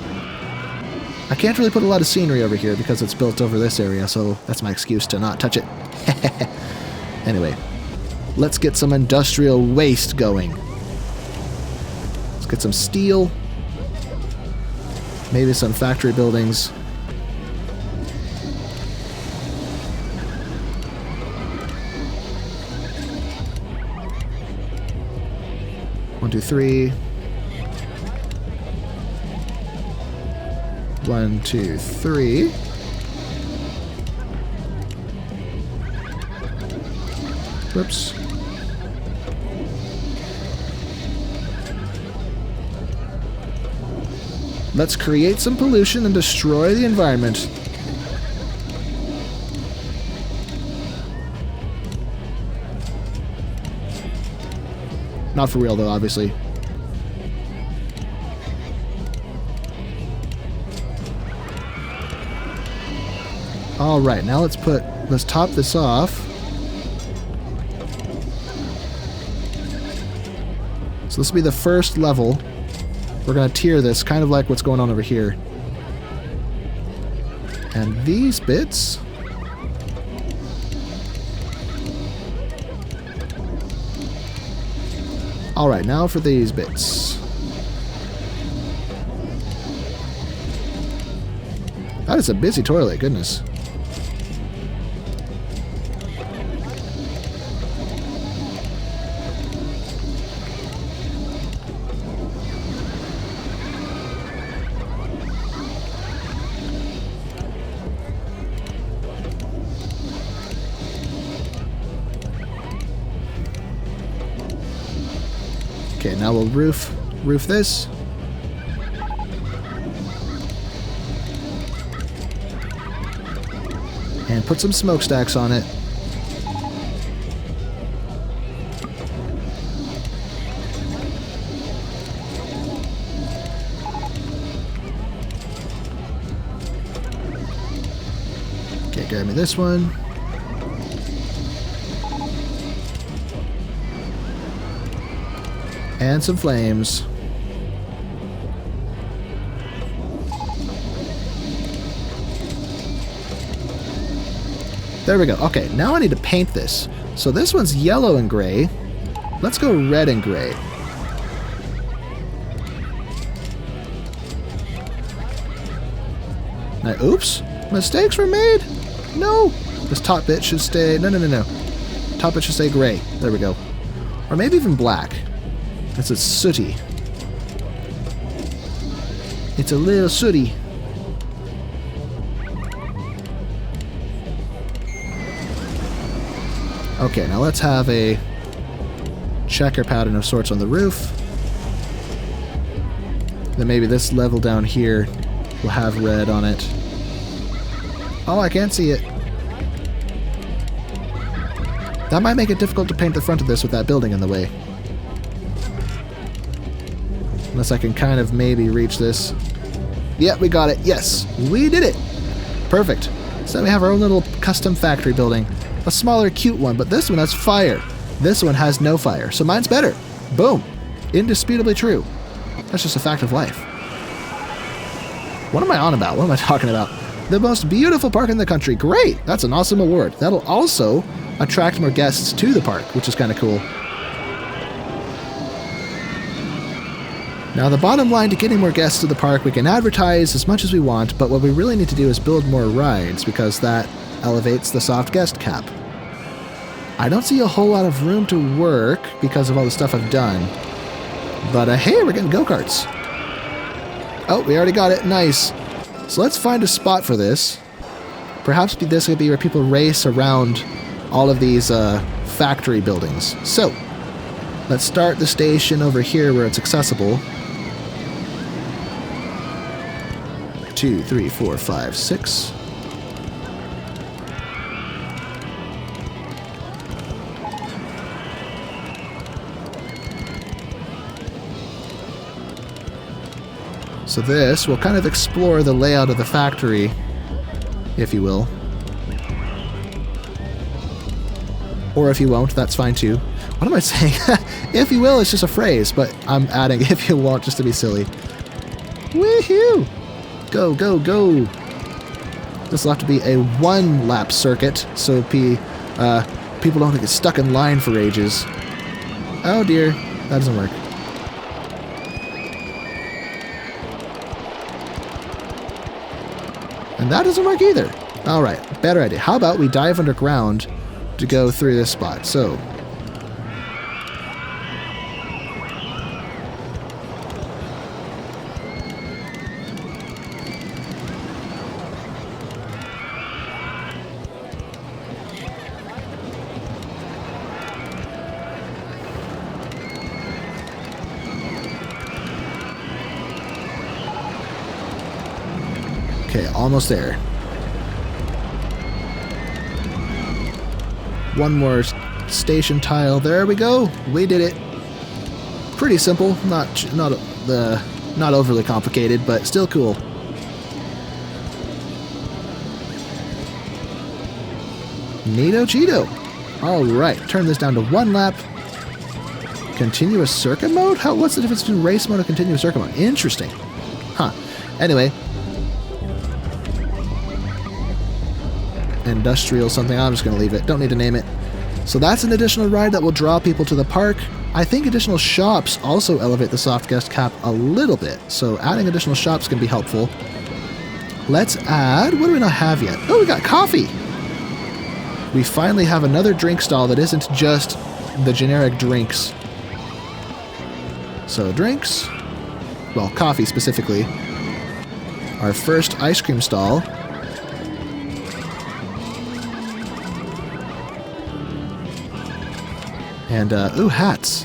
I can't really put a lot of scenery over here because it's built over this area, so that's my excuse to not touch it. Anyway, let's get some industrial waste going. Let's get some steel. Maybe some factory buildings. One, two, three. 1, 2, 3. Whoops. Let's create some pollution and destroy the environment. Not for real, though, obviously. All right, now let's top this off. So this will be the first level. We're going to tier this, kind of like what's going on over here. And these bits... Alright, now for these bits. That is a busy toilet, goodness. Okay, now we'll roof this. And put some smokestacks on it. Okay, grab me this one. And some flames. There we go. Okay, now I need to paint this. So this one's yellow and gray. Let's go red and gray. Now, oops. Mistakes were made. No. This top bit should stay... No. Top bit should stay gray. There we go. Or maybe even black. It's a sooty. It's a little sooty. Okay, now let's have a checker pattern of sorts on the roof. Then maybe this level down here will have red on it. Oh, I can't see it. That might make it difficult to paint the front of this with that building in the way. Unless I can kind of maybe reach this. Yeah, we got it. Yes, we did it. Perfect. So we have our own little custom factory building. A smaller, cute one, but this one has fire. This one has no fire, so mine's better. Boom. Indisputably true. That's just a fact of life. What am I on about? What am I talking about? The most beautiful park in the country. Great. That's an awesome award. That'll also attract more guests to the park, which is kind of cool. Now, the bottom line to getting more guests to the park, we can advertise as much as we want, but what we really need to do is build more rides, because that elevates the soft guest cap. I don't see a whole lot of room to work because of all the stuff I've done. But hey, we're getting go-karts. Oh, we already got it. Nice. So let's find a spot for this. Perhaps this could be where people race around all of these factory buildings. So, let's start the station over here where it's accessible. 2, 3, 4, 5, 6. So this will kind of explore the layout of the factory, if you will. Or if you won't, that's fine too. What am I saying? If you will, it's just a phrase, but I'm adding if you won't just to be silly. Woohoo! Go, go, go! This will have to be a one-lap circuit, so people don't get stuck in line for ages. Oh dear, that doesn't work. And that doesn't work either. Alright, better idea. How about we dive underground to go through this spot? So, Okay, almost there. One more station tile. There we go. We did it. Pretty simple. Not overly complicated, but still cool. Neato Cheeto. Alright, turn this down to 1 lap. Continuous circuit mode? What's the difference between race mode and continuous circuit mode? Interesting. Huh. Anyway. Industrial something. I'm just going to leave it. Don't need to name it. So that's an additional ride that will draw people to the park. I think additional shops also elevate the soft guest cap a little bit. So adding additional shops can be helpful. Let's add... What do we not have yet? Oh, we got coffee! We finally have another drink stall that isn't just the generic drinks. So drinks, well, coffee specifically. Our first ice cream stall. And, ooh, hats.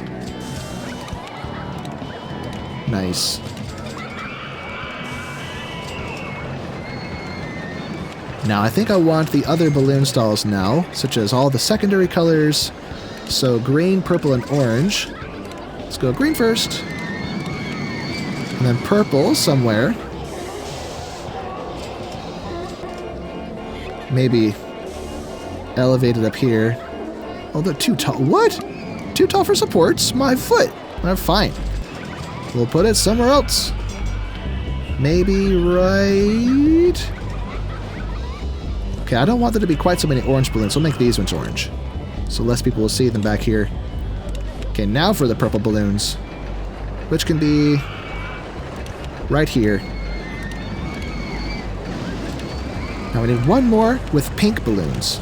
Nice. Now, I think I want the other balloon stalls now, such as all the secondary colors. So green, purple, and orange. Let's go green first. And then purple somewhere. Maybe elevated up here. Oh, they're too tall. What? Too tall for supports? My foot. Fine. We'll put it somewhere else. Maybe right... Okay, I don't want there to be quite so many orange balloons. We'll make these ones orange. So less people will see them back here. Okay, now for the purple balloons. Which can be... right here. Now we need one more with pink balloons.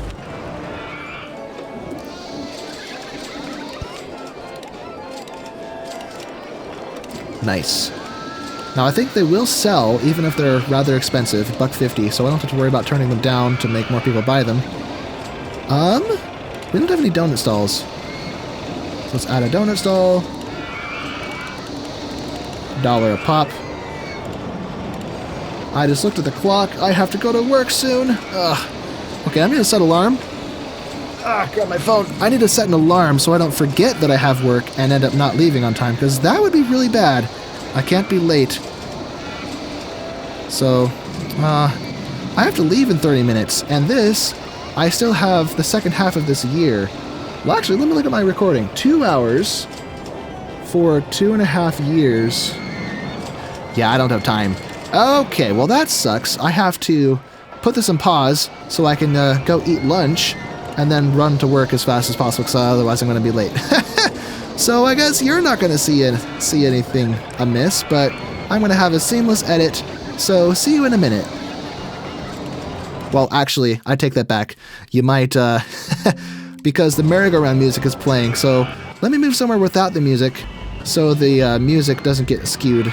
Nice. Now I think they will sell, even if they're rather expensive, $1.50, so I don't have to worry about turning them down to make more people buy them. We don't have any donut stalls. So let's add a donut stall. $1 a pop. I just looked at the clock. I have to go to work soon. Ugh. Okay, I'm going to set an alarm. Grab my phone. I need to set an alarm so I don't forget that I have work and end up not leaving on time, because that would be really bad. I can't be late. So, I have to leave in 30 minutes, and this, I still have the second half of this year. Well, actually, let me look at my recording. 2 hours for 2.5 years. Yeah, I don't have time. Okay, well that sucks. I have to put this on pause so I can go eat lunch and then run to work as fast as possible, because otherwise I'm going to be late. So I guess you're not going to see anything amiss, but I'm going to have a seamless edit, so see you in a minute. Well, actually, I take that back. You might, because the merry-go-round music is playing, so let me move somewhere without the music so the music doesn't get skewed.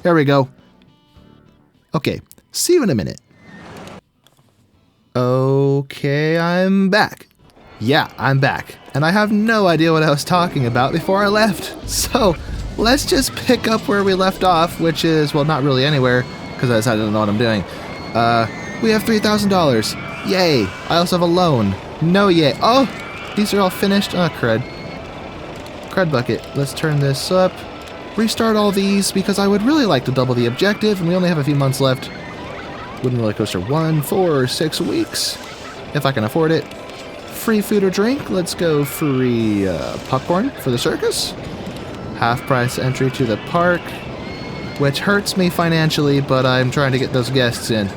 There we go. Okay, see you in a minute. Okay, I'm back. Yeah, I'm back. And I have no idea what I was talking about before I left. So, let's just pick up where we left off, which is, well, not really anywhere, because I decided I don't know what I'm doing. We have $3,000. Yay. I also have a loan. No yay. Oh, these are all finished. Oh, crud. Crud bucket. Let's turn this up. Restart all these, because I would really like to double the objective, and we only have a few months left. Wooden roller coaster 1 for 6 weeks, if I can afford it. Free food or drink. Let's go free popcorn for the circus. Half price entry to the park, which hurts me financially, but I'm trying to get those guests in.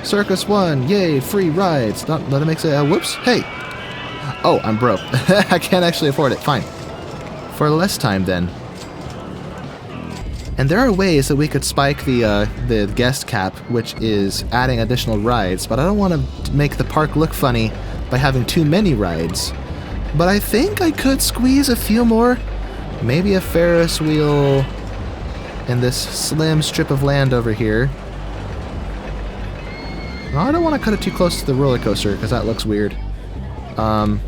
Circus 1, yay, free rides. Not let it make say, whoops, hey. Oh, I'm broke. I can't actually afford it. Fine. For less time then. And there are ways that we could spike the guest cap, which is adding additional rides, but I don't want to make the park look funny by having too many rides. But I think I could squeeze a few more. Maybe a Ferris wheel in this slim strip of land over here. No, I don't want to cut it too close to the roller coaster because that looks weird. Right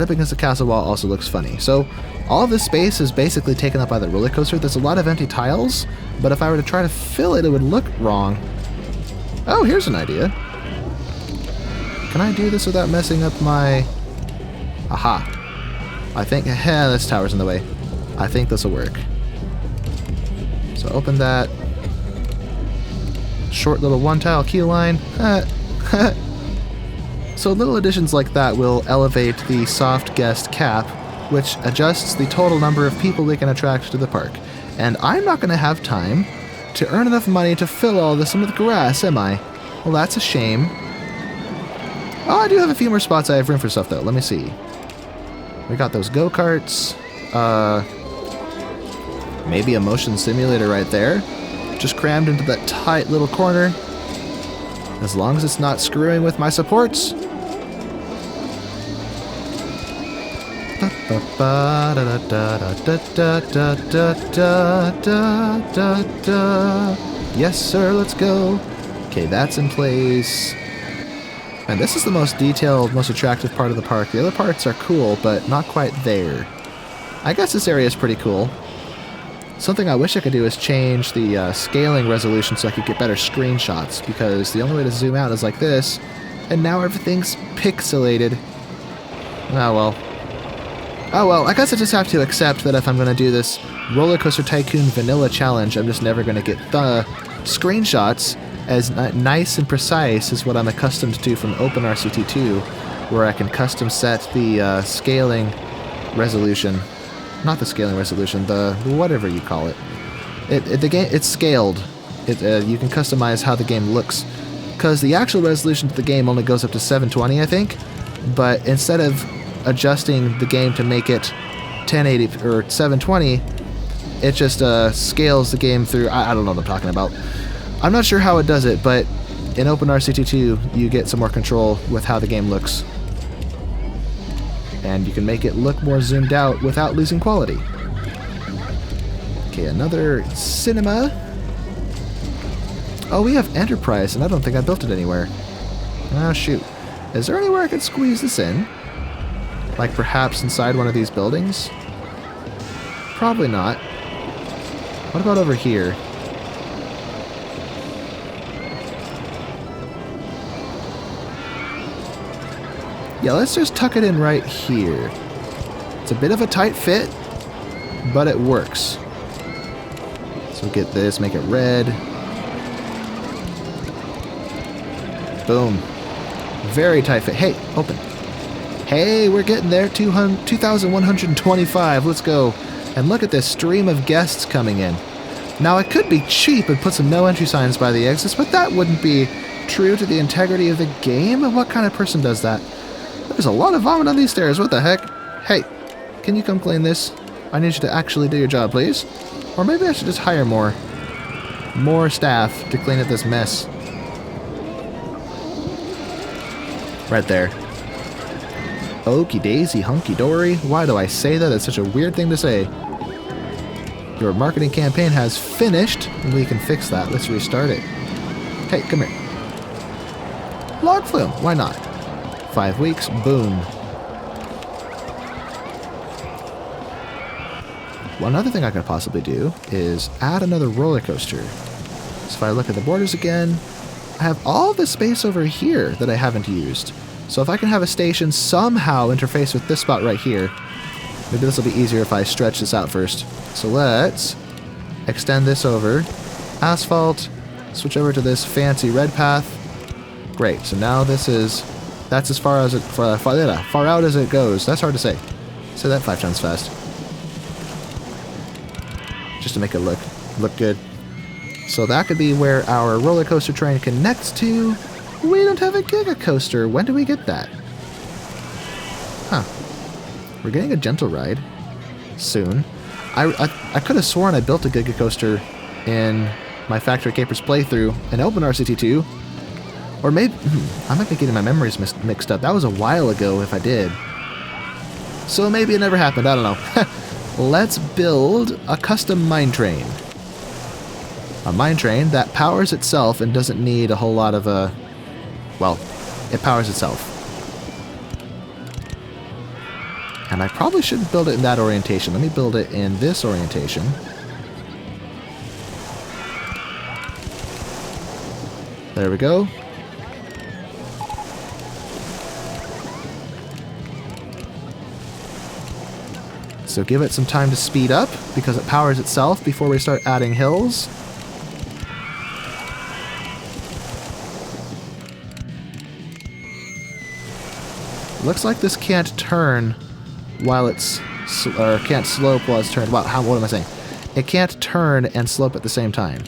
up against the castle wall also looks funny. So All of this space is basically taken up by the roller coaster. There's a lot of empty tiles, but if I were to try to fill it, it would look wrong. Oh, here's an idea. Can I do this without messing up my... Aha. I think... this tower's in the way. I think this will work. So open that. Short little one tile key line. So little additions like that will elevate the soft guest cap, which adjusts the total number of people we can attract to the park. And I'm not going to have time to earn enough money to fill all this in with grass, am I? Well, that's a shame. Oh, I do have a few more spots I have room for stuff, though. Let me see. We got those go-karts. Maybe a motion simulator right there. Just crammed into that tight little corner. As long as it's not screwing with my supports. Yes, sir, let's go. Okay, that's in place. And this is the most detailed, most attractive part of the park. The other parts are cool, but not quite there. I guess this area is pretty cool. Something I wish I could do is change the scaling resolution so I could get better screenshots, because the only way to zoom out is like this, and now everything's pixelated. Oh well. Oh well, I guess I just have to accept that if I'm going to do this RollerCoaster Tycoon Vanilla Challenge, I'm just never going to get the screenshots as nice and precise as what I'm accustomed to from OpenRCT2, where I can custom set the scaling resolution. Not the scaling resolution, the whatever you call it. It's scaled. You can customize how the game looks, because the actual resolution to the game only goes up to 720, I think. But instead of adjusting the game to make it 1080 or 720, it just scales the game through. I don't know what I'm talking about. I'm not sure how it does it, but in OpenRCT2 you get some more control with how the game looks. And you can make it look more zoomed out without losing quality. Okay, another cinema. Oh, we have Enterprise, and I don't think I built it anywhere. Oh, shoot. Is there anywhere I could squeeze this in? Like perhaps inside one of these buildings? Probably not. What about over here? Yeah, let's just tuck it in right here. It's a bit of a tight fit, but it works. So get this, make it red. Boom. Very tight fit. Hey, open. Hey, we're getting there. 2,125. Let's go. And look at this stream of guests coming in. Now, I could be cheap and put some no entry signs by the exits, but that wouldn't be true to the integrity of the game. What kind of person does that? There's a lot of vomit on these stairs. What the heck? Hey, can you come clean this? I need you to actually do your job, please. Or maybe I should just hire more staff to clean up this mess. Right there. Okie daisy, hunky dory. Why do I say that? It's such a weird thing to say. Your marketing campaign has finished, and we can fix that. Let's restart it. Hey, come here. Log flume. Why not? 5 weeks. Boom. One other thing I could possibly do is add another roller coaster. So if I look at the borders again, I have all this space over here that I haven't used. So if I can have a station somehow interface with this spot right here, maybe this will be easier if I stretch this out first. So let's extend this over. Asphalt. Switch over to this fancy red path. Great. So now that's as far as it far out as it goes. That's hard to say. Say that 5 times fast. Just to make it look good. So that could be where our roller coaster train connects to. We don't have a Giga Coaster. When do we get that? Huh. We're getting a gentle ride soon. I could have sworn I built a Giga Coaster in my Factory Capers playthrough in OpenRCT2. Or maybe... I might be getting my memories mixed up. That was a while ago if I did. So maybe it never happened. I don't know. Let's build a custom mine train. A mine train that powers itself and doesn't need a whole lot of... well, it powers itself. And I probably shouldn't build it in that orientation. Let me build it in this orientation. There we go. So give it some time to speed up because it powers itself before we start adding hills. Looks like this can't turn while it's, or can't slope while it's turned. Wow, what am I saying? It can't turn and slope at the same time.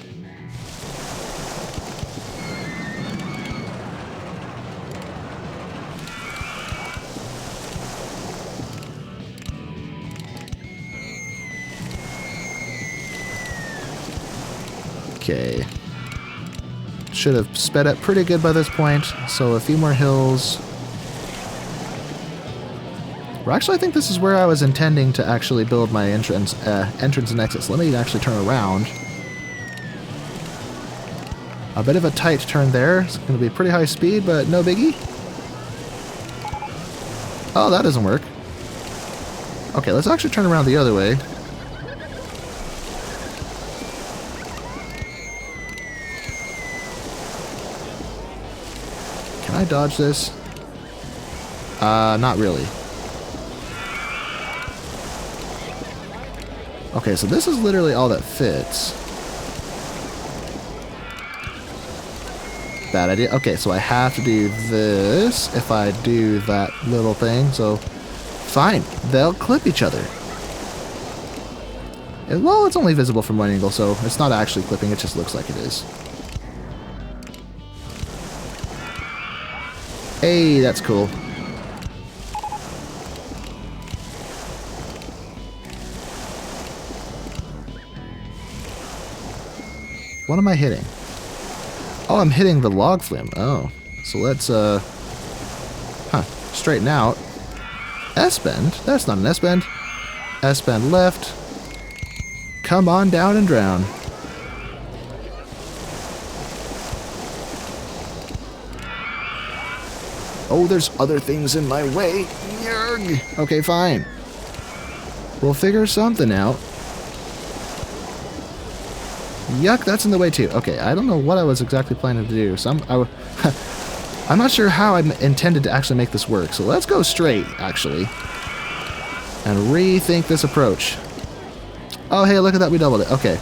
Okay. Should have sped up pretty good by this point, so a few more hills. Well, actually, I think this is where I was intending to actually build my entrance and exits. Let me actually turn around. A bit of a tight turn there. It's going to be pretty high speed, but no biggie. Oh, that doesn't work. Okay, let's actually turn around the other way. Can I dodge this? Not really. Okay, so this is literally all that fits. Bad idea. Okay, so I have to do this if I do that little thing. So, fine. They'll clip each other. Well, it's only visible from one angle, so it's not actually clipping. It just looks like it is. Hey, that's cool. What am I hitting? Oh, I'm hitting the log flume. Oh. So let's, straighten out. S-bend? That's not an S-bend. S-bend left. Come on down and drown. Oh, there's other things in my way. Yerg. Okay, fine. We'll figure something out. Yuck, that's in the way too. Okay, I don't know what I was exactly planning to do. I'm not sure how I intended to actually make this work. So let's go straight, actually. And rethink this approach. Oh, hey, look at that. We doubled it. Okay.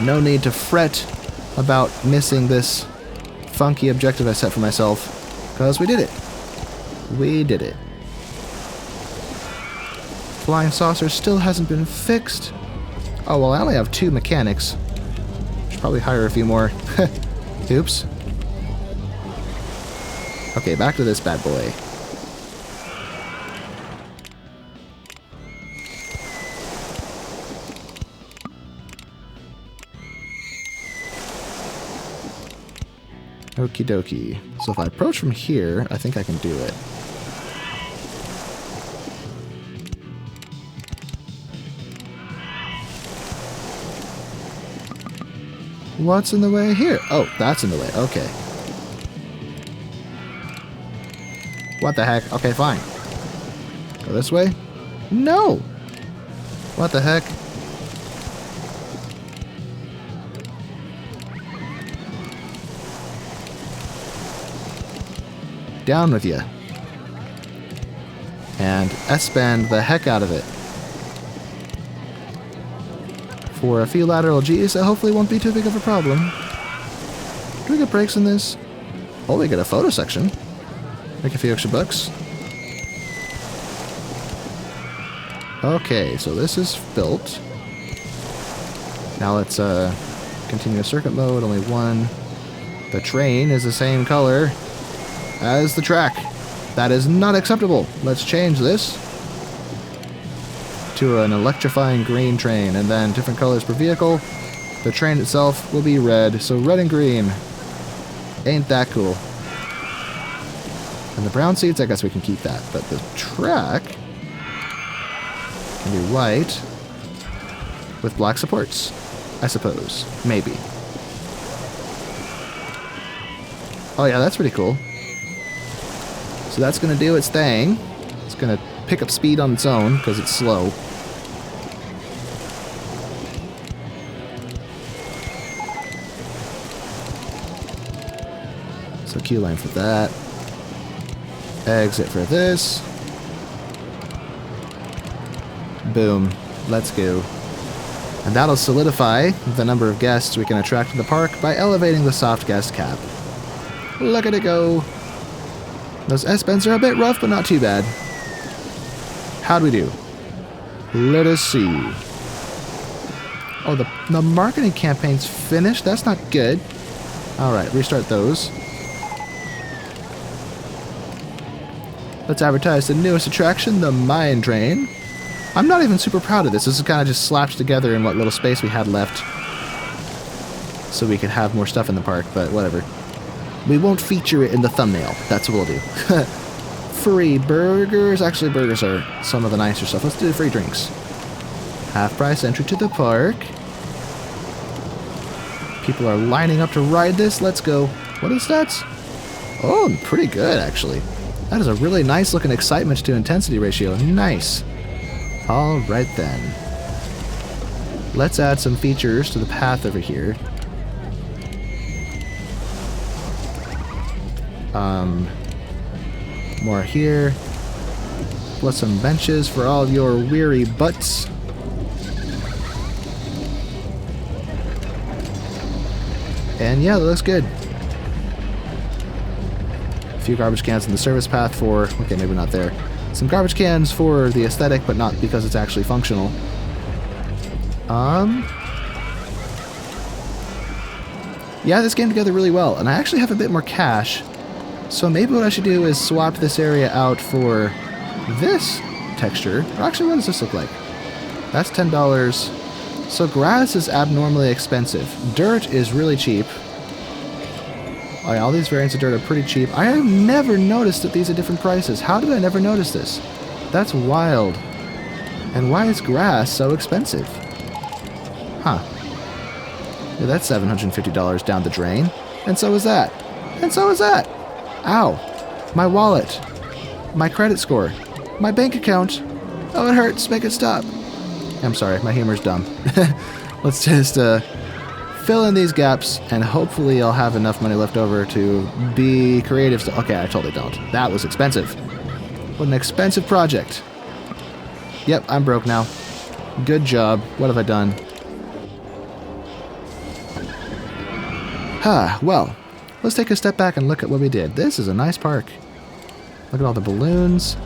No need to fret about missing this funky objective I set for myself. Because we did it. We did it. Flying saucer still hasn't been fixed. Oh, well, I only have 2 mechanics. Should probably hire a few more. Oops. Okay, back to this bad boy. Okie dokie. So if I approach from here, I think I can do it. What's in the way here? Oh, that's in the way. Okay. What the heck? Okay, fine. Go this way? No! What the heck? Down with you. And S-band the heck out of it. For a few lateral G's, that hopefully won't be too big of a problem. Do we get brakes in this? Oh, we get a photo section. Make a few extra bucks. Okay, so this is built. Now let's continue circuit mode, only one. The train is the same color as the track. That is not acceptable. Let's change this to an electrifying green train, and then different colors per vehicle. The train itself will be red, so red and green. Ain't that cool? And the brown seats, I guess we can keep that, but the track can be white with black supports, I suppose. Maybe. Oh yeah, that's pretty cool. So that's going to do its thing. Let's It's gonna pick up speed on its own because it's slow. So queue line for that. Exit for this. Boom. Let's go. And that'll solidify the number of guests we can attract to the park by elevating the soft guest cap. Look at it go. Those S-bends are a bit rough, but not too bad. How'd we do? Let us see. Oh, the marketing campaign's finished? That's not good. Alright, restart those. Let's advertise the newest attraction, the Mine Train. I'm not even super proud of this. This is kind of just slapped together in what little space we had left. So we could have more stuff in the park, but whatever. We won't feature it in the thumbnail. That's what we'll do. Free burgers. Actually, burgers are some of the nicer stuff. Let's do free drinks. Half price entry to the park. People are lining up to ride this. Let's go. What is that? Oh, pretty good, actually. That is a really nice looking excitement to intensity ratio. Nice. Alright then. Let's add some features to the path over here. More here. Plus some benches for all your weary butts. And yeah, that looks good. A few garbage cans in the service path for... Okay, maybe not there. Some garbage cans for the aesthetic, but not because it's actually functional. Yeah, this came together really well, and I actually have a bit more cash. So maybe what I should do is swap this area out for this texture. Or actually, what does this look like? That's $10. So grass is abnormally expensive. Dirt is really cheap. Oh yeah, all these variants of dirt are pretty cheap. I have never noticed that these are different prices. How did I never notice this? That's wild. And why is grass so expensive? Huh. Yeah, that's $750 down the drain. And so is that. And so is that. Ow. My wallet. My credit score. My bank account. Oh, it hurts. Make it stop. I'm sorry. My humor's dumb. Let's just fill in these gaps, and hopefully I'll have enough money left over to be creative. Okay, I totally don't. That was expensive. What an expensive project. Yep, I'm broke now. Good job. What have I done? Well, let's take a step back and look at what we did. This is a nice park. Look at all the balloons.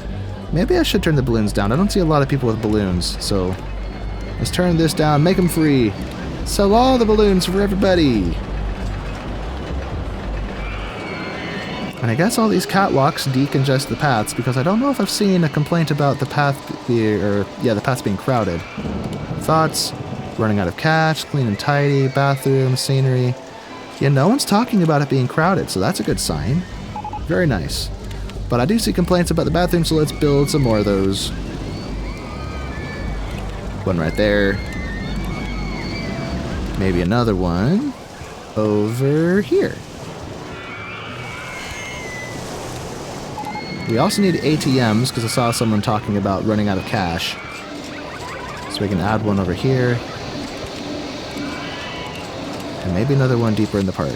Maybe I should turn the balloons down. I don't see a lot of people with balloons, so let's turn this down, make them free. Sell all the balloons for everybody. And I guess all these catwalks decongest the paths, because I don't know if I've seen a complaint about the path the paths being crowded. Thoughts? Running out of cash, clean and tidy, bathroom, scenery. Yeah, no one's talking about it being crowded, so that's a good sign. Very nice. But I do see complaints about the bathroom, so let's build some more of those. One right there. Maybe another one over here. We also need ATMs, because I saw someone talking about running out of cash. So we can add one over here. And maybe another one deeper in the park.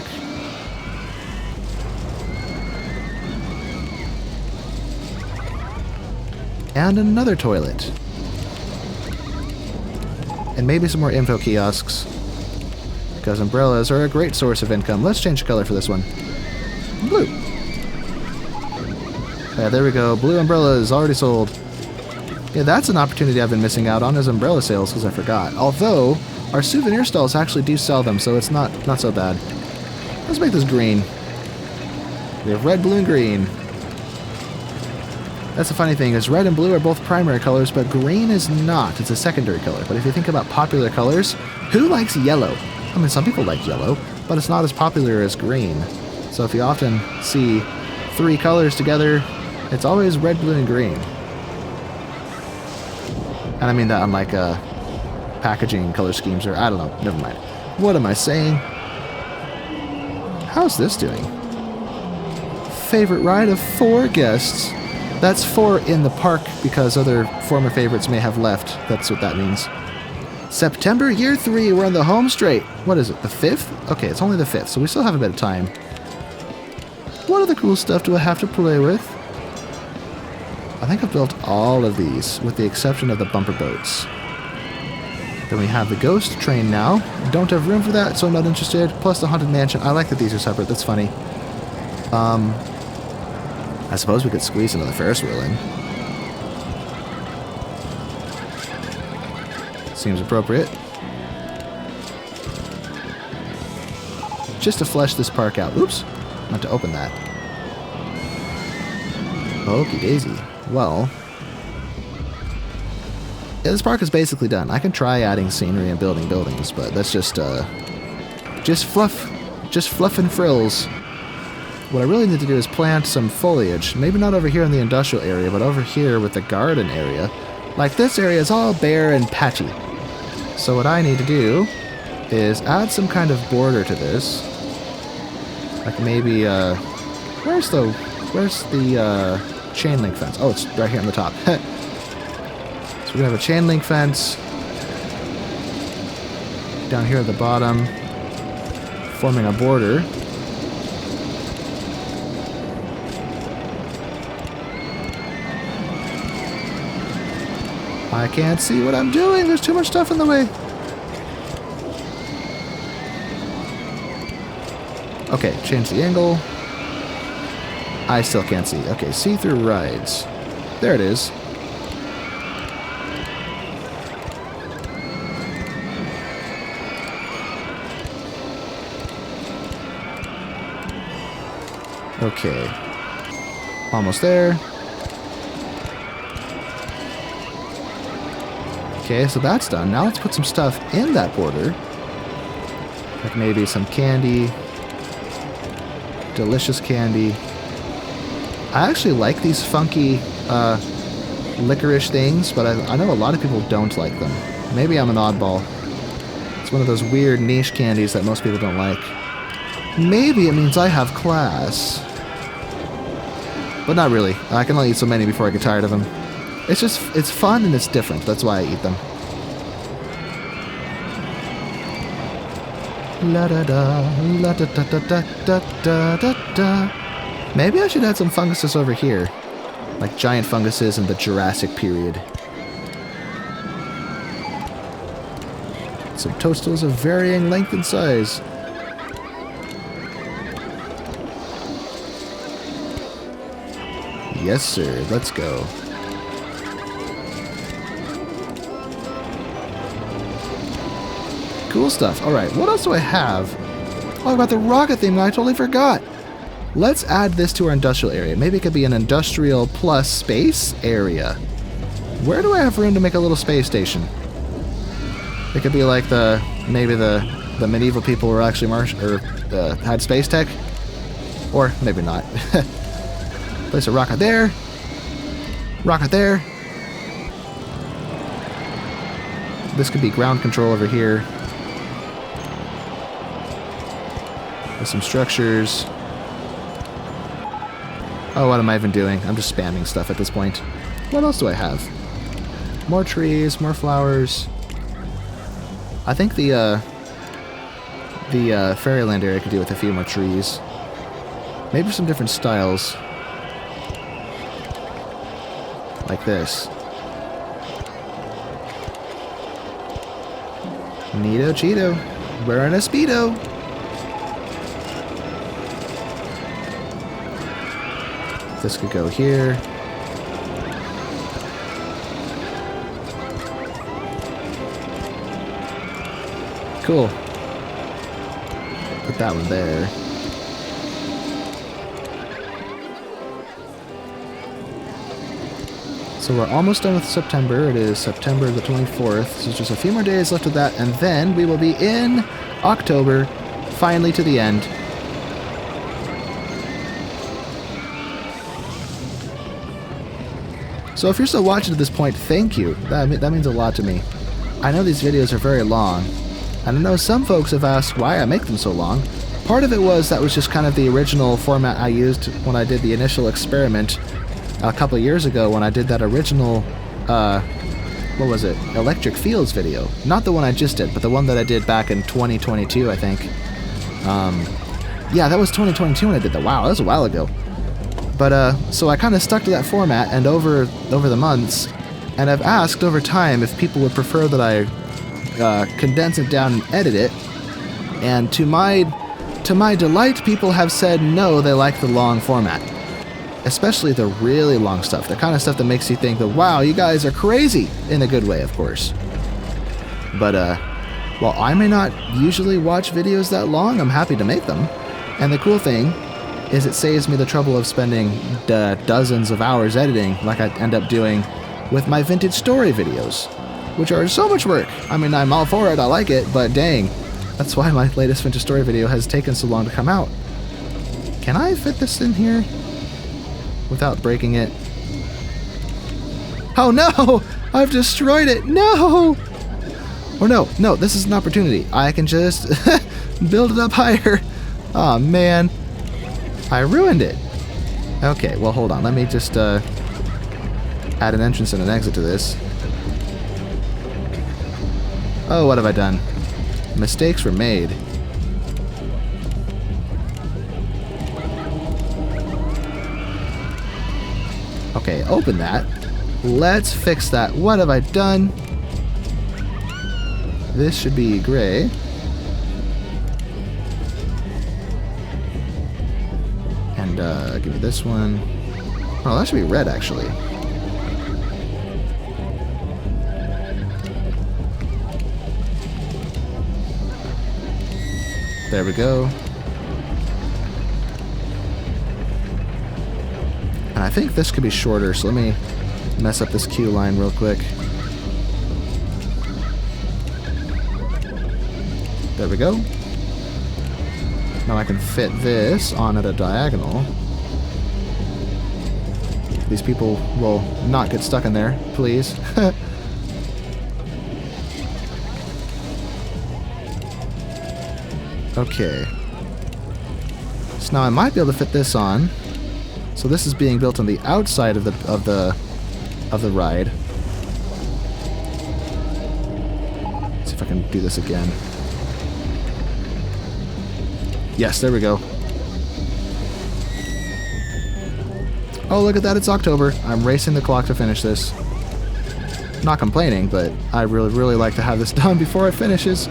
And another toilet. And maybe some more info kiosks. Because umbrellas are a great source of income. Let's change the color for this one. Blue. Yeah, there we go. Blue umbrellas already sold. Yeah, that's an opportunity I've been missing out on, is umbrella sales, because I forgot. Although, our souvenir stalls actually do sell them, so it's not so bad. Let's make this green. We have red, blue, and green. That's the funny thing, is red and blue are both primary colors, but green is not. It's a secondary color. But if you think about popular colors, who likes yellow? I mean, some people like yellow, but it's not as popular as green. So if you often see three colors together, it's always red, blue, and green. And I mean that unlike packaging color schemes, or I don't know, never mind. What am I saying? How's this doing? Favorite ride of 4 guests. That's for in the park because other former favorites may have left. That's what that means. September, year 3, we're on the home straight. What is it, the 5th? Okay, it's only the 5th, so we still have a bit of time. What other cool stuff do I have to play with? I think I've built all of these, with the exception of the bumper boats. Then we have the ghost train now. Don't have room for that, so I'm not interested. Plus the haunted mansion. I like that these are separate, that's funny. I suppose we could squeeze another Ferris wheel in. Seems appropriate. Just to flesh this park out. Oops, meant to open that. Okie daisy. Well, yeah, this park is basically done. I can try adding scenery and building buildings, but that's just fluff and frills. What I really need to do is plant some foliage. Maybe not over here in the industrial area, but over here with the garden area. Like this area is all bare and patchy. So what I need to do is add some kind of border to this. Like maybe, where's the chain link fence? Oh, it's right here on the top. So we're gonna have a chain link fence down here at the bottom, forming a border. I can't see what I'm doing. There's too much stuff in the way. Okay, change the angle. I still can't see. Okay, see-through rides. There it is. Okay. Almost there. Okay, so that's done. Now let's put some stuff in that border. Like maybe some candy. Delicious candy. I actually like these funky licorice things, but I know a lot of people don't like them. Maybe I'm an oddball. It's one of those weird niche candies that most people don't like. Maybe it means I have class. But not really. I can only eat so many before I get tired of them. It's just, it's fun and it's different. That's why I eat them. La da da, la da da da da da da da da. Maybe I should add some funguses over here. Like giant funguses in the Jurassic period. Some toadstools of varying length and size. Yes, sir. Let's go. Cool stuff. Alright, what else do I have? Oh, I got the rocket theme that I totally forgot. Let's add this to our industrial area. Maybe it could be an industrial plus space area. Where do I have room to make a little space station? It could be like maybe the medieval people were actually had space tech. Or maybe not. Place a rocket there. Rocket there. This could be ground control over here. With some structures. Oh, what am I even doing? I'm just spamming stuff at this point. What else do I have? More trees, more flowers. I think the Fairyland area could do with a few more trees. Maybe some different styles. Like this. Neato Cheeto. Wearing a Speedo. This could go here. Cool. Put that one there. So we're almost done with September. It is September the 24th. So just a few more days left of that, and then we will be in October, finally to the end. So if you're still watching to this point, thank you. That means a lot to me. I know these videos are very long, and I know some folks have asked why I make them so long. Part of it was that was just kind of the original format I used when I did the initial experiment. a couple years ago when I did that original, what was it? Electric Fields video. Not the one I just did, but the one that I did back in 2022, I think. Yeah, that was 2022 when I did that. Wow, that was a while ago. But, so I kind of stuck to that format, and over the months, and I've asked over time if people would prefer that I condense it down and edit it, and to my delight, people have said no, they like the long format. Especially the really long stuff, the kind of stuff that makes you think that, wow, you guys are crazy, in a good way, of course. But, while I may not usually watch videos that long, I'm happy to make them. And the cool thing is it saves me the trouble of spending dozens of hours editing like I end up doing with my vintage story videos, which are so much work. I mean, I'm all for it, I like it, but dang, that's why my latest vintage story video has taken so long to come out. Can I fit this in here without breaking it? Oh no! I've destroyed it! No! Or no, this is an opportunity. I can just build it up higher. Aw, man. I ruined it. Okay, well, hold on. Let me just add an entrance and an exit to this. Oh, what have I done? Mistakes were made. Okay, open that. Let's fix that. What have I done? This should be gray. And give me this one. Oh, that should be red, actually. There we go. And I think this could be shorter, so let me mess up this queue line real quick. There we go. Now I can fit this on at a diagonal. These people will not get stuck in there, please. Okay. So now I might be able to fit this on. So this is being built on the outside of the ride. Let's see if I can do this again. Yes, there we go. Oh, look at that, it's October. I'm racing the clock to finish this. Not complaining, but I really like to have this done before it finishes.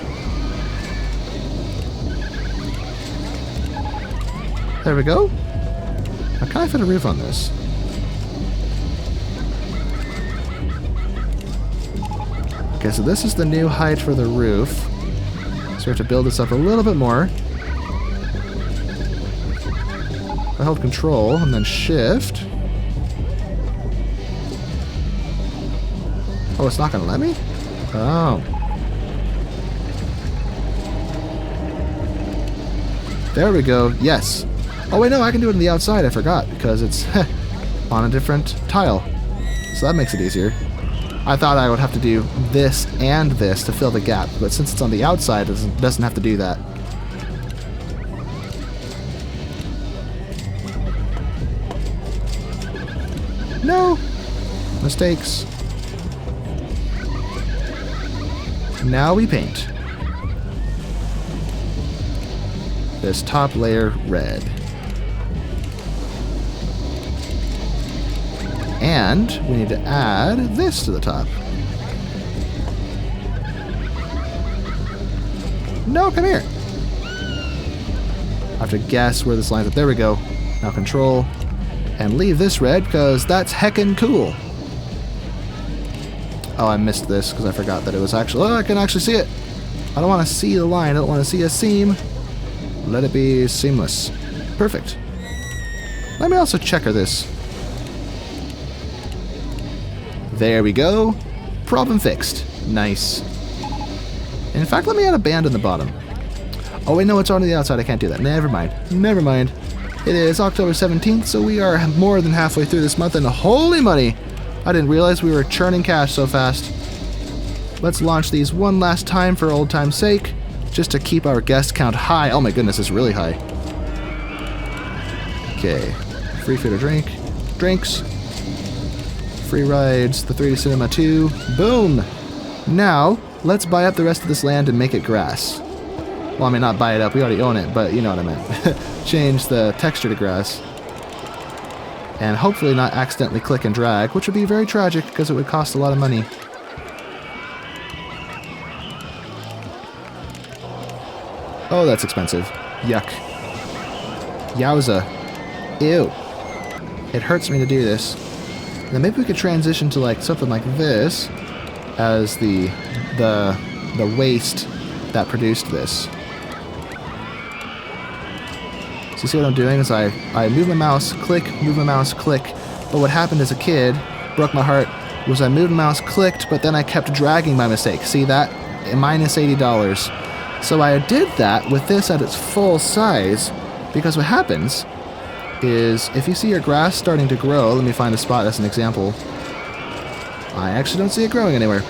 There we go. Now, can I fit a roof on this? Okay, so this is the new height for the roof. So we have to build this up a little bit more. I held control and then shift. Oh, it's not gonna let me? Oh. There we go. Yes. Oh wait, no, I can do it on the outside. I forgot because it's on a different tile. So that makes it easier. I thought I would have to do this and this to fill the gap, but since it's on the outside, it doesn't have to do that. No! Mistakes. Now we paint this top layer red. And we need to add this to the top. No, come here. I have to guess where this lines up. There we go. Now control and leave this red because that's heckin' cool. Oh, I missed this because I forgot that it was actually... Oh, I can actually see it. I don't want to see the line. I don't want to see a seam. Let it be seamless. Perfect. Let me also checker this. There we go. Problem fixed. Nice. In fact, let me add a band in the bottom. Oh, wait, no, it's on the outside. I can't do that. Never mind. Never mind. It is October 17th, so we are more than halfway through this month, and holy money! I didn't realize we were churning cash so fast. Let's launch these one last time for old time's sake, just to keep our guest count high. Oh my goodness, it's really high. Okay. Free food or drink. Drinks. free rides, the 3D Cinema 2. Boom! Now, let's buy up the rest of this land and make it grass. Well, I mean, not buy it up, we already own it, but you know what I meant. Change the texture to grass. And hopefully not accidentally click and drag, which would be very tragic because it would cost a lot of money. Oh, that's expensive. Yuck. Yowza. Ew. It hurts me to do this. Then maybe we could transition to like something like this as the waste that produced this. So you see what I'm doing is I move my mouse, click, move my mouse, click. But what happened as a kid, broke my heart, was I moved my mouse, clicked, but then I kept dragging by mistake. See that? Minus $80. So I did that with this at its full size, because what happens is if you see your grass starting to grow, let me find a spot as an example. I actually don't see it growing anywhere.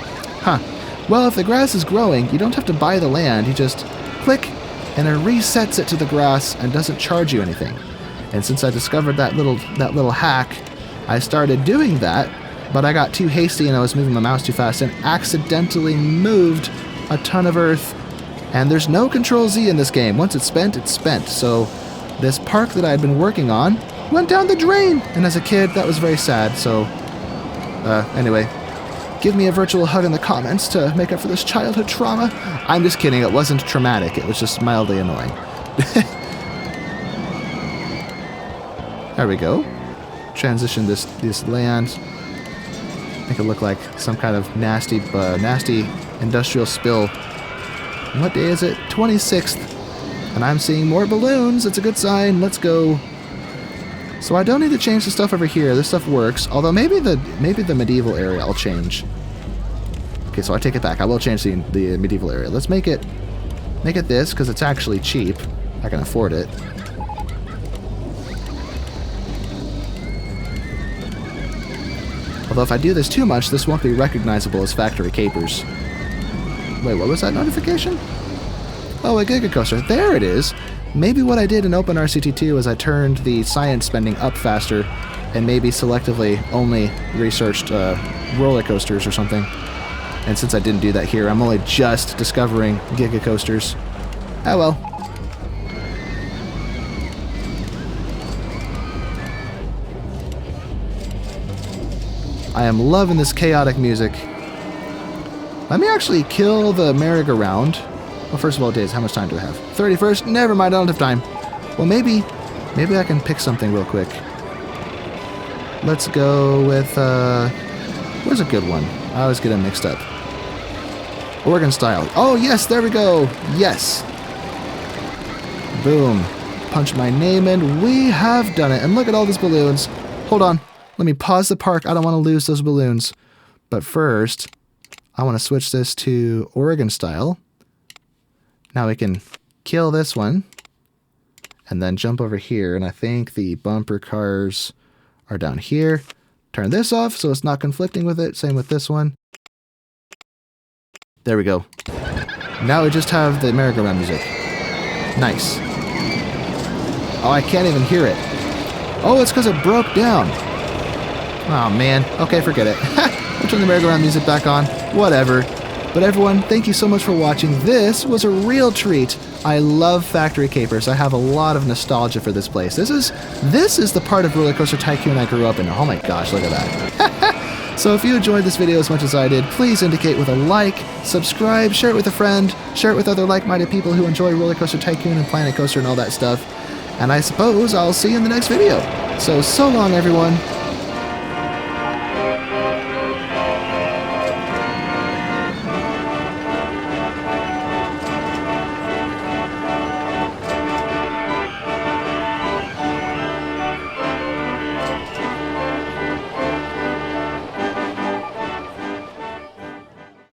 Huh. Well, if the grass is growing, you don't have to buy the land, you just click and it resets it to the grass and doesn't charge you anything. And since I discovered that little hack, I started doing that, but I got too hasty and I was moving my mouse too fast and accidentally moved a ton of earth. And there's no Control Z in this game. Once it's spent, it's spent. So this park that I had been working on went down the drain. And as a kid, that was very sad. So anyway, give me a virtual hug in the comments to make up for this childhood trauma. I'm just kidding. It wasn't traumatic. It was just mildly annoying. There we go. Transition this land. Make it look like some kind of nasty industrial spill. What day is it? 26th. And I'm seeing more balloons. It's a good sign. Let's go. So I don't need to change the stuff over here. This stuff works. Although maybe the medieval area I'll change. Okay, so I take it back. I will change the medieval area. Let's make it this because it's actually cheap. I can afford it. Although if I do this too much, this won't be recognizable as factory capers. Wait, what was that notification? Oh, a Giga Coaster. There it is. Maybe what I did in OpenRCT2 is I turned the science spending up faster and maybe selectively only researched roller coasters or something. And since I didn't do that here, I'm only just discovering Giga Coasters. Oh well. I am loving this chaotic music. Let me actually kill the merry-go-round. Well, first of all, days, how much time do I have? 31st? Never mind, I don't have time. Well, maybe I can pick something real quick. Let's go with, where's a good one? I always get them mixed up. Oregon style. Oh, yes, there we go. Yes. Boom. Punch my name in. We have done it. And look at all these balloons. Hold on. Let me pause the park. I don't want to lose those balloons. But first, I want to switch this to Oregon style. Now we can kill this one and then jump over here. And I think the bumper cars are down here. Turn this off so it's not conflicting with it. Same with this one. There we go. Now we just have the merry-go-round music. Nice. Oh, I can't even hear it. Oh, it's because it broke down. Oh, man. Okay, forget it. We'll turn the merry-go-round music back on. Whatever. But everyone, thank you so much for watching. This was a real treat. I love factory capers. I have a lot of nostalgia for this place. This is the part of RollerCoaster Tycoon I grew up in. Oh my gosh, look at that. So if you enjoyed this video as much as I did, please indicate with a like, subscribe, share it with a friend, share it with other like-minded people who enjoy RollerCoaster Tycoon and Planet Coaster and all that stuff. And I suppose I'll see you in the next video. So long, everyone.